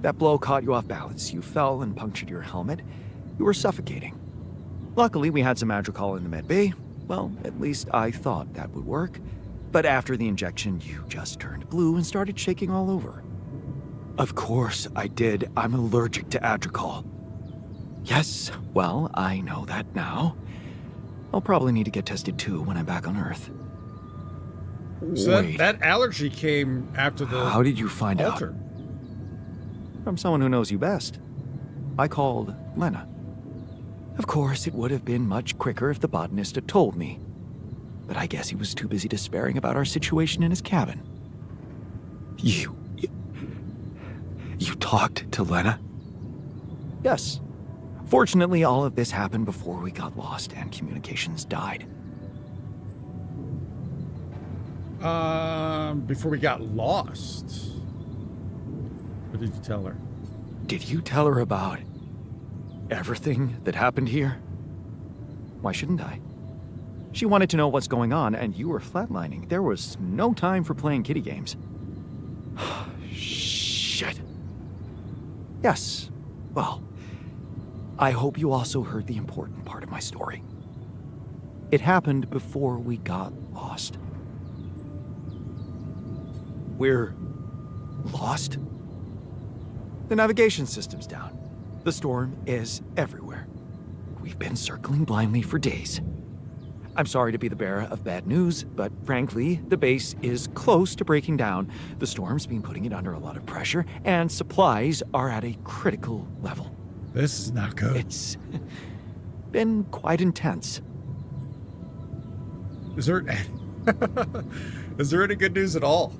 Speaker 9: That blow caught you off balance. You fell and punctured your helmet. You were suffocating. Luckily, we had some Madrigal in the med bay. Well, at least I thought that would work. But after the injection, you just turned blue and started shaking all over. Of course I did. I'm allergic to Adrical. Yes, well, I know that now. I'll probably need to get tested too when I'm back on Earth.
Speaker 1: So
Speaker 9: Wait.
Speaker 1: that allergy came after the
Speaker 9: How did you find
Speaker 1: altar.
Speaker 9: out? From someone who knows you best. I called Lena. Of course, it would have been much quicker if the botanist had told me. But I guess he was too busy despairing about our situation in his cabin. You talked to Lena? Yes. Fortunately, all of this happened before we got lost and communications died.
Speaker 1: Before we got lost. What did you tell her?
Speaker 9: Did you tell her about everything that happened here? Why shouldn't I? She wanted to know what's going on, and you were flatlining. There was no time for playing kiddie games. Shit. Yes. Well, I hope you also heard the important part of my story. It happened before we got lost. We're lost? The navigation system's down. The storm is everywhere. We've been circling blindly for days. I'm sorry to be the bearer of bad news, but frankly, the base is close to breaking down. The storm's been putting it under a lot of pressure, and supplies are at a critical level.
Speaker 1: This is not good.
Speaker 9: It's been quite intense.
Speaker 1: Is there any good news at all?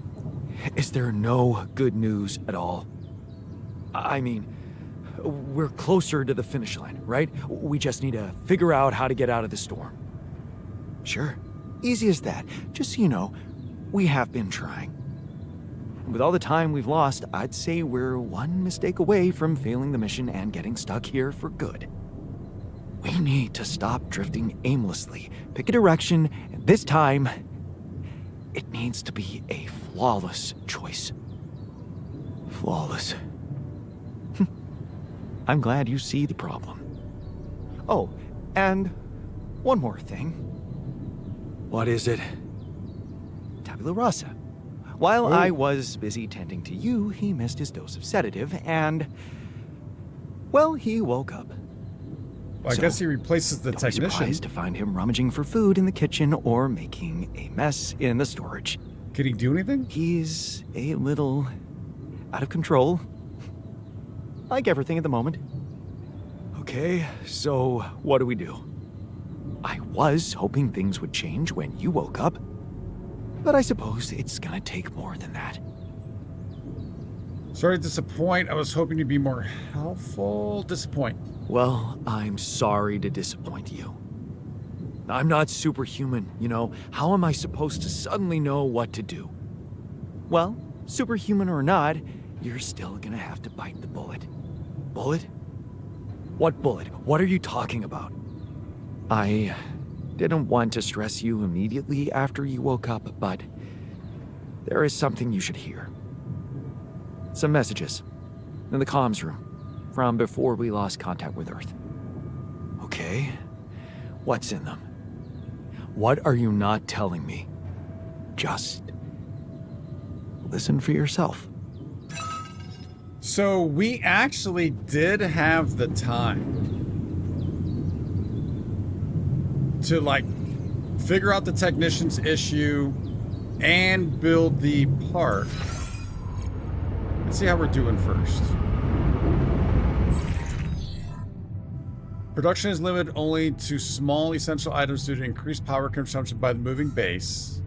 Speaker 9: Is there no good news at all? I mean, we're closer to the finish line, right? We just need to figure out how to get out of the storm. Sure, easy as that. Just so you know, we have been trying. With all the time we've lost, I'd say we're one mistake away from failing the mission and getting stuck here for good. We need to stop drifting aimlessly, pick a direction, and this time, it needs to be a flawless choice. Flawless. I'm glad you see the problem. Oh, and one more thing. What is it? Tabula rasa. While I was busy tending to you, he missed his dose of sedative and, well, he woke up.
Speaker 1: Well, I guess he replaces the
Speaker 9: don't be
Speaker 1: technician.
Speaker 9: surprised to find him rummaging for food in the kitchen or making a mess in the storage.
Speaker 1: Can he do anything?
Speaker 9: He's a little out of control. Like everything at the moment. Okay, so what do we do? I was hoping things would change when you woke up, but I suppose it's gonna take more than that.
Speaker 1: Sorry to disappoint. I was hoping to be more helpful. Disappoint.
Speaker 9: Well, I'm sorry to disappoint you. I'm not superhuman, you know. How am I supposed to suddenly know what to do? Well, superhuman or not, you're still gonna have to bite the bullet. Bullet? What bullet? What are you talking about? I didn't want to stress you immediately after you woke up, but there is something you should hear. Some messages in the comms room from before we lost contact with Earth. Okay, what's in them? What are you not telling me? Just listen for yourself.
Speaker 1: So we actually did have the time to like figure out the technician's issue and build the part. Let's see how we're doing first. Production is limited only to small essential items due to increased power consumption by the moving base.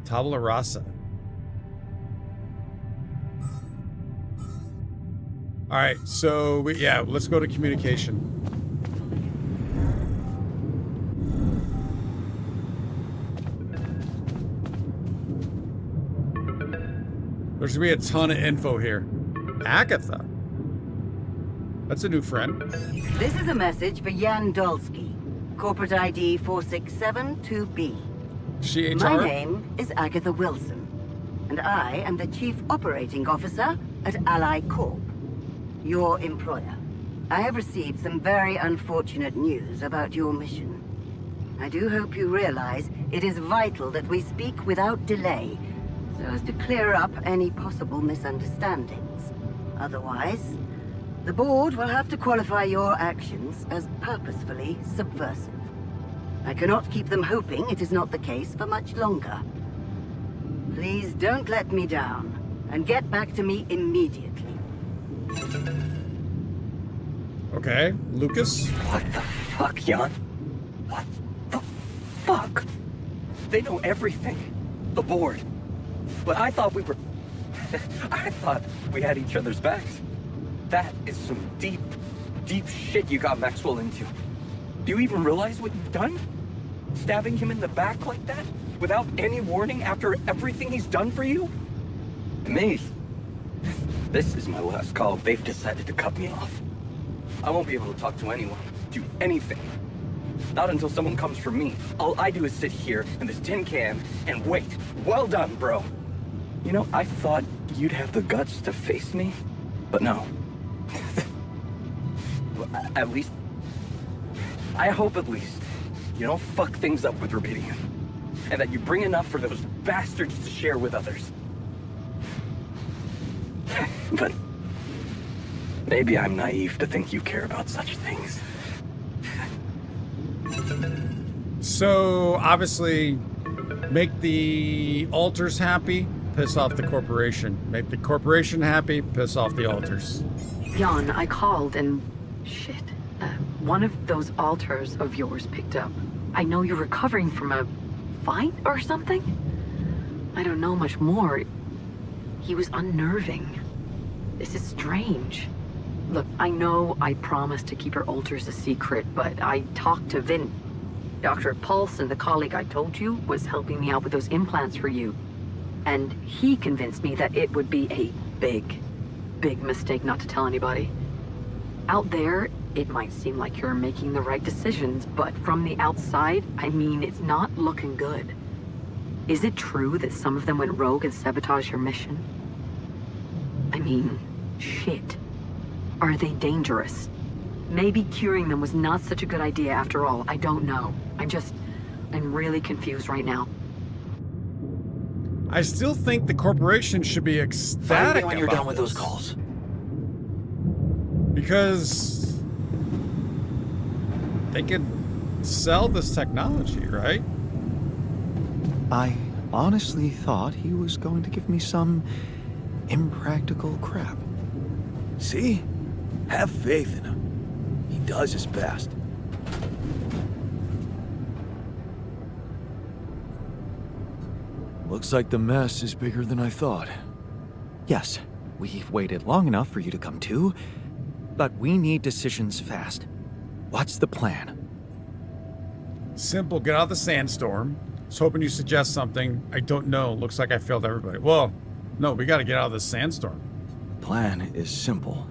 Speaker 1: Tabula rasa. All right, so let's go to communication. There's gonna be a ton of info here. Agatha. That's a new friend.
Speaker 11: This is a message for Jan Dolski, corporate ID 4672B.
Speaker 1: She HR?
Speaker 11: My name is Agatha Wilson, and I am the Chief Operating Officer at Ally Corp, your employer. I have received some very unfortunate news about your mission. I do hope you realize it is vital that we speak without delay, so as to clear up any possible misunderstandings. Otherwise, the board will have to qualify your actions as purposefully subversive. I cannot keep them hoping it is not the case for much longer. Please don't let me down, and get back to me immediately.
Speaker 1: Okay, Lucas?
Speaker 12: What the fuck, Jan? What the fuck? They know everything. The board. But I thought we were... I thought we had each other's backs. That is some deep, deep shit you got Maxwell into. Do you even realize what you've done? Stabbing him in the back like that? Without any warning after everything he's done for you? Me? This is my last call. They've decided to cut me off. I won't be able to talk to anyone, do anything. Not until someone comes for me. All I do is sit here in this tin can and wait. Well done, bro. You know, I thought you'd have the guts to face me, but no. At least... I hope at least you don't fuck things up with Rubidium. And that you bring enough for those bastards to share with others. But... maybe I'm naive to think you care about such things.
Speaker 1: So, obviously, make the alters happy, piss off the corporation. Make the corporation happy, piss off the alters.
Speaker 13: Jan, I called and... shit. One of those alters of yours picked up. I know you're recovering from a fight or something? I don't know much more. He was unnerving. This is strange. Look, I know I promised to keep your alters a secret, but I talked to Vin. Dr. Paulson, the colleague I told you, was helping me out with those implants for you. And he convinced me that it would be a big mistake not to tell anybody. Out there, it might seem like you're making the right decisions, but from the outside, I mean, it's not looking good. Is it true that some of them went rogue and sabotaged your mission? I mean, shit. Are they dangerous? Maybe curing them was not such a good idea after all. I don't know. I'm really confused right now.
Speaker 1: I still think the corporation should be ecstatic
Speaker 12: when you're done with those calls.
Speaker 1: Because they could sell this technology, right?
Speaker 7: I honestly thought he was going to give me some impractical crap.
Speaker 9: See? Have faith in him. He does his best. Looks like the mess is bigger than I thought.
Speaker 7: Yes, we've waited long enough for you to come to, but we need decisions fast. What's the plan?
Speaker 1: Simple, get out of the sandstorm. I was hoping you suggest something. I don't know. Looks like I failed everybody. Well, no, we got to get out of the sandstorm.
Speaker 7: Plan is simple.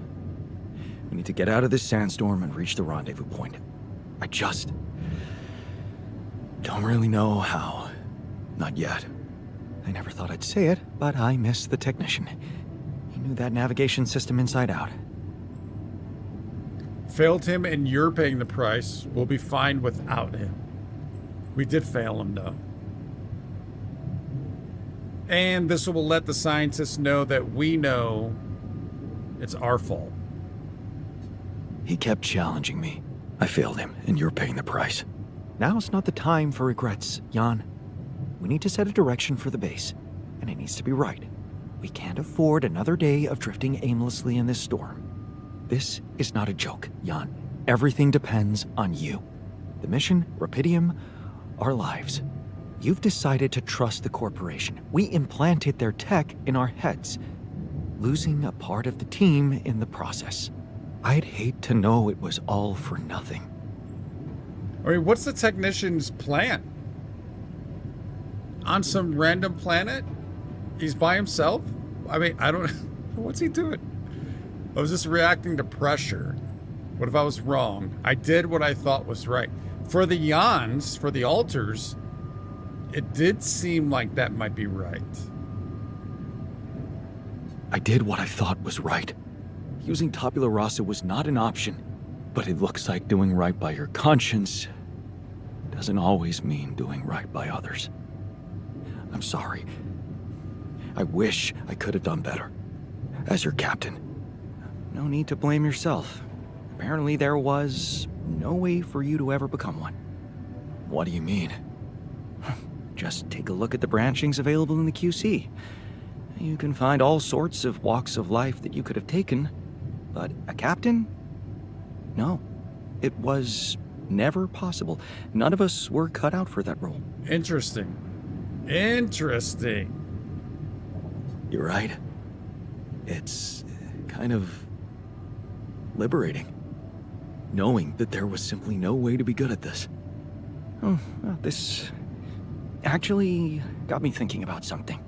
Speaker 7: We need to get out of this sandstorm and reach the rendezvous point. I just don't really know how. Not yet. I never thought I'd say it, but I miss the technician. He knew that navigation system inside out.
Speaker 1: Failed him and you're paying the price. We'll be fine without him. We did fail him, though. And this will let the scientists know that we know it's our fault.
Speaker 7: He kept challenging me. I failed him, and you're paying the price. Now's not the time for regrets, Jan. We need to set a direction for the base, and it needs to be right. We can't afford another day of drifting aimlessly in this storm. This is not a joke, Jan. Everything depends on you. The mission, Rapidium, our lives. You've decided to trust the corporation. We implanted their tech in our heads, losing a part of the team in the process. I'd hate to know it was all for nothing.
Speaker 1: I mean, what's the technician's plan? On some random planet? He's by himself? I mean, I don't... What's he doing? I was just reacting to pressure. What if I was wrong? I did what I thought was right. For the Jans, for the altars, it did seem like that might be right.
Speaker 7: I did what I thought was right. Using tabula rasa was not an option, but it looks like doing right by your conscience doesn't always mean doing right by others. I'm sorry. I wish I could have done better. As your captain, no need to blame yourself. Apparently there was no way for you to ever become one. What do you mean? Just take a look at the branchings available in the QC. You can find all sorts of walks of life that you could have taken, but a captain? No. It was never possible. None of us were cut out for that role.
Speaker 1: Interesting. Interesting.
Speaker 7: You're right. It's kind of liberating, knowing that there was simply no way to be good at this. Oh, well, this actually got me thinking about something.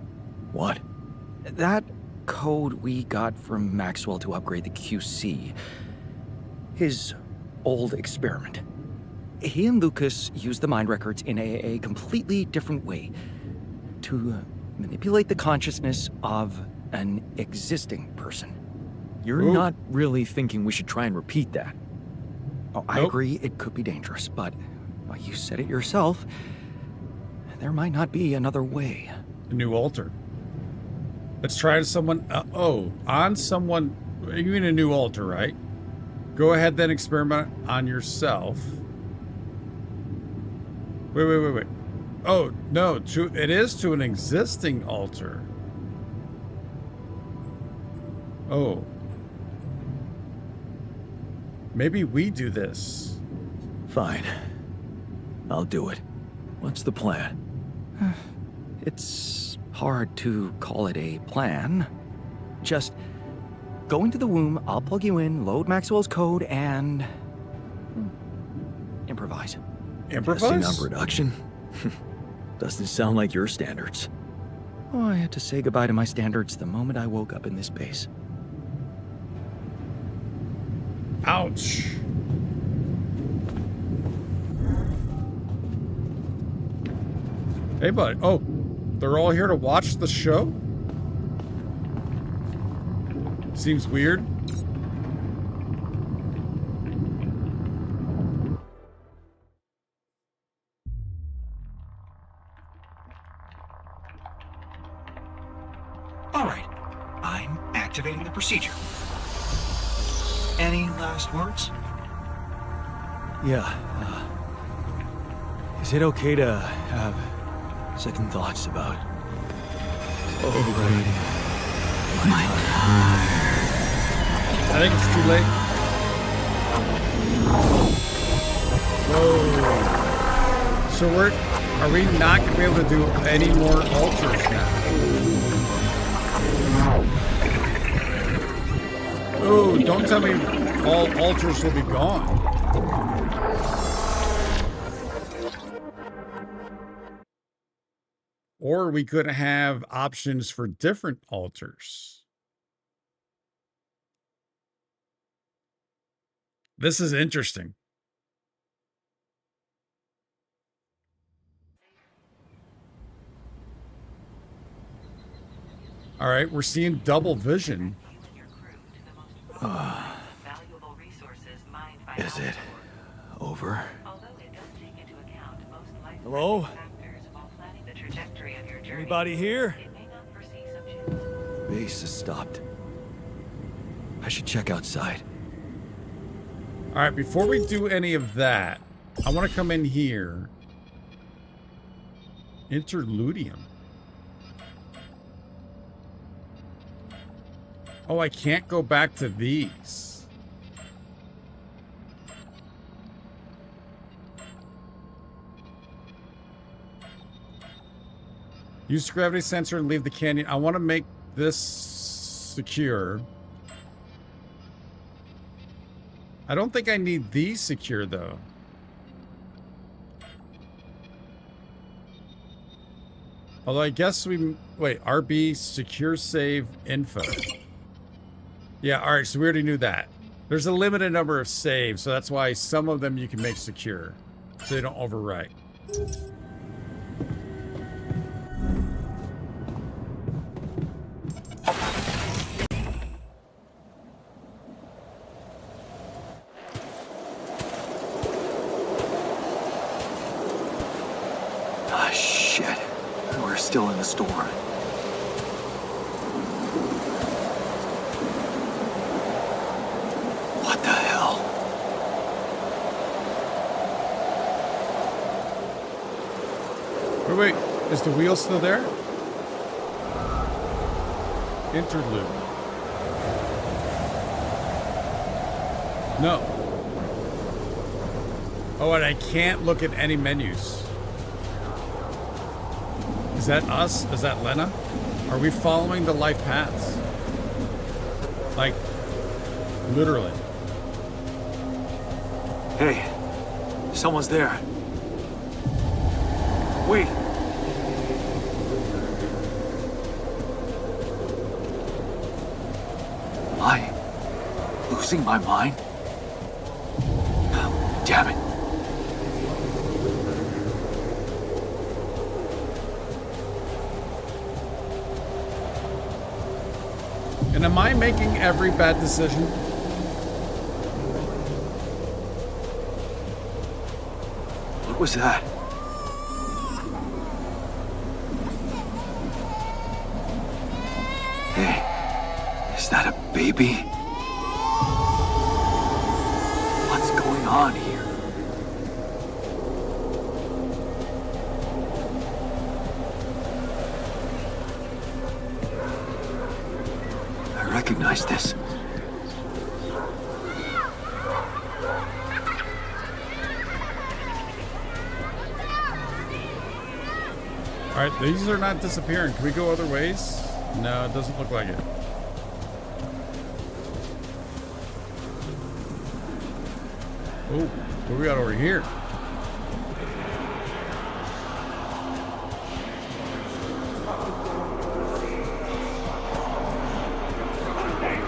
Speaker 7: What? That code we got from Maxwell to upgrade the QC. His old experiment. He and Lucas used the mind records in a completely different way to manipulate the consciousness of an existing person. You're not really thinking we should try and repeat that. Oh, I agree it could be dangerous, but well, you said it yourself. There might not be another way.
Speaker 1: A new altar. Let's try someone... on someone... You mean a new altar, right? Go ahead then, experiment on yourself. Wait. Oh, no. It is to an existing altar. Oh. Maybe we do this.
Speaker 7: Fine. I'll do it. What's the plan? It's hard to call it a plan. Just go into the womb, I'll plug you in, load Maxwell's code, and improvise.
Speaker 1: Improvise?
Speaker 7: Testing on production? Doesn't sound like your standards. Oh, I had to say goodbye to my standards the moment I woke up in this base.
Speaker 1: Ouch. Hey, bud. Oh, they're all here to watch the show? Seems weird.
Speaker 14: All right. I'm activating the procedure. Any last words?
Speaker 9: Yeah, is it okay to have second thoughts about overriding my heart?
Speaker 1: I think it's too late. Whoa. So Are we not going to be able to do any more altars now? Oh, don't tell me all altars will be gone. Or we could have options for different altars. This is interesting. All right, we're seeing double vision.
Speaker 7: Is it over?
Speaker 3: Hello? Anybody here?
Speaker 7: Base has stopped. I should check outside.
Speaker 1: All right, before we do any of that, I want to come in here. Interludium. Oh, I can't go back to these. Use the gravity sensor and leave the canyon. I want to make this secure. I don't think I need these secure, though. Although I guess we... Wait, RB secure save info. Yeah, alright, so we already knew that. There's a limited number of saves, so that's why some of them you can make secure. So they don't overwrite.
Speaker 7: Ah, shit. We're still in the storm. What the hell?
Speaker 1: Wait, is the wheel still there? Interlude. No. Oh, and I can't look at any menus. Is that us? Is that Lena? Are we following the life paths? Like, literally.
Speaker 3: Hey, someone's there. Wait.
Speaker 7: Am I losing my mind? Oh, damn it.
Speaker 1: And am I making every bad decision?
Speaker 7: What was that? Hey, is that a baby? What's going on here? I recognize this.
Speaker 1: All right, these are not disappearing. Can we go other ways? No, it doesn't look like it. Oh, what do we got over here?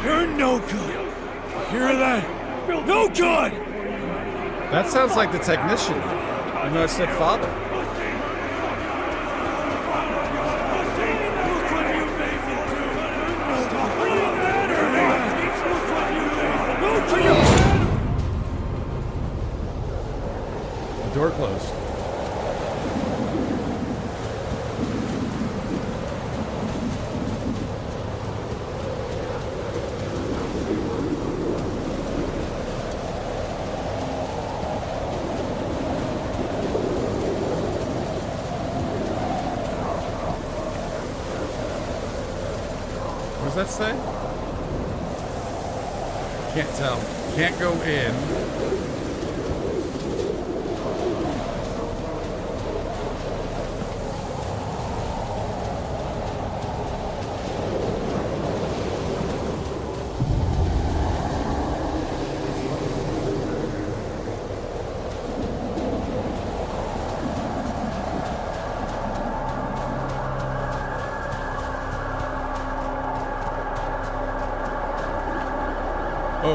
Speaker 3: You're no good. Hear that? No good!
Speaker 1: That sounds like the technician. You know, I said father. The door closed. What does that say? Can't tell. Can't go in.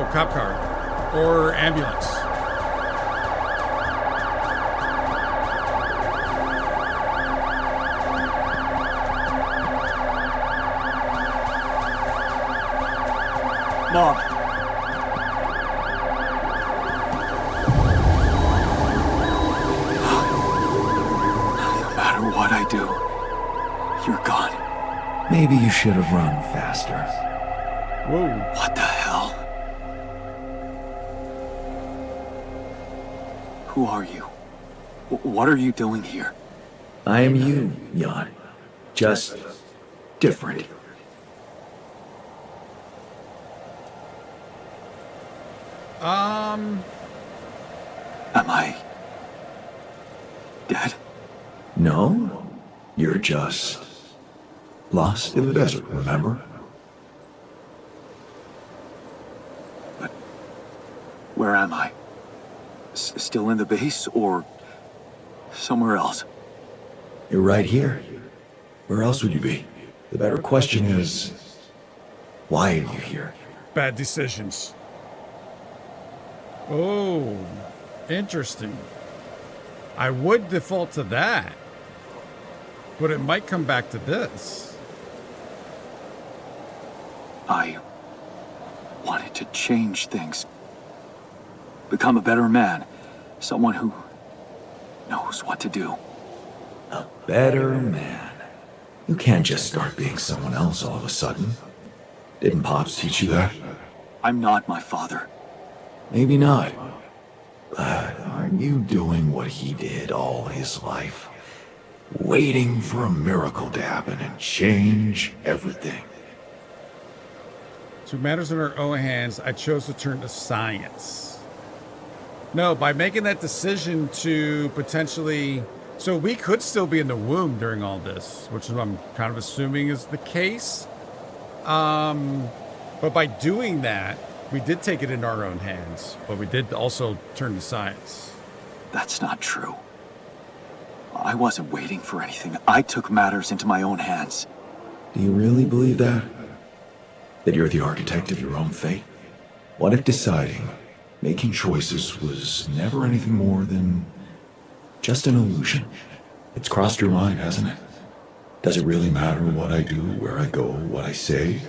Speaker 1: Oh, cop car. Or ambulance.
Speaker 12: Mom. No matter what I do, you're gone.
Speaker 7: Maybe you should have run faster.
Speaker 1: Whoa.
Speaker 12: What the hell? Who are you? What are you doing here?
Speaker 7: I am you, Jan. Just different.
Speaker 12: Am I dead?
Speaker 7: No, you're just lost in the desert, remember?
Speaker 12: But where am I? Still in the base or somewhere else?
Speaker 7: You're right here. Where else would you be? The better question is, why are you here?
Speaker 1: Bad decisions. Oh, interesting. I would default to that, but it might come back to this.
Speaker 12: I wanted to change things. Become a better man. Someone who knows what to do.
Speaker 7: A better man. You can't just start being someone else all of a sudden. Didn't Pops teach you that?
Speaker 12: I'm not my father.
Speaker 7: Maybe not. But aren't you doing what he did all his life? Waiting for a miracle to happen and change everything.
Speaker 1: To matters in our own hands, I chose to turn to science. No, by making that decision to potentially... So we could still be in the womb during all this, which is what I'm kind of assuming is the case. But by doing that, we did take it in our own hands, but we did also turn to science.
Speaker 12: That's not true. I wasn't waiting for anything. I took matters into my own hands.
Speaker 7: Do you really believe that? That you're the architect of your own fate? What if deciding, making choices was never anything more than just an illusion? It's crossed your mind, hasn't it? Does it really matter what I do, where I go, what I say?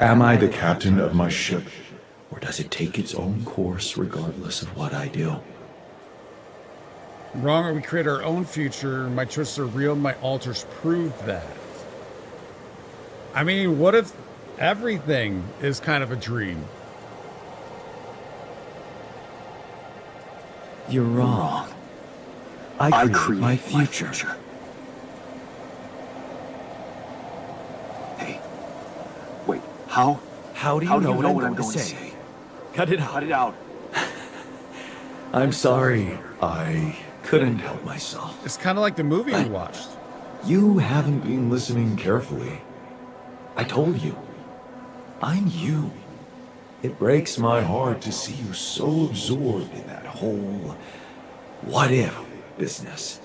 Speaker 7: Am I the captain of my ship, or does it take its own course regardless of what I do?
Speaker 1: Wrong, or we create our own future. My choices are real. My alters prove that. I mean, what if everything is kind of a dream?
Speaker 7: You're wrong. I create my future.
Speaker 12: Hey, wait, how?
Speaker 9: How do you know what I'm going to say? Cut it out.
Speaker 12: Cut it out.
Speaker 7: I'm sorry. I couldn't help myself.
Speaker 1: It's kind of like the movie we watched.
Speaker 7: You haven't been listening carefully. I told you. I'm you. It breaks my heart to see you so absorbed in that whole what if business.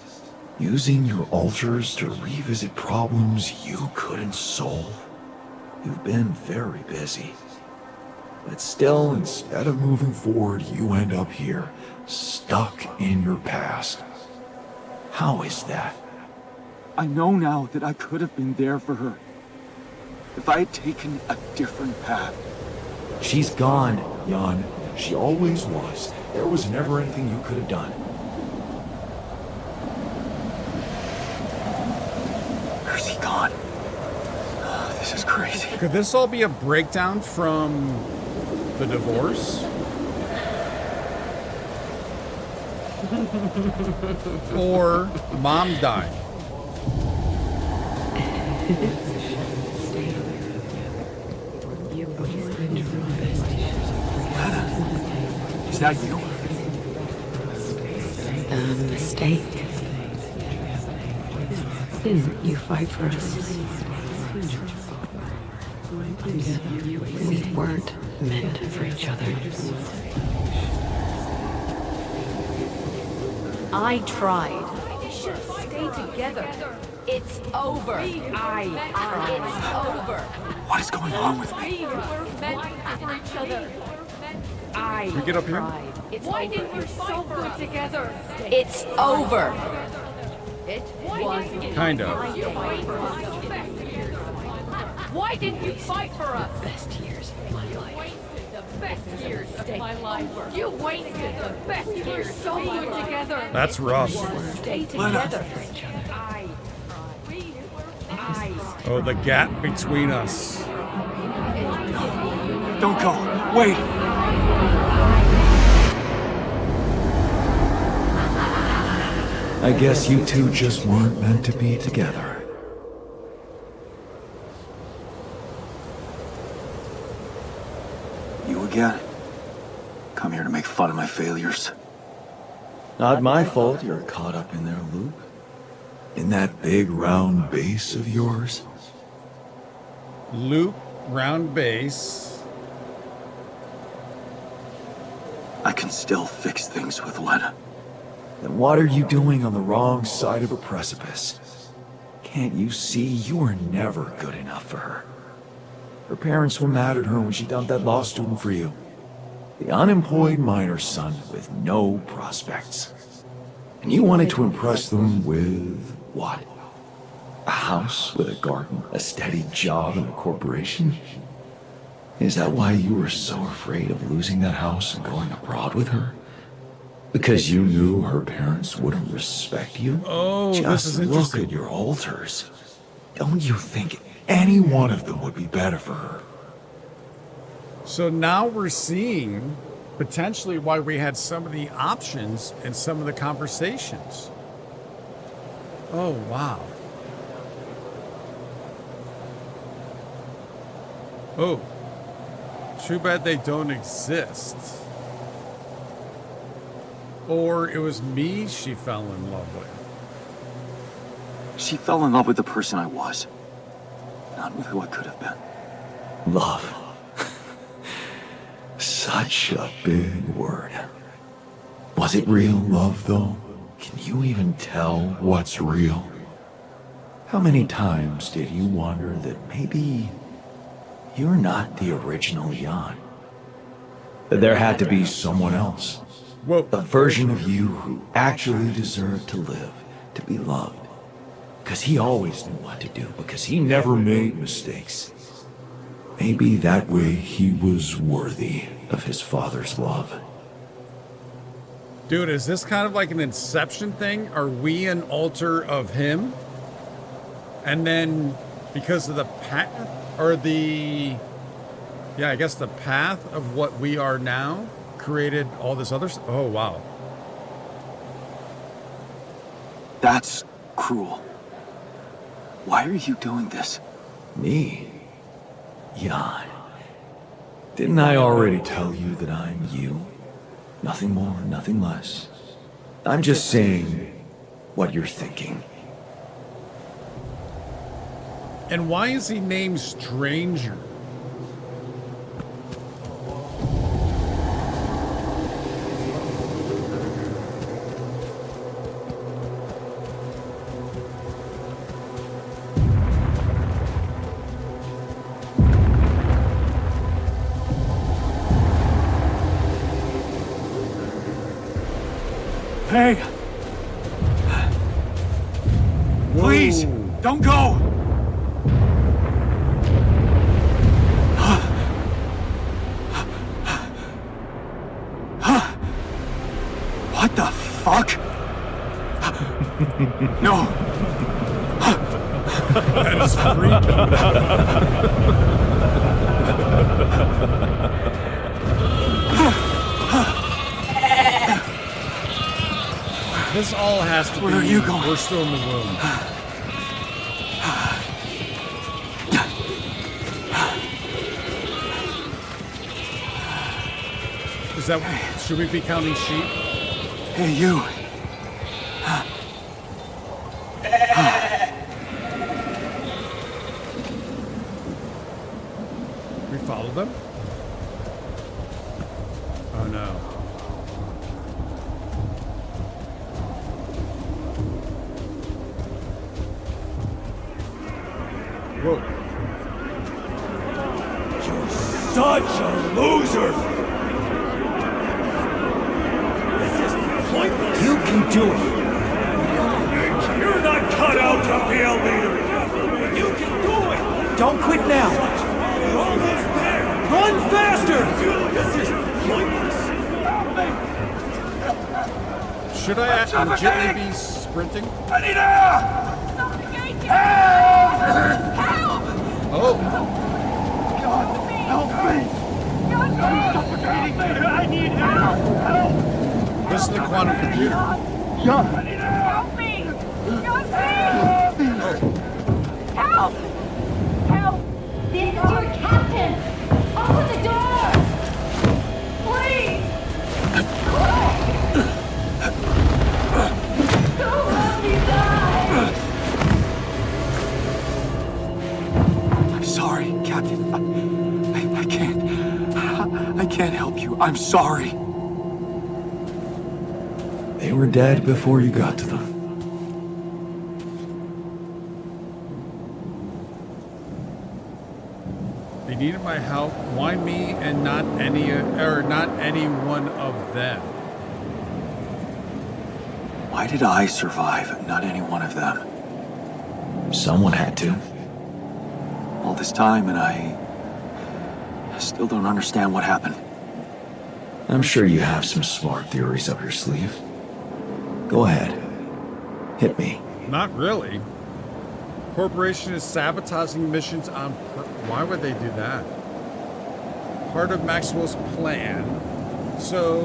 Speaker 7: Using your alters to revisit problems you couldn't solve. You've been very busy. But still, instead of moving forward, you end up here, stuck in your past. How is that?
Speaker 12: I know now that I could have been there for her. If I had taken a different path.
Speaker 7: She's gone, Jan. She always was. There was never anything you could have done.
Speaker 12: Where's he gone? Oh, this is crazy.
Speaker 1: Could this all be a breakdown from the divorce? Or mom died?
Speaker 12: Is that you?
Speaker 13: A mistake. Didn't you fight for us? We weren't meant for each other.
Speaker 15: I tried. Stay together. It's over. It's over.
Speaker 12: What is going on with me?
Speaker 15: We were meant for each other.
Speaker 1: We get up here?
Speaker 15: Why didn't we so good together? It's over. It was
Speaker 1: Kind of.
Speaker 15: Why didn't you fight for us? Best years of my life. The best years of my life. You wasted the best years so good together.
Speaker 1: That's rough.
Speaker 15: Stay together.
Speaker 1: Oh, the gap between us.
Speaker 9: Don't go. Wait. I guess you two just weren't meant to be together.
Speaker 7: You again? Come here to make fun of my failures. Not my fault you're caught up in their loop. In that big round base of yours.
Speaker 1: Loop, round base.
Speaker 7: I can still fix things with Lena. Then what are you doing on the wrong side of a precipice? Can't you see you were never good enough for her? Her parents were mad at her when she dumped that law student for you. The unemployed miner son with no prospects. And you wanted to impress them with what? A house with a garden, a steady job, and a corporation? Is that why you were so afraid of losing that house and going abroad with her? Because you knew her parents wouldn't respect you?
Speaker 1: Oh,
Speaker 7: just
Speaker 1: this is interesting.
Speaker 7: Look at your altars. Don't you think any one of them would be better for her?
Speaker 1: So now we're seeing potentially why we had some of the options in some of the conversations. Oh, wow. Oh, too bad they don't exist. Or it was me she fell in love with.
Speaker 7: She fell in love with the person I was, not with who I could have been. Love. Such a big word. Was it real love, though? Can you even tell what's real? How many times did you wonder that maybe you're not the original Jan? That there had to be someone else. A version of you who actually deserved to live, to be loved. Because he always knew what to do, because he never made mistakes. Maybe that way he was worthy of his father's love.
Speaker 1: Dude, is this kind of like an Inception thing? Are we an altar of him? And then because of the path, or the, yeah, I guess the path of what we are now created all this other stuff? Oh, wow.
Speaker 7: That's cruel. Why are you doing this? Me? Jan. Didn't I already tell you that I'm you? Nothing more, nothing less. I'm just saying what you're thinking.
Speaker 1: And why is he named Stranger?
Speaker 9: Hey! Please, don't go! What the fuck? No!
Speaker 1: That is freaky. This all has to be.
Speaker 9: Where are you going?
Speaker 1: We're still in the room. Is that? Should we be counting sheep?
Speaker 9: Hey, you.
Speaker 1: We follow them? Oh no. Whoa.
Speaker 9: You're such a loser!
Speaker 3: can do it! You're not cut out to be a leader! You can do it! Don't quit now! You're almost there! Run faster! This is pointless!
Speaker 1: Should I legitimately be sprinting?
Speaker 3: I need help!
Speaker 15: Help!
Speaker 1: Oh.
Speaker 3: Help me! I'm suffocating! I need help! Help!
Speaker 1: This is the quantum computer.
Speaker 3: Jan!
Speaker 15: Help me! Help! Help! This is your captain! Open the door! Please! Don't let me die!
Speaker 9: I'm sorry, Captain. I can't help you. I'm sorry. They were dead before you got to them.
Speaker 1: They needed my help. Why me and not any one of them?
Speaker 7: Why did I survive, not any one of them? Someone had to. All this time, and I still don't understand what happened. I'm sure you have some smart theories up your sleeve. Go ahead. Hit me.
Speaker 1: Not really. Corporation is sabotaging missions on why would they do that? Part of Maxwell's plan. So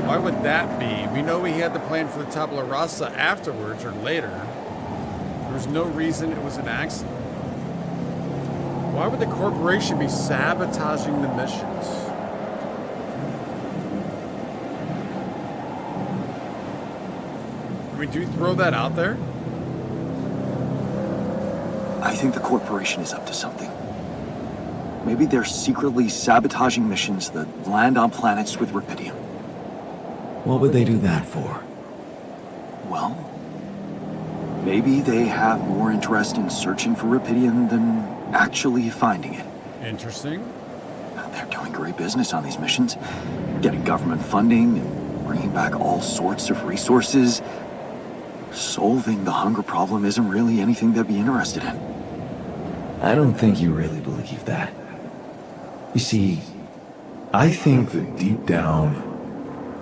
Speaker 1: why would that be? We know he had the plan for the Tabula Rasa afterwards or later. There's no reason it was an accident. Why would the corporation be sabotaging the missions? Can we throw that out there?
Speaker 7: I think the corporation is up to something. Maybe they're secretly sabotaging missions that land on planets with rubidium. What would they do that for? Well, maybe they have more interest in searching for rubidium than actually finding it.
Speaker 1: Interesting.
Speaker 7: They're doing great business on these missions, getting government funding and bringing back all sorts of resources. Solving the hunger problem isn't really anything they'd be interested in. I don't think you really believe that. You see, I think that deep down,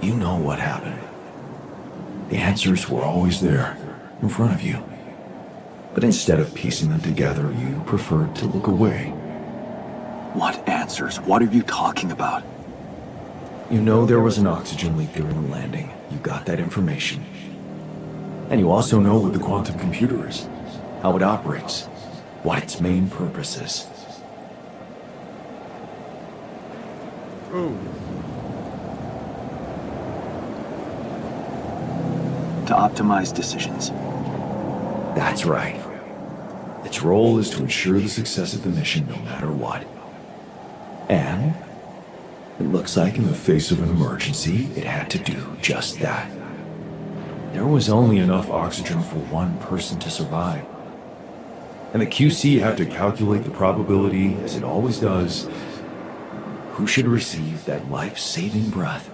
Speaker 7: you know what happened. The answers were always there, in front of you. But instead of piecing them together, you preferred to look away. What answers? What are you talking about? You know there was an oxygen leak during the landing. You got that information. And you also know what the quantum computer is, how it operates, what its main purpose is.
Speaker 1: Ooh.
Speaker 7: To optimize decisions. That's right. Its role is to ensure the success of the mission no matter what. And it looks like in the face of an emergency, it had to do just that. There was only enough oxygen for one person to survive. And the QC had to calculate the probability, as it always does, who should receive that life-saving breath.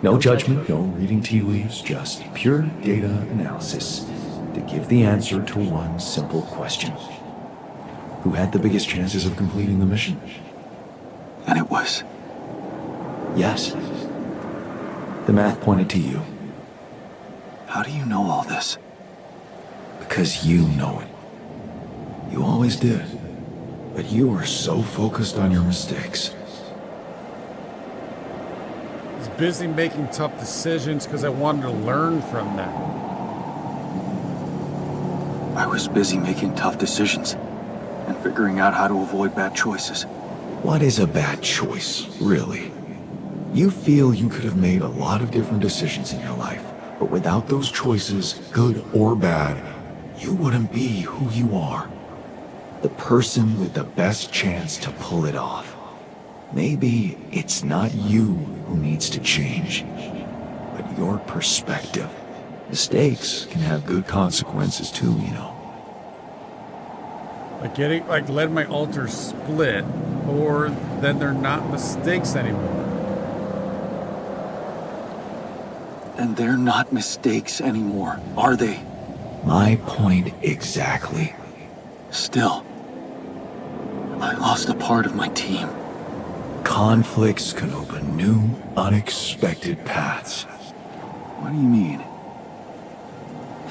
Speaker 7: No judgment, no reading tea leaves, just pure data analysis to give the answer to one simple question. Who had the biggest chances of completing the mission? And it was... Yes. The math pointed to you. How do you know all this? Because you know it. You always did. But you were so focused on your mistakes.
Speaker 1: I was busy making tough decisions because I wanted to learn from them.
Speaker 7: I was busy making tough decisions and figuring out how to avoid bad choices. What is a bad choice, really? You feel you could have made a lot of different decisions in your life. But without those choices, good or bad, you wouldn't be who you are. The person with the best chance to pull it off. Maybe it's not you who needs to change, but your perspective. Mistakes can have good consequences too, you know.
Speaker 1: Like letting my altar split, or then they're not mistakes anymore.
Speaker 7: And they're not mistakes anymore, are they? My point exactly. Still, I lost a part of my team. Conflicts can open new, unexpected paths. What do you mean?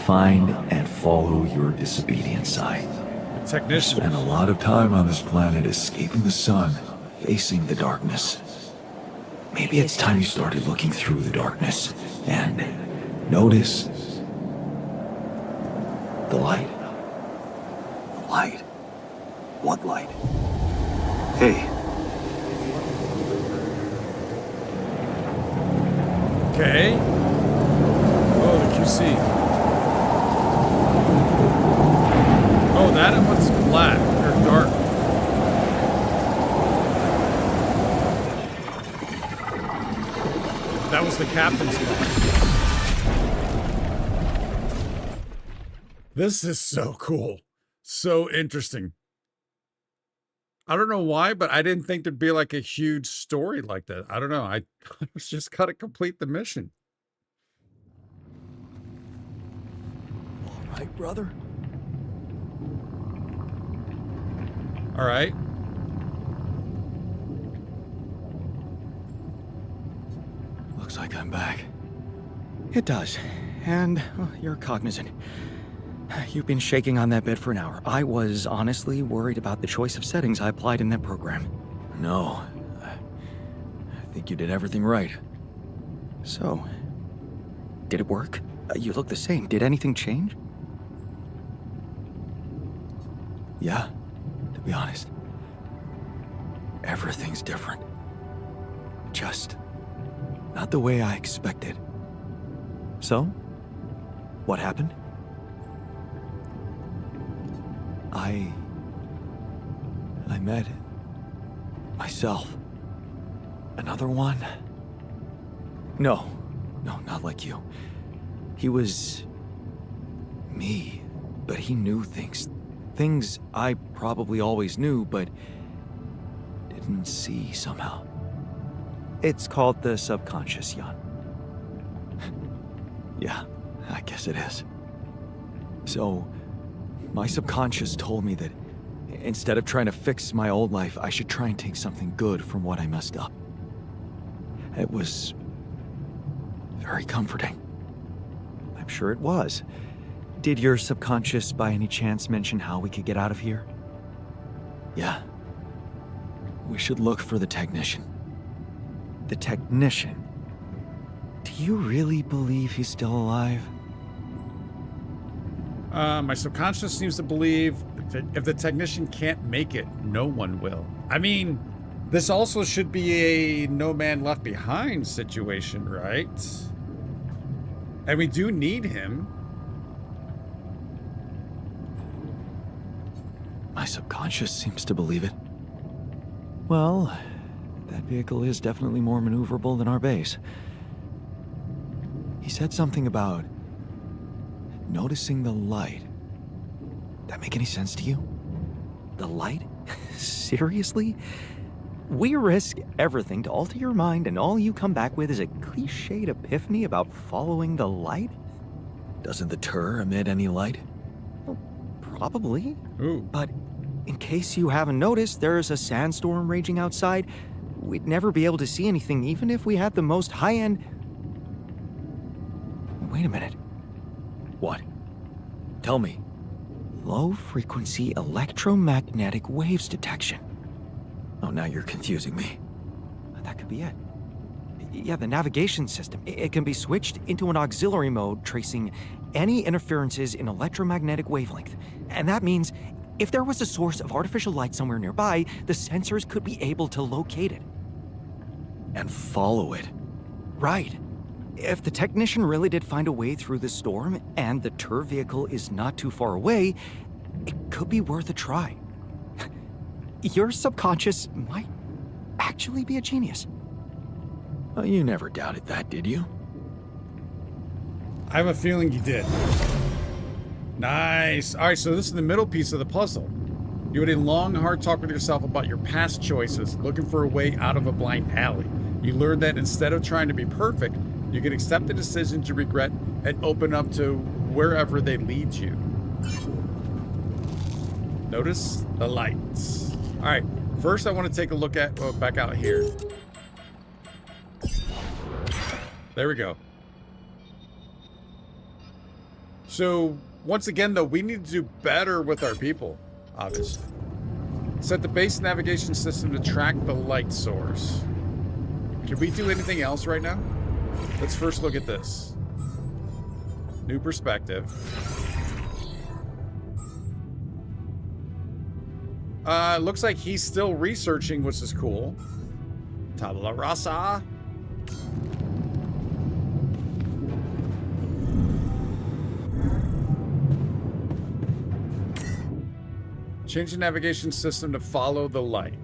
Speaker 7: Find and follow your disobedient side.
Speaker 1: Technician.
Speaker 7: Spent a lot of time on this planet escaping the sun, facing the darkness. Maybe it's time you started looking through the darkness and notice the light. The light? What light? Hey.
Speaker 1: Okay. Oh, the QC. Oh, that one's black or dark. That was the captain's light. This is so cool. So interesting. I don't know why, but I didn't think there'd be like a huge story like that. I don't know. I was just gotta complete the mission.
Speaker 9: All right, brother.
Speaker 1: All right.
Speaker 9: Looks like I'm back. It does. And you're cognizant. You've been shaking on that bed for an hour. I was honestly worried about the choice of settings I applied in that program.
Speaker 7: No. I think you did everything right.
Speaker 9: So, did it work? You look the same. Did anything change?
Speaker 7: Yeah, to be honest. Everything's different. Just not the way I expected.
Speaker 9: So, what happened?
Speaker 7: I met myself. Another one?
Speaker 9: No, not like you. He was me, but he knew things. Things I probably always knew, but didn't see somehow. It's called the subconscious, Jan.
Speaker 7: Yeah, I guess it is. So, my subconscious told me that instead of trying to fix my old life, I should try and take something good from what I messed up. It was very comforting.
Speaker 9: I'm sure it was. Did your subconscious by any chance mention how we could get out of here?
Speaker 7: Yeah. We should look for the technician.
Speaker 9: The technician? Do you really believe he's still alive?
Speaker 1: My subconscious seems to believe if the technician can't make it, no one will. I mean, this also should be a no man left behind situation, right? And we do need him.
Speaker 7: My subconscious seems to believe it.
Speaker 9: Well, that vehicle is definitely more maneuverable than our base. He said something about noticing the light. That make any sense to you? The light? Seriously? We risk everything to alter your mind, and all you come back with is a cliched epiphany about following the light?
Speaker 7: Doesn't the tur emit any light?
Speaker 9: Well, probably.
Speaker 1: Ooh.
Speaker 9: But in case you haven't noticed, there's a sandstorm raging outside. We'd never be able to see anything, even if we had the most high-end... Wait a minute.
Speaker 7: What? Tell me.
Speaker 9: Low-frequency electromagnetic waves detection.
Speaker 7: Oh, now you're confusing me.
Speaker 9: That could be it. Yeah, the navigation system. It can be switched into an auxiliary mode, tracing any interferences in electromagnetic wavelength. And that means if there was a source of artificial light somewhere nearby, the sensors could be able to locate it.
Speaker 7: And follow it.
Speaker 9: Right. If the technician really did find a way through the storm, and the tur vehicle is not too far away, it could be worth a try. Your subconscious might actually be a genius.
Speaker 7: Well, you never doubted that, did you?
Speaker 1: I have a feeling you did. Nice. All right, so this is the middle piece of the puzzle. You had a long, hard talk with yourself about your past choices, looking for a way out of a blind alley. You learned that instead of trying to be perfect, You can accept the decisions you regret and open up to wherever they lead you. Notice the lights. All right, first I want to take a look at, back out here. There we go. So, once again, though, we need to do better with our people, obviously. Set the base navigation system to track the light source. Can we do anything else right now? Let's first look at this. New perspective. Looks like he's still researching, which is cool. Tabula rasa. Change the navigation system to follow the light.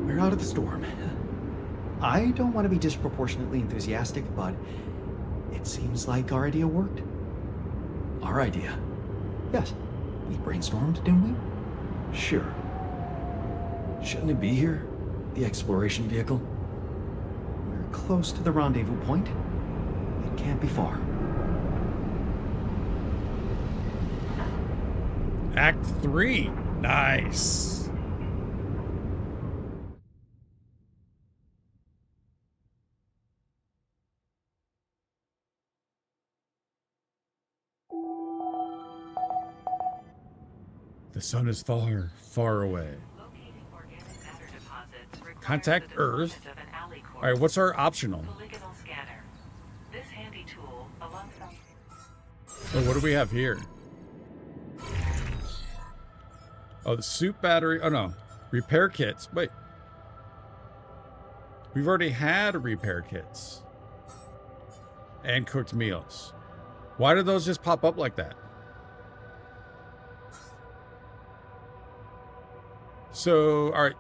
Speaker 14: We're out of the storm. I don't want to be disproportionately enthusiastic, but it seems like our idea worked.
Speaker 7: Our idea?
Speaker 14: Yes. We brainstormed, didn't we?
Speaker 7: Sure. Shouldn't it be here? The exploration vehicle?
Speaker 14: We're close to the rendezvous point. It can't be far.
Speaker 1: Act 3. Nice. The sun is far, far away. Contact Earth. All right, what's our optional? Oh, what do we have here? Oh, the suit battery. Oh, no. Repair kits. Wait. We've already had repair kits. And cooked meals. Why did those just pop up like that? So, all right.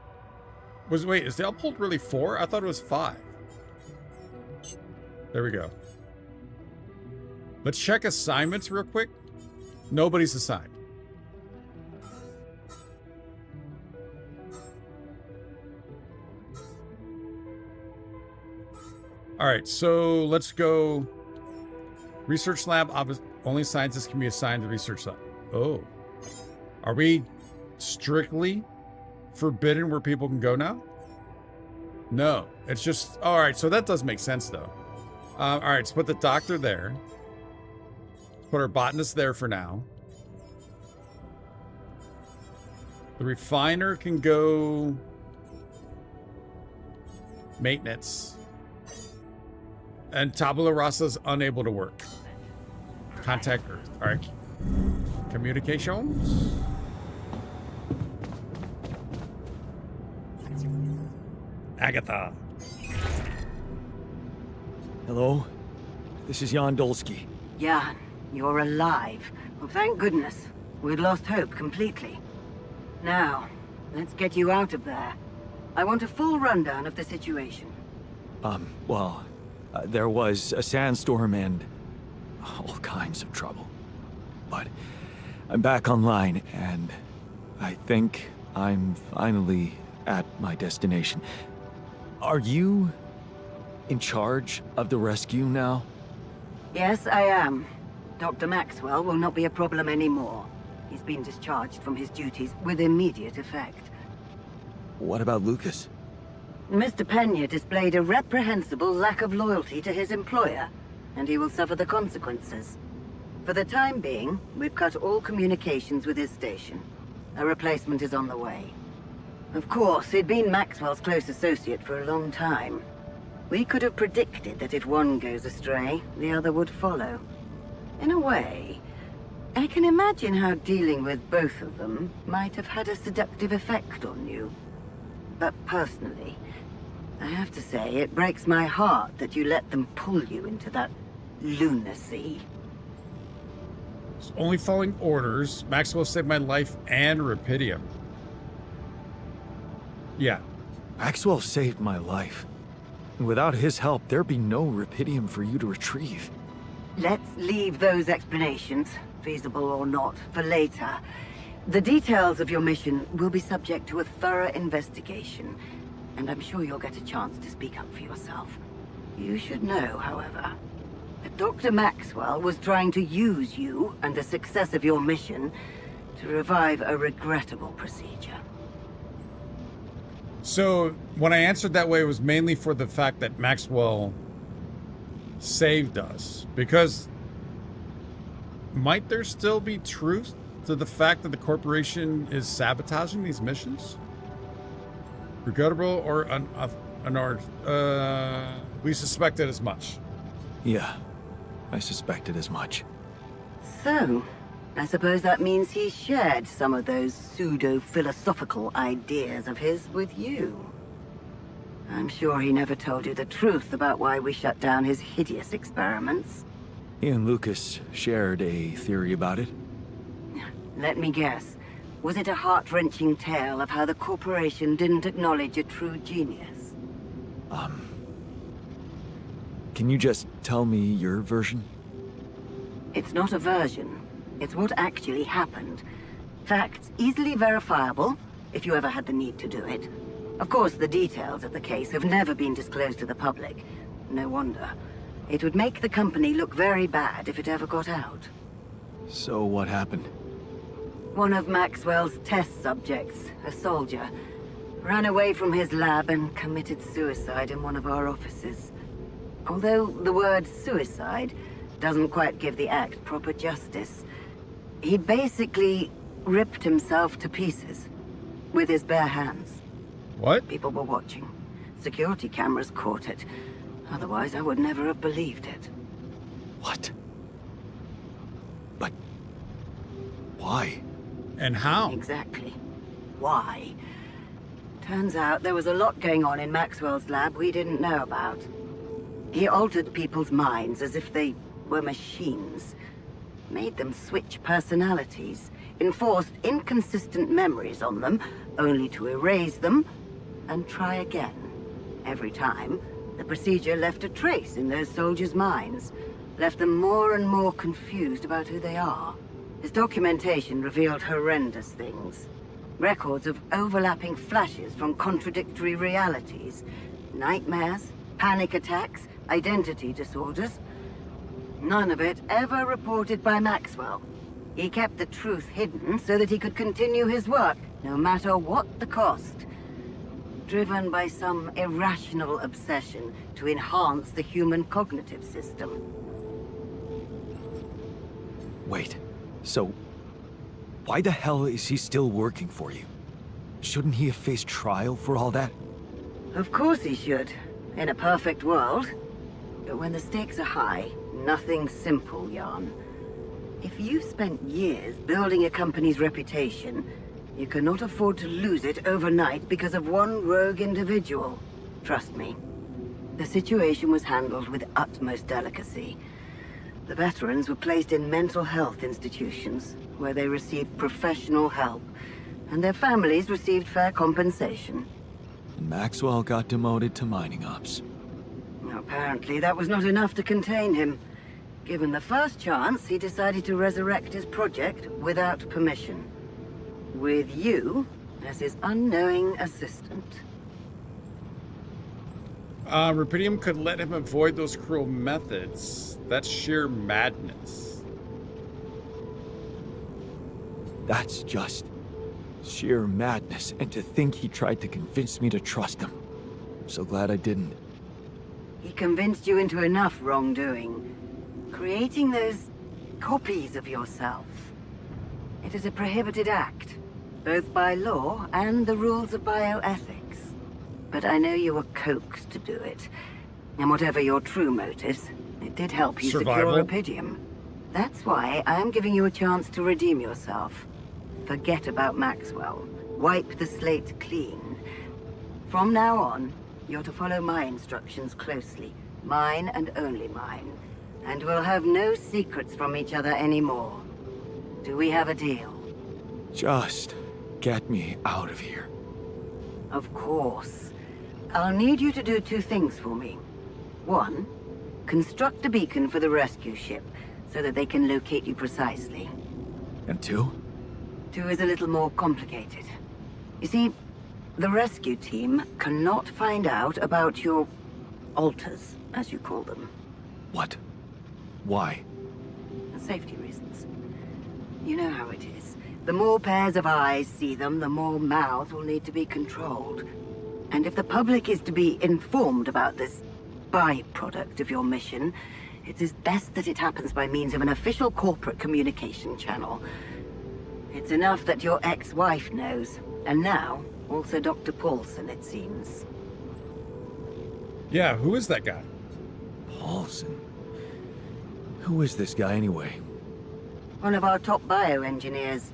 Speaker 1: Wait, is the uphold really 4? I thought it was 5. There we go. Let's check assignments real quick. Nobody's assigned. All right, so let's go. Research lab, only scientists can be assigned to research lab. Oh. Are we strictly forbidden where people can go now? No, it's just, all right, so that does make sense though. All right, let's put the doctor there. Let's put our botanist there for now. The refiner can go maintenance. And Tabula Rasa's unable to work. Contact Earth. All right. Communications. Agatha.
Speaker 9: Hello? This is Jan Dolski.
Speaker 11: Jan, you're alive. Well, thank goodness. We'd lost hope completely. Now, let's get you out of there. I want a full rundown of the situation.
Speaker 9: Well, there was a sandstorm and all kinds of trouble. But I'm back online, and I think I'm finally at my destination. Are you in charge of the rescue now?
Speaker 11: Yes, I am. Dr. Maxwell will not be a problem anymore. He's been discharged from his duties with immediate effect.
Speaker 9: What about Lucas?
Speaker 11: Mr. Pena displayed a reprehensible lack of loyalty to his employer, and he will suffer the consequences. For the time being, we've cut all communications with his station. A replacement is on the way. Of course, he'd been Maxwell's close associate for a long time. We could have predicted that if one goes astray, the other would follow. In a way, I can imagine how dealing with both of them might have had a seductive effect on you. But personally, I have to say, it breaks my heart that you let them pull you into that lunacy.
Speaker 1: Only following orders. Maxwell saved my life and Rapidium. Yeah.
Speaker 9: Maxwell saved my life. Without his help, there'd be no Rapidium for you to retrieve.
Speaker 11: Let's leave those explanations, feasible or not, for later. The details of your mission will be subject to a thorough investigation, and I'm sure you'll get a chance to speak up for yourself. You should know, however, that Dr. Maxwell was trying to use you and the success of your mission to revive a regrettable procedure.
Speaker 1: So, when I answered that way, it was mainly for the fact that Maxwell saved us. Because might there still be truth to the fact that the corporation is sabotaging these missions? Regrettable or we suspected as much.
Speaker 9: Yeah, I suspected as much.
Speaker 11: So, I suppose that means he shared some of those pseudo-philosophical ideas of his with you. I'm sure he never told you the truth about why we shut down his hideous experiments.
Speaker 9: He and Lucas shared a theory about it.
Speaker 11: Let me guess. Was it a heart-wrenching tale of how the corporation didn't acknowledge a true genius?
Speaker 9: Can you just tell me your version?
Speaker 11: It's not a version. It's what actually happened. Facts easily verifiable, if you ever had the need to do it. Of course, the details of the case have never been disclosed to the public. No wonder. It would make the company look very bad if it ever got out.
Speaker 9: So what happened?
Speaker 11: One of Maxwell's test subjects, a soldier, ran away from his lab and committed suicide in one of our offices. Although the word suicide doesn't quite give the act proper justice, he basically ripped himself to pieces with his bare hands.
Speaker 1: What?
Speaker 11: People were watching. Security cameras caught it. Otherwise, I would never have believed it.
Speaker 9: What? But why?
Speaker 1: And how?
Speaker 11: Exactly. Why? Turns out there was a lot going on in Maxwell's lab we didn't know about. He altered people's minds as if they were machines. Made them switch personalities. Enforced inconsistent memories on them, only to erase them and try again. Every time, the procedure left a trace in those soldiers' minds. Left them more and more confused about who they are. His documentation revealed horrendous things. Records of overlapping flashes from contradictory realities. Nightmares, panic attacks, identity disorders. None of it ever reported by Maxwell. He kept the truth hidden so that he could continue his work, no matter what the cost. Driven by some irrational obsession to enhance the human cognitive system.
Speaker 9: Wait, so why the hell is he still working for you? Shouldn't he have faced trial for all that?
Speaker 11: Of course he should, in a perfect world. But when the stakes are high, nothing's simple, Jan. If you've spent years building a company's reputation, you cannot afford to lose it overnight because of one rogue individual. Trust me. The situation was handled with utmost delicacy. The veterans were placed in mental health institutions, where they received professional help, and their families received fair compensation.
Speaker 9: And Maxwell got demoted to mining ops.
Speaker 11: Apparently, that was not enough to contain him. Given the first chance, he decided to resurrect his project without permission. With you as his unknowing assistant.
Speaker 1: Rapidium could let him avoid those cruel methods. That's sheer madness.
Speaker 9: That's just sheer madness, and to think he tried to convince me to trust him. I'm so glad I didn't.
Speaker 11: He convinced you into enough wrongdoing. Creating those copies of yourself. It is a prohibited act, both by law and the rules of bioethics. But I know you were coaxed to do it. And whatever your true motives, it did help you
Speaker 1: Survival.
Speaker 11: secure Rapidium. That's why I am giving you a chance to redeem yourself. Forget about Maxwell. Wipe the slate clean. From now on, you're to follow my instructions closely. Mine and only mine. And we'll have no secrets from each other anymore. Do we have a deal?
Speaker 9: Just get me out of here.
Speaker 11: Of course. I'll need you to do 2 things for me. 1, construct a beacon for the rescue ship, so that they can locate you precisely.
Speaker 9: And 2?
Speaker 11: 2 is a little more complicated. You see, the rescue team cannot find out about your alters, as you call them.
Speaker 9: What? Why?
Speaker 11: Safety reasons. You know how it is. The more pairs of eyes see them, the more mouths will need to be controlled. And if the public is to be informed about this byproduct of your mission, it is best that it happens by means of an official corporate communication channel. It's enough that your ex-wife knows, and now also Dr. Paulson, it seems.
Speaker 1: Yeah, who is that guy?
Speaker 9: Paulson? Who is this guy anyway?
Speaker 11: One of our top bioengineers.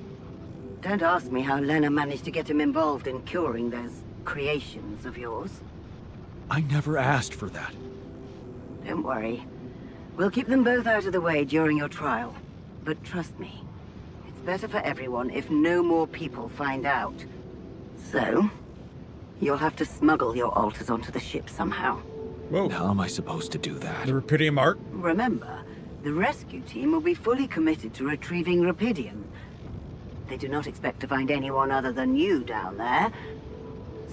Speaker 11: Don't ask me how Lena managed to get him involved in curing those creations of yours.
Speaker 9: I never asked for that.
Speaker 11: Don't worry. We'll keep them both out of the way during your trial. But trust me, it's better for everyone if no more people find out. So, you'll have to smuggle your alters onto the ship somehow.
Speaker 1: Whoa.
Speaker 9: How am I supposed to do that?
Speaker 1: The Rapidium Arc?
Speaker 11: Remember, the rescue team will be fully committed to retrieving Rapidium. They do not expect to find anyone other than you down there.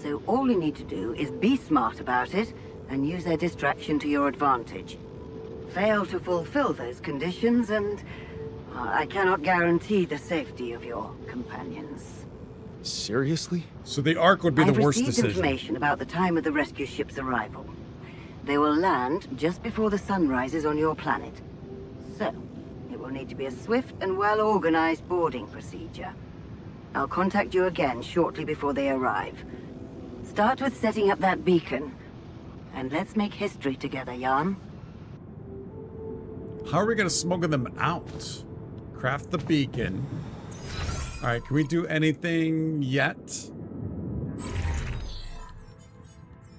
Speaker 11: So all you need to do is be smart about it and use their distraction to your advantage. Fail to fulfill those conditions and I cannot guarantee the safety of your companions.
Speaker 9: Seriously?
Speaker 1: So the Ark would be the worst
Speaker 11: I've received
Speaker 1: decision.
Speaker 11: information about the time of the rescue ship's arrival. They will land just before the sun rises on your planet. So, it will need to be a swift and well-organized boarding procedure. I'll contact you again shortly before they arrive. Start with setting up that beacon. And let's make history together, Jan.
Speaker 1: How are we going to smuggle them out? Craft the beacon. All right, can we do anything yet?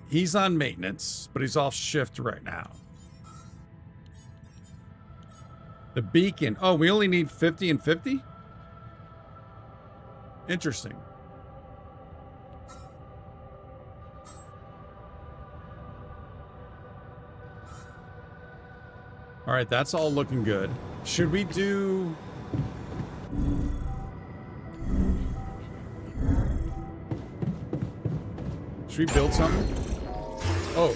Speaker 1: He's on maintenance, but he's off shift right now. The beacon. Oh, we only need 50 and 50? Interesting. All right, that's all looking good. Should we do... Should we build something? Oh,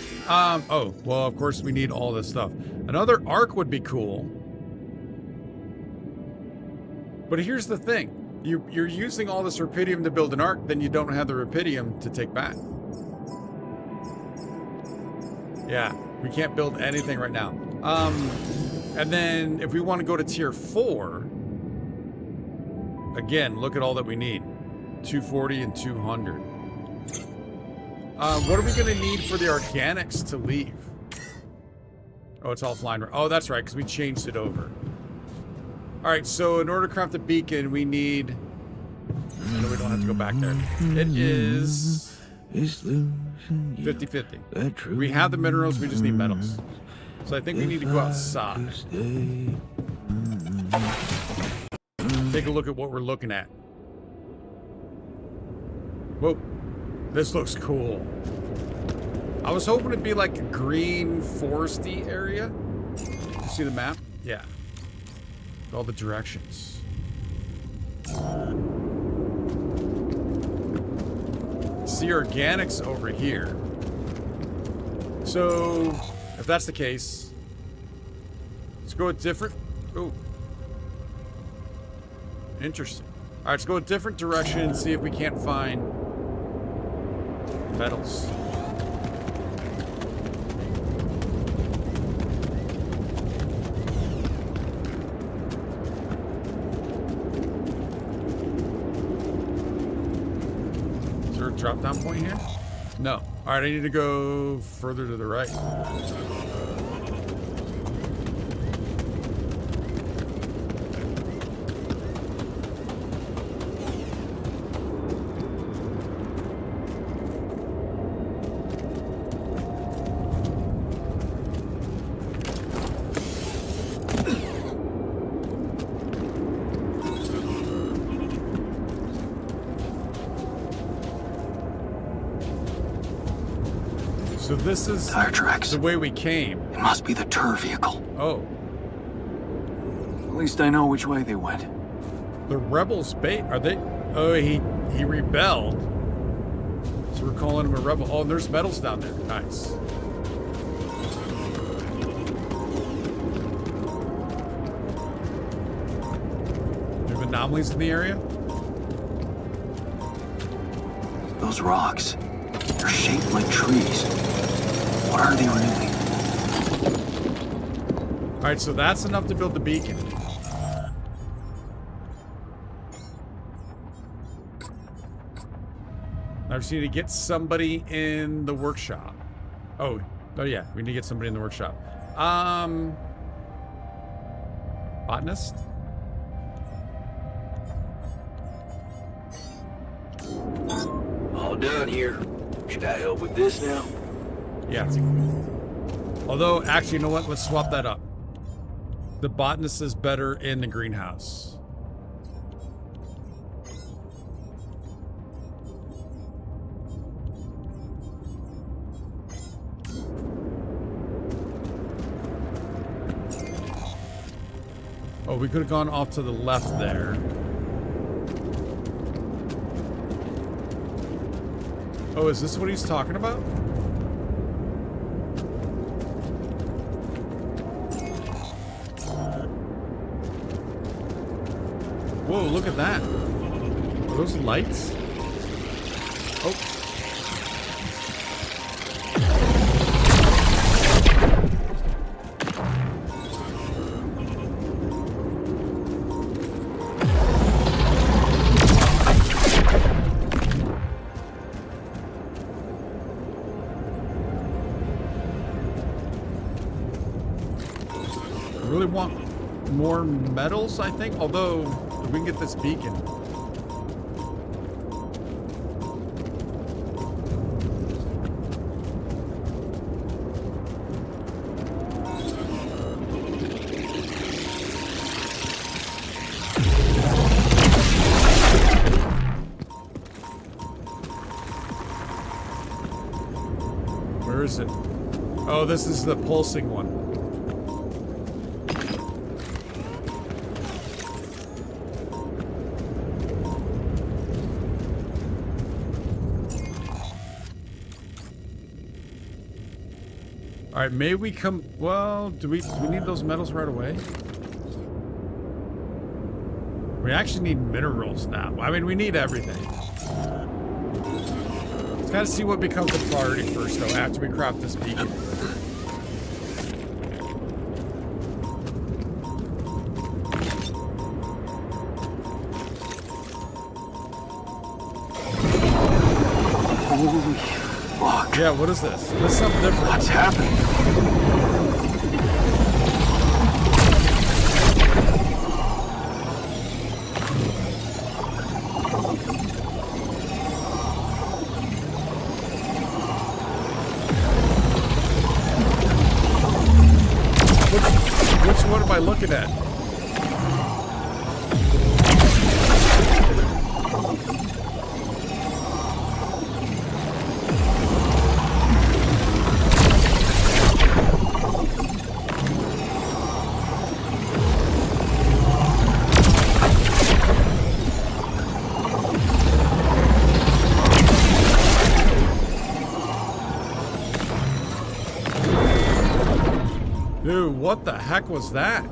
Speaker 1: well, of course we need all this stuff. Another Ark would be cool. But here's the thing. You're using all this Rapidium to build an Ark, then you don't have the Rapidium to take back. Yeah, we can't build anything right now. And then if we want to go to tier 4, again, look at all that we need. 240 and 200. What are we going to need for the organics to leave? Oh, it's all flying. Oh, that's right, because we changed it over. All right, so in order to craft the beacon, we need... No, we don't have to go back there. It is 50-50. We have the minerals, we just need metals. So I think we need to go outside. Take a look at what we're looking at. Whoa, this looks cool. I was hoping it'd be like a green foresty area. You see the map? Yeah. All the directions. See organics over here. So, if that's the case, let's go a different... Oh. Interesting. Alright, let's go a different direction and see if we can't find metals. Is there a drop down point here? No. Alright, I need to go further to the right. So this is
Speaker 7: tire tracks.
Speaker 1: The way we came.
Speaker 7: It must be the tour vehicle.
Speaker 1: Oh.
Speaker 7: At least I know which way they went.
Speaker 1: The rebels bait, are they? Oh, he rebelled. So we're calling him a rebel. Oh, and there's medals down there. Nice. Do you have anomalies in the area?
Speaker 7: Those rocks, they're shaped like trees. What are they really?
Speaker 1: All right, so that's enough to build the beacon. I just need to get somebody in the workshop. Oh yeah, we need to get somebody in the workshop. Botanist?
Speaker 2: All done here. Should I help with this now?
Speaker 1: Yeah. Although, actually, you know what? Let's swap that up. The botanist is better in the greenhouse. Oh, we could have gone off to the left there. Oh, is this what he's talking about? Whoa, look at that. Are those lights? Oh. I really want more metals, I think, although if we can get this beacon. Where is it? Oh, this is the pulsing one. All right, may we come? Well, do we need those metals right away? We actually need minerals now. I mean, we need everything. Let's gotta see what becomes a priority first, though. After we craft this beacon.
Speaker 7: Holy fuck.
Speaker 1: Yeah, what is this? This is something different.
Speaker 7: What's happening?
Speaker 1: Which one am I looking at? Dude, what the heck was that?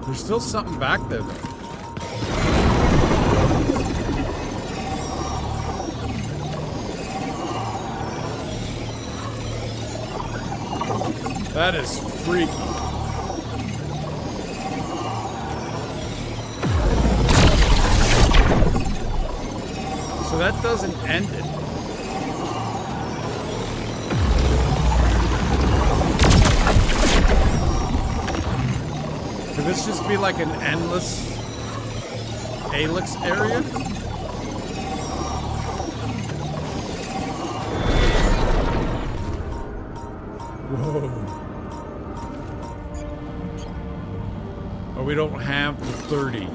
Speaker 1: There's still something back there, though. That is freaky. So that doesn't end it. Could this just be like an endless Alix area? Whoa. Oh, we don't have the 30.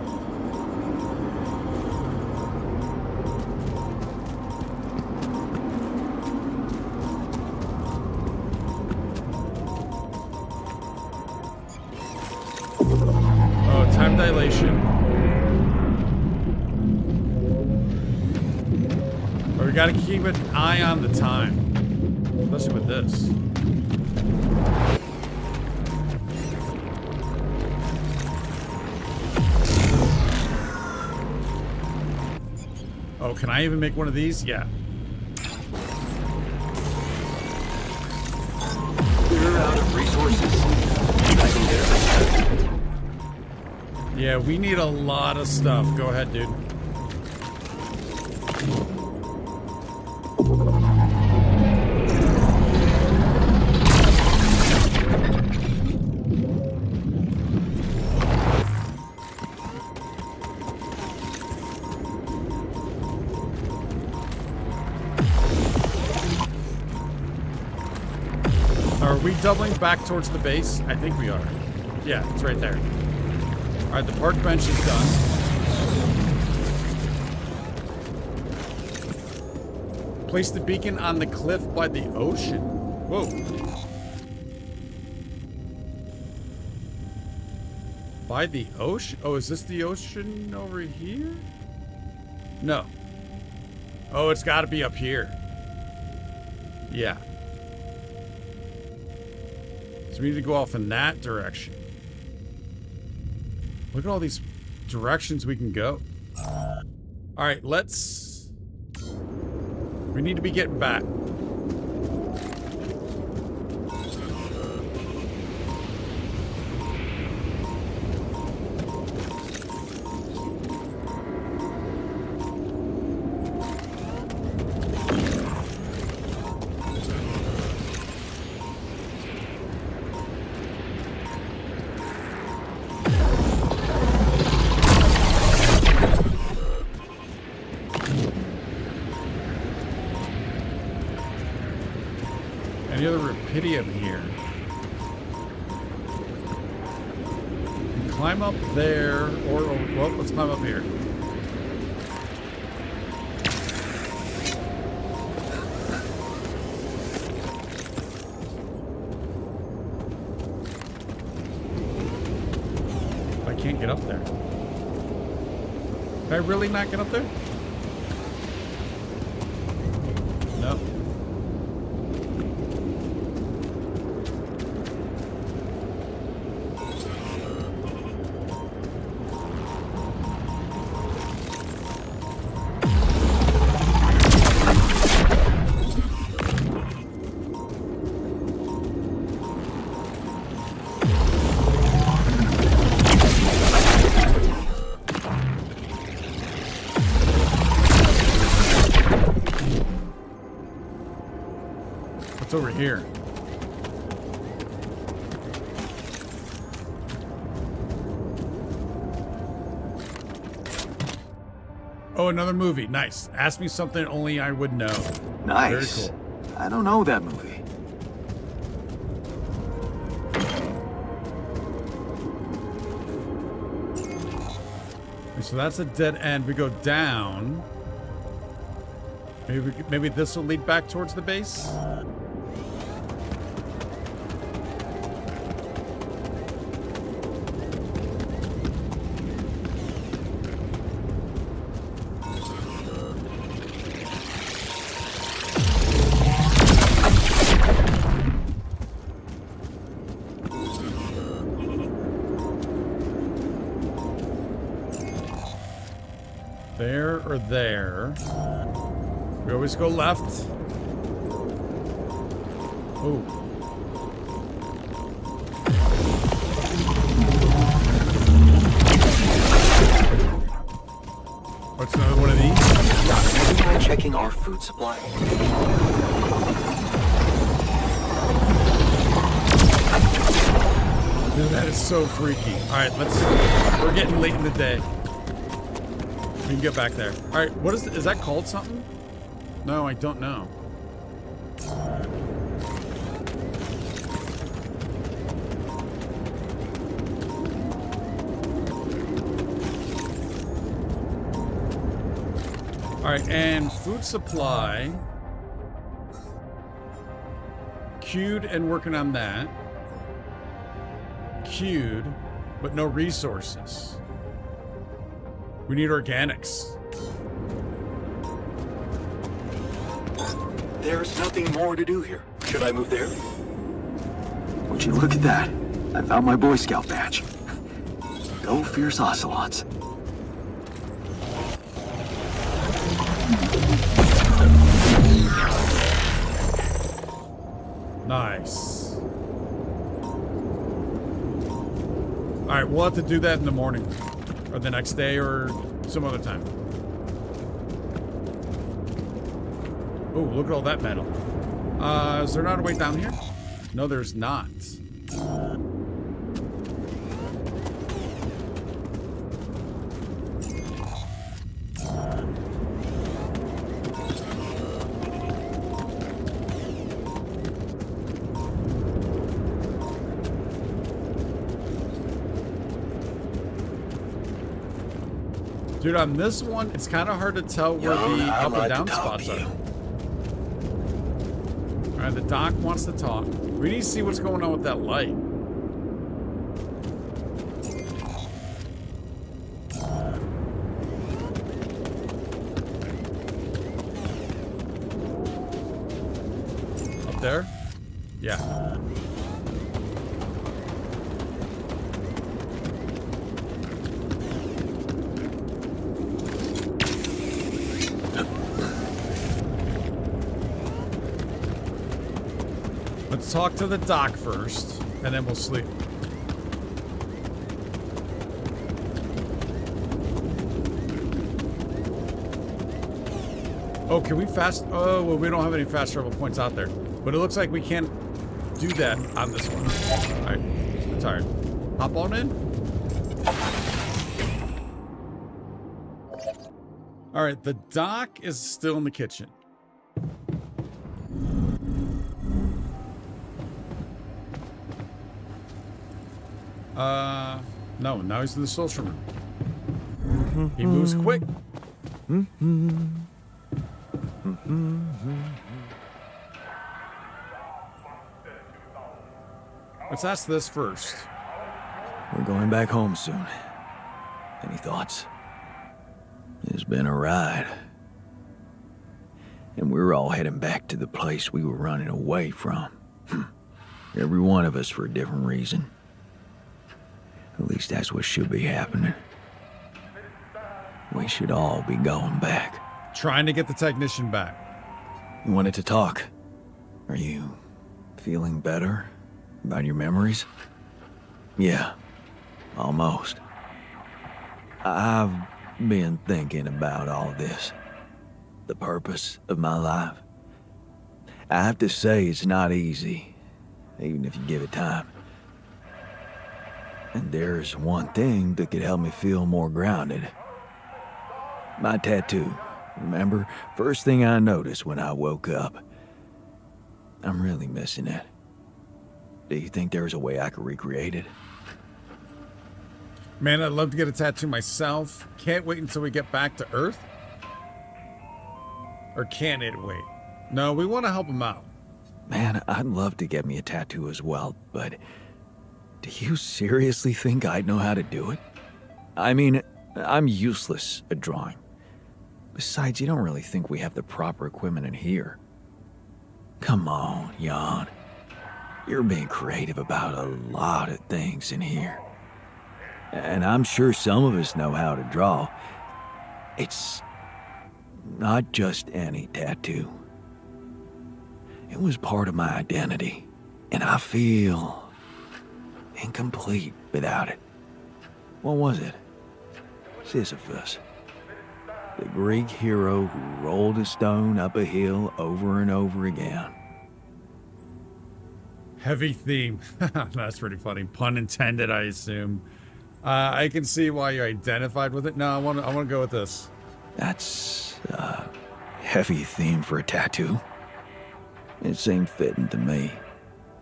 Speaker 1: gotta keep an eye on the time. Especially with this. Oh, can I even make one of these? Yeah.
Speaker 12: We're out of resources. I can get it.
Speaker 1: Yeah, we need a lot of stuff. Go ahead, dude. Are we doubling back towards the base? I think we are. Yeah, it's right there. All right, the park bench is done. Place the beacon on the cliff by the ocean. Whoa. By the ocean? Oh, is this the ocean over here? No. Oh, it's got to be up here. Yeah. So we need to go off in that direction. Look at all these directions we can go. All right, let's... We need to be getting back. Any other rupidium here? Climb up there, or well, let's climb up here. I can't get up there. Can I really not get up there? No. What's over here? Oh, another movie. Nice. Ask me something only I would know.
Speaker 7: Nice.
Speaker 1: Very cool.
Speaker 7: I don't know that movie.
Speaker 1: So that's a dead end. We go down. Maybe this will lead back towards the base. There or there. We always go left. Oh. What's another one of these?
Speaker 12: Would you mind checking our food supply?
Speaker 1: Dude, that is so freaky. All right, we're getting late in the day. We can get back there. All right, what is that called something? No, I don't know. All right, and food supply. Queued and working on that. Queued, but no resources. We need organics.
Speaker 12: There's nothing more to do here. Should I move there?
Speaker 7: Would you look at that? I found my Boy Scout badge. Go fierce ocelots.
Speaker 1: Nice. All right, we'll have to do that in the morning, or the next day, or some other time. Oh, look at all that metal. Is there not a way down here? No, there's not. Dude, on this one, it's kind of hard to tell where the up and down spots are. Alright, the doc wants to talk. We need to see what's going on with that light. Up there? Yeah. Let's talk to the doc first, and then we'll sleep. Oh, can we fast? Oh, well, we don't have any fast travel points out there. But it looks like we can't do that on this one. All right, I'm tired. Hop on in. All right, the doc is still in the kitchen. No, now he's in the social room. He moves quick. Let's ask this first.
Speaker 7: We're going back home soon. Any thoughts? It's been a ride. And we're all heading back to the place we were running away from. Every one of us for a different reason. At least that's what should be happening. We should all be going back.
Speaker 1: Trying to get the technician back.
Speaker 7: You wanted to talk. Are you feeling better about your memories? Yeah, almost. I've been thinking about all this. The purpose of my life. I have to say it's not easy, even if you give it time. And there's one thing that could help me feel more grounded. My tattoo. Remember? First thing I noticed when I woke up. I'm really missing it. Do you think there's a way I could recreate it?
Speaker 1: Man, I'd love to get a tattoo myself. Can't wait until we get back to Earth. Or can it wait? No, we want to help him out.
Speaker 7: Man, I'd love to get me a tattoo as well, but do you seriously think I'd know how to do it? I mean, I'm useless at drawing. Besides, you don't really think we have the proper equipment in here. Come on, Jan. You're being creative about a lot of things in here. And I'm sure some of us know how to draw. It's not just any tattoo. It was part of my identity, and I feel incomplete without it. What was it? Sisyphus. The Greek hero who rolled a stone up a hill over and over again.
Speaker 1: Heavy theme. That's pretty funny. Pun intended, I assume. I can see why you identified with it. No, I want to go with this.
Speaker 7: That's a heavy theme for a tattoo. It seemed fitting to me,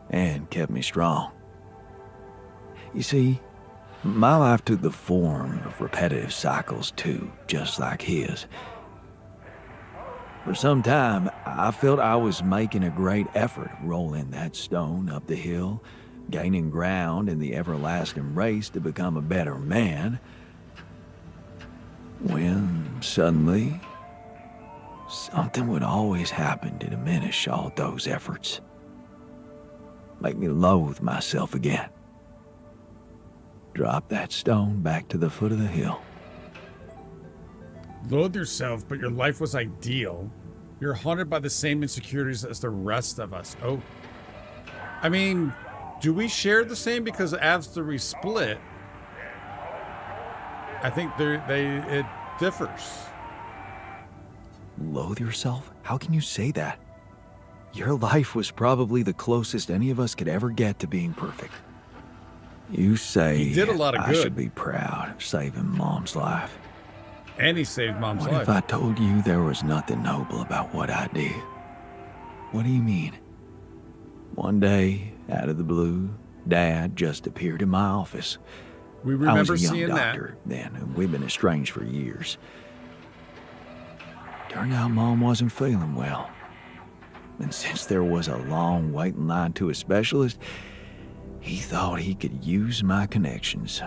Speaker 7: and kept me strong. You see, my life took the form of repetitive cycles too, just like his. For some time, I felt I was making a great effort rolling that stone up the hill, gaining ground in the everlasting race to become a better man, when suddenly, Something would always happen to diminish all those efforts. Make me loathe myself again. Drop that stone back to the foot of the hill.
Speaker 1: Loathe yourself, but your life was ideal. You're haunted by the same insecurities as the rest of us. Oh. I mean, do we share the same? Because after we split, I think it differs.
Speaker 7: Loathe yourself? How can you say that? Your life was probably the closest any of us could ever get to being perfect. You say
Speaker 1: He did a lot of
Speaker 7: I
Speaker 1: good.
Speaker 7: should be proud of saving Mom's life.
Speaker 1: And he saved Mom's
Speaker 7: What
Speaker 1: life.
Speaker 7: if I told you there was nothing noble about what I did? What do you mean? One day, out of the blue, Dad just appeared in my office.
Speaker 1: We
Speaker 7: I
Speaker 1: remember
Speaker 7: was a young
Speaker 1: seeing
Speaker 7: doctor then, and we've been estranged for years. Turned out Mom wasn't feeling well. And since there was a long waiting line to a specialist, he thought he could use my connections.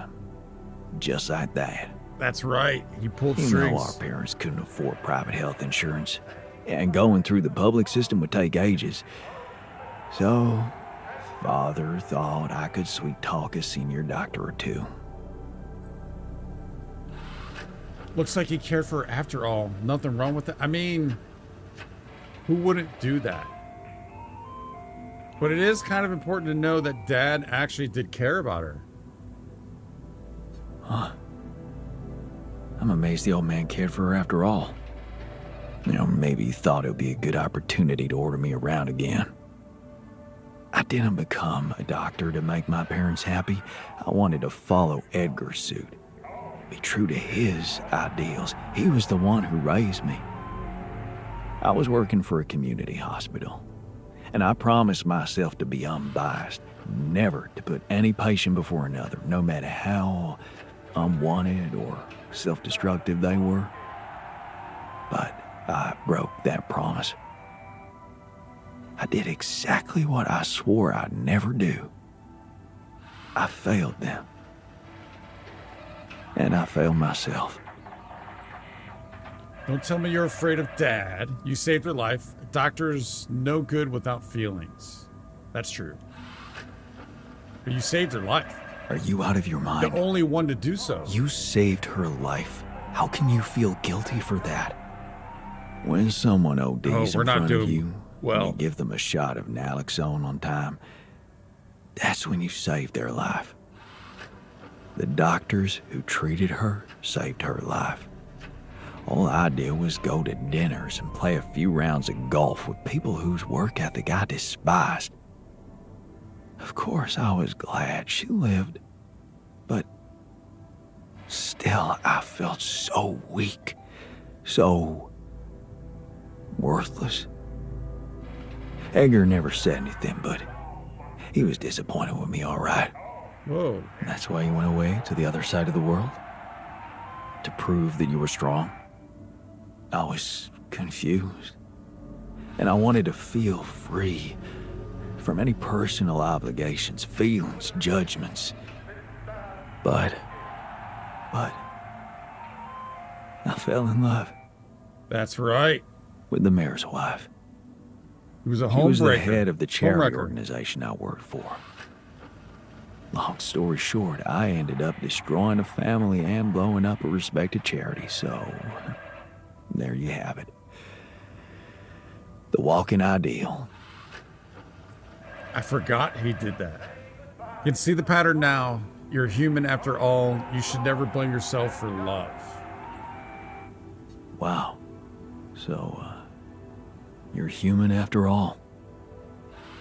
Speaker 7: Just like that.
Speaker 1: That's right. He pulled
Speaker 7: You
Speaker 1: strings.
Speaker 7: know our parents couldn't afford private health insurance, and going through the public system would take ages. So, Father thought I could sweet talk a senior doctor or two.
Speaker 1: Looks like he cared for her after all. Nothing wrong with it. I mean, who wouldn't do that? But it is kind of important to know that Dad actually did care about her.
Speaker 7: Huh. I'm amazed the old man cared for her after all. You know, maybe he thought it would be a good opportunity to order me around again. I didn't become a doctor to make my parents happy. I wanted to follow Edgar's suit. Be true to his ideals. He was the one who raised me. I was working for a community hospital, and I promised myself to be unbiased, never to put any patient before another, no matter how unwanted or self-destructive they were. But I broke that promise. I did exactly what I swore I'd never do. I failed them. And I failed myself.
Speaker 1: Don't tell me you're afraid of Dad. You saved her life. A doctor's no good without feelings. That's true. But you saved her life.
Speaker 7: Are you out of your mind?
Speaker 1: The only one to do so.
Speaker 7: You saved her life. How can you feel guilty for that? When someone ODs in front of you, and you give them a shot of naloxone on time, that's when you saved their life. The doctors who treated her saved her life. All I did was go to dinners and play a few rounds of golf with people whose work ethic I despised. Of course, I was glad she lived, but still, I felt so weak, so worthless. Edgar never said anything, but he was disappointed with me, all right.
Speaker 1: Whoa.
Speaker 7: And that's why you went away to the other side of the world? To prove that you were strong? I was confused. And I wanted to feel free from any personal obligations, feelings, judgments. But I fell in love.
Speaker 1: That's right.
Speaker 7: With the mayor's wife.
Speaker 1: He was a
Speaker 7: He was the
Speaker 1: homebreaker.
Speaker 7: head of the charity
Speaker 1: Homewrecker.
Speaker 7: organization I worked for. Long story short, I ended up destroying a family and blowing up a respected charity, so there you have it. The walking ideal.
Speaker 1: I forgot he did that. You can see the pattern now. You're human after all. You should never blame yourself for love.
Speaker 7: Wow. So, you're human after all.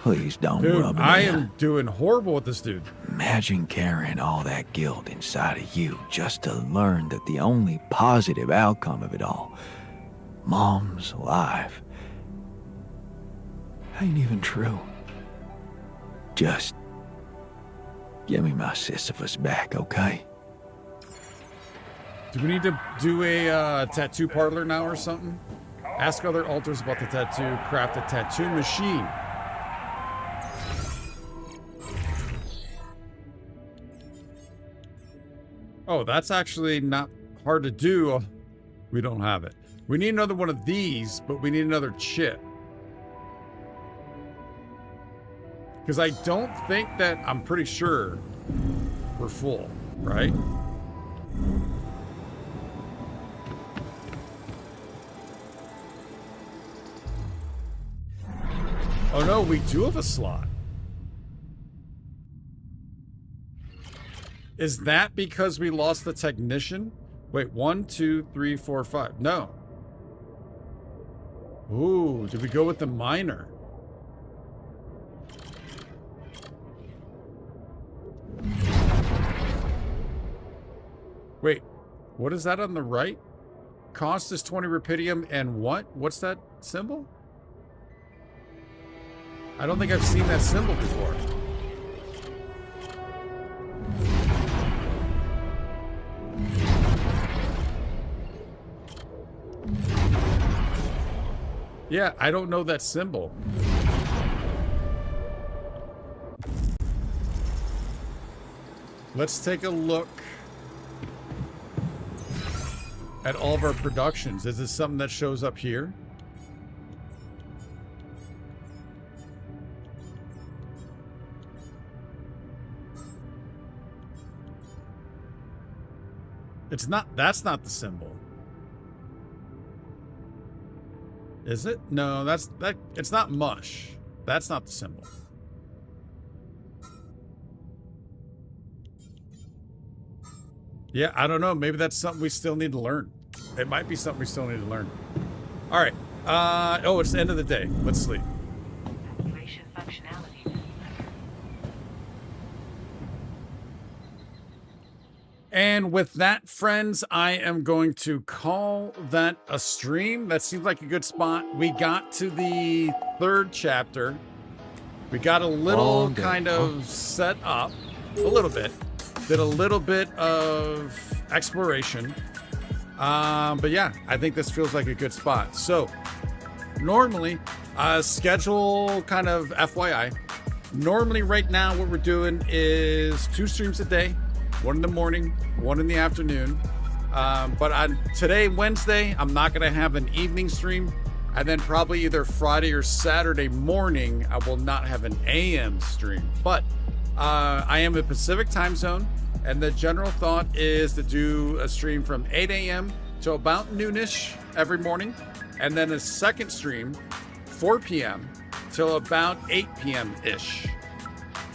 Speaker 7: Please don't
Speaker 1: Dude,
Speaker 7: rub it
Speaker 1: I
Speaker 7: in.
Speaker 1: am doing horrible with this dude.
Speaker 7: Imagine carrying all that guilt inside of you just to learn that the only positive outcome of it all, Mom's life, ain't even true. Just give me my Sisyphus back, okay?
Speaker 1: Do we need to do a tattoo parlor now or something? Ask other alters about the tattoo. Craft a tattoo machine. Oh, that's actually not hard to do. We don't have it. We need another one of these, but we need another chip. Because I don't think that, I'm pretty sure we're full, right? Oh no, we do have a slot. Is that because we lost the technician? Wait, 1, 2, 3, 4, 5. No. Ooh, did we go with the miner? Wait, what is that on the right? Cost is 20 rupidium and what? What's that symbol? I don't think I've seen that symbol before. Yeah, I don't know that symbol. Let's take a look at all of our productions. Is this something that shows up here? It's not, that's not the symbol. Is it? No, it's not mush. That's not the symbol. Yeah, I don't know. Maybe that's something we still need to learn. It might be something we still need to learn. All right. Oh, it's the end of the day. Let's sleep.
Speaker 10: Evacuation functionality.
Speaker 1: And with that, friends, I am going to call that a stream. That seems like a good spot. We got to the 3rd chapter. We got a little kind of set up, a little bit. Did a little bit of exploration. But yeah, I think this feels like a good spot. So normally, schedule kind of FYI. Normally right now what we're doing is 2 streams a day. 1 in the morning, 1 in the afternoon. But on today, Wednesday, I'm not going to have an evening stream. And then probably either Friday or Saturday morning, I will not have an AM stream. But I am in Pacific time zone. And the general thought is to do a stream from 8 a.m. to about noonish every morning. And then a second stream, 4 p.m. till about 8 p.m.-ish.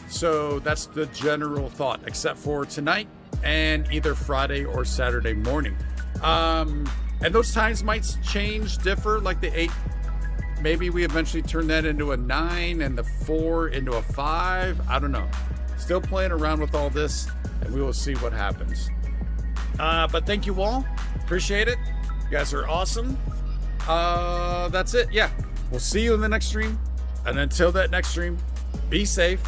Speaker 1: So that's the general thought, except for tonight and either Friday or Saturday morning. And those times might change, differ, like the 8. Maybe we eventually turn that into a 9 and the 4 into a 5. I don't know. Still playing around with all this, and we will see what happens. But thank you all. Appreciate it. You guys are awesome. That's it. Yeah. We'll see you in the next stream. And until that next stream, be safe.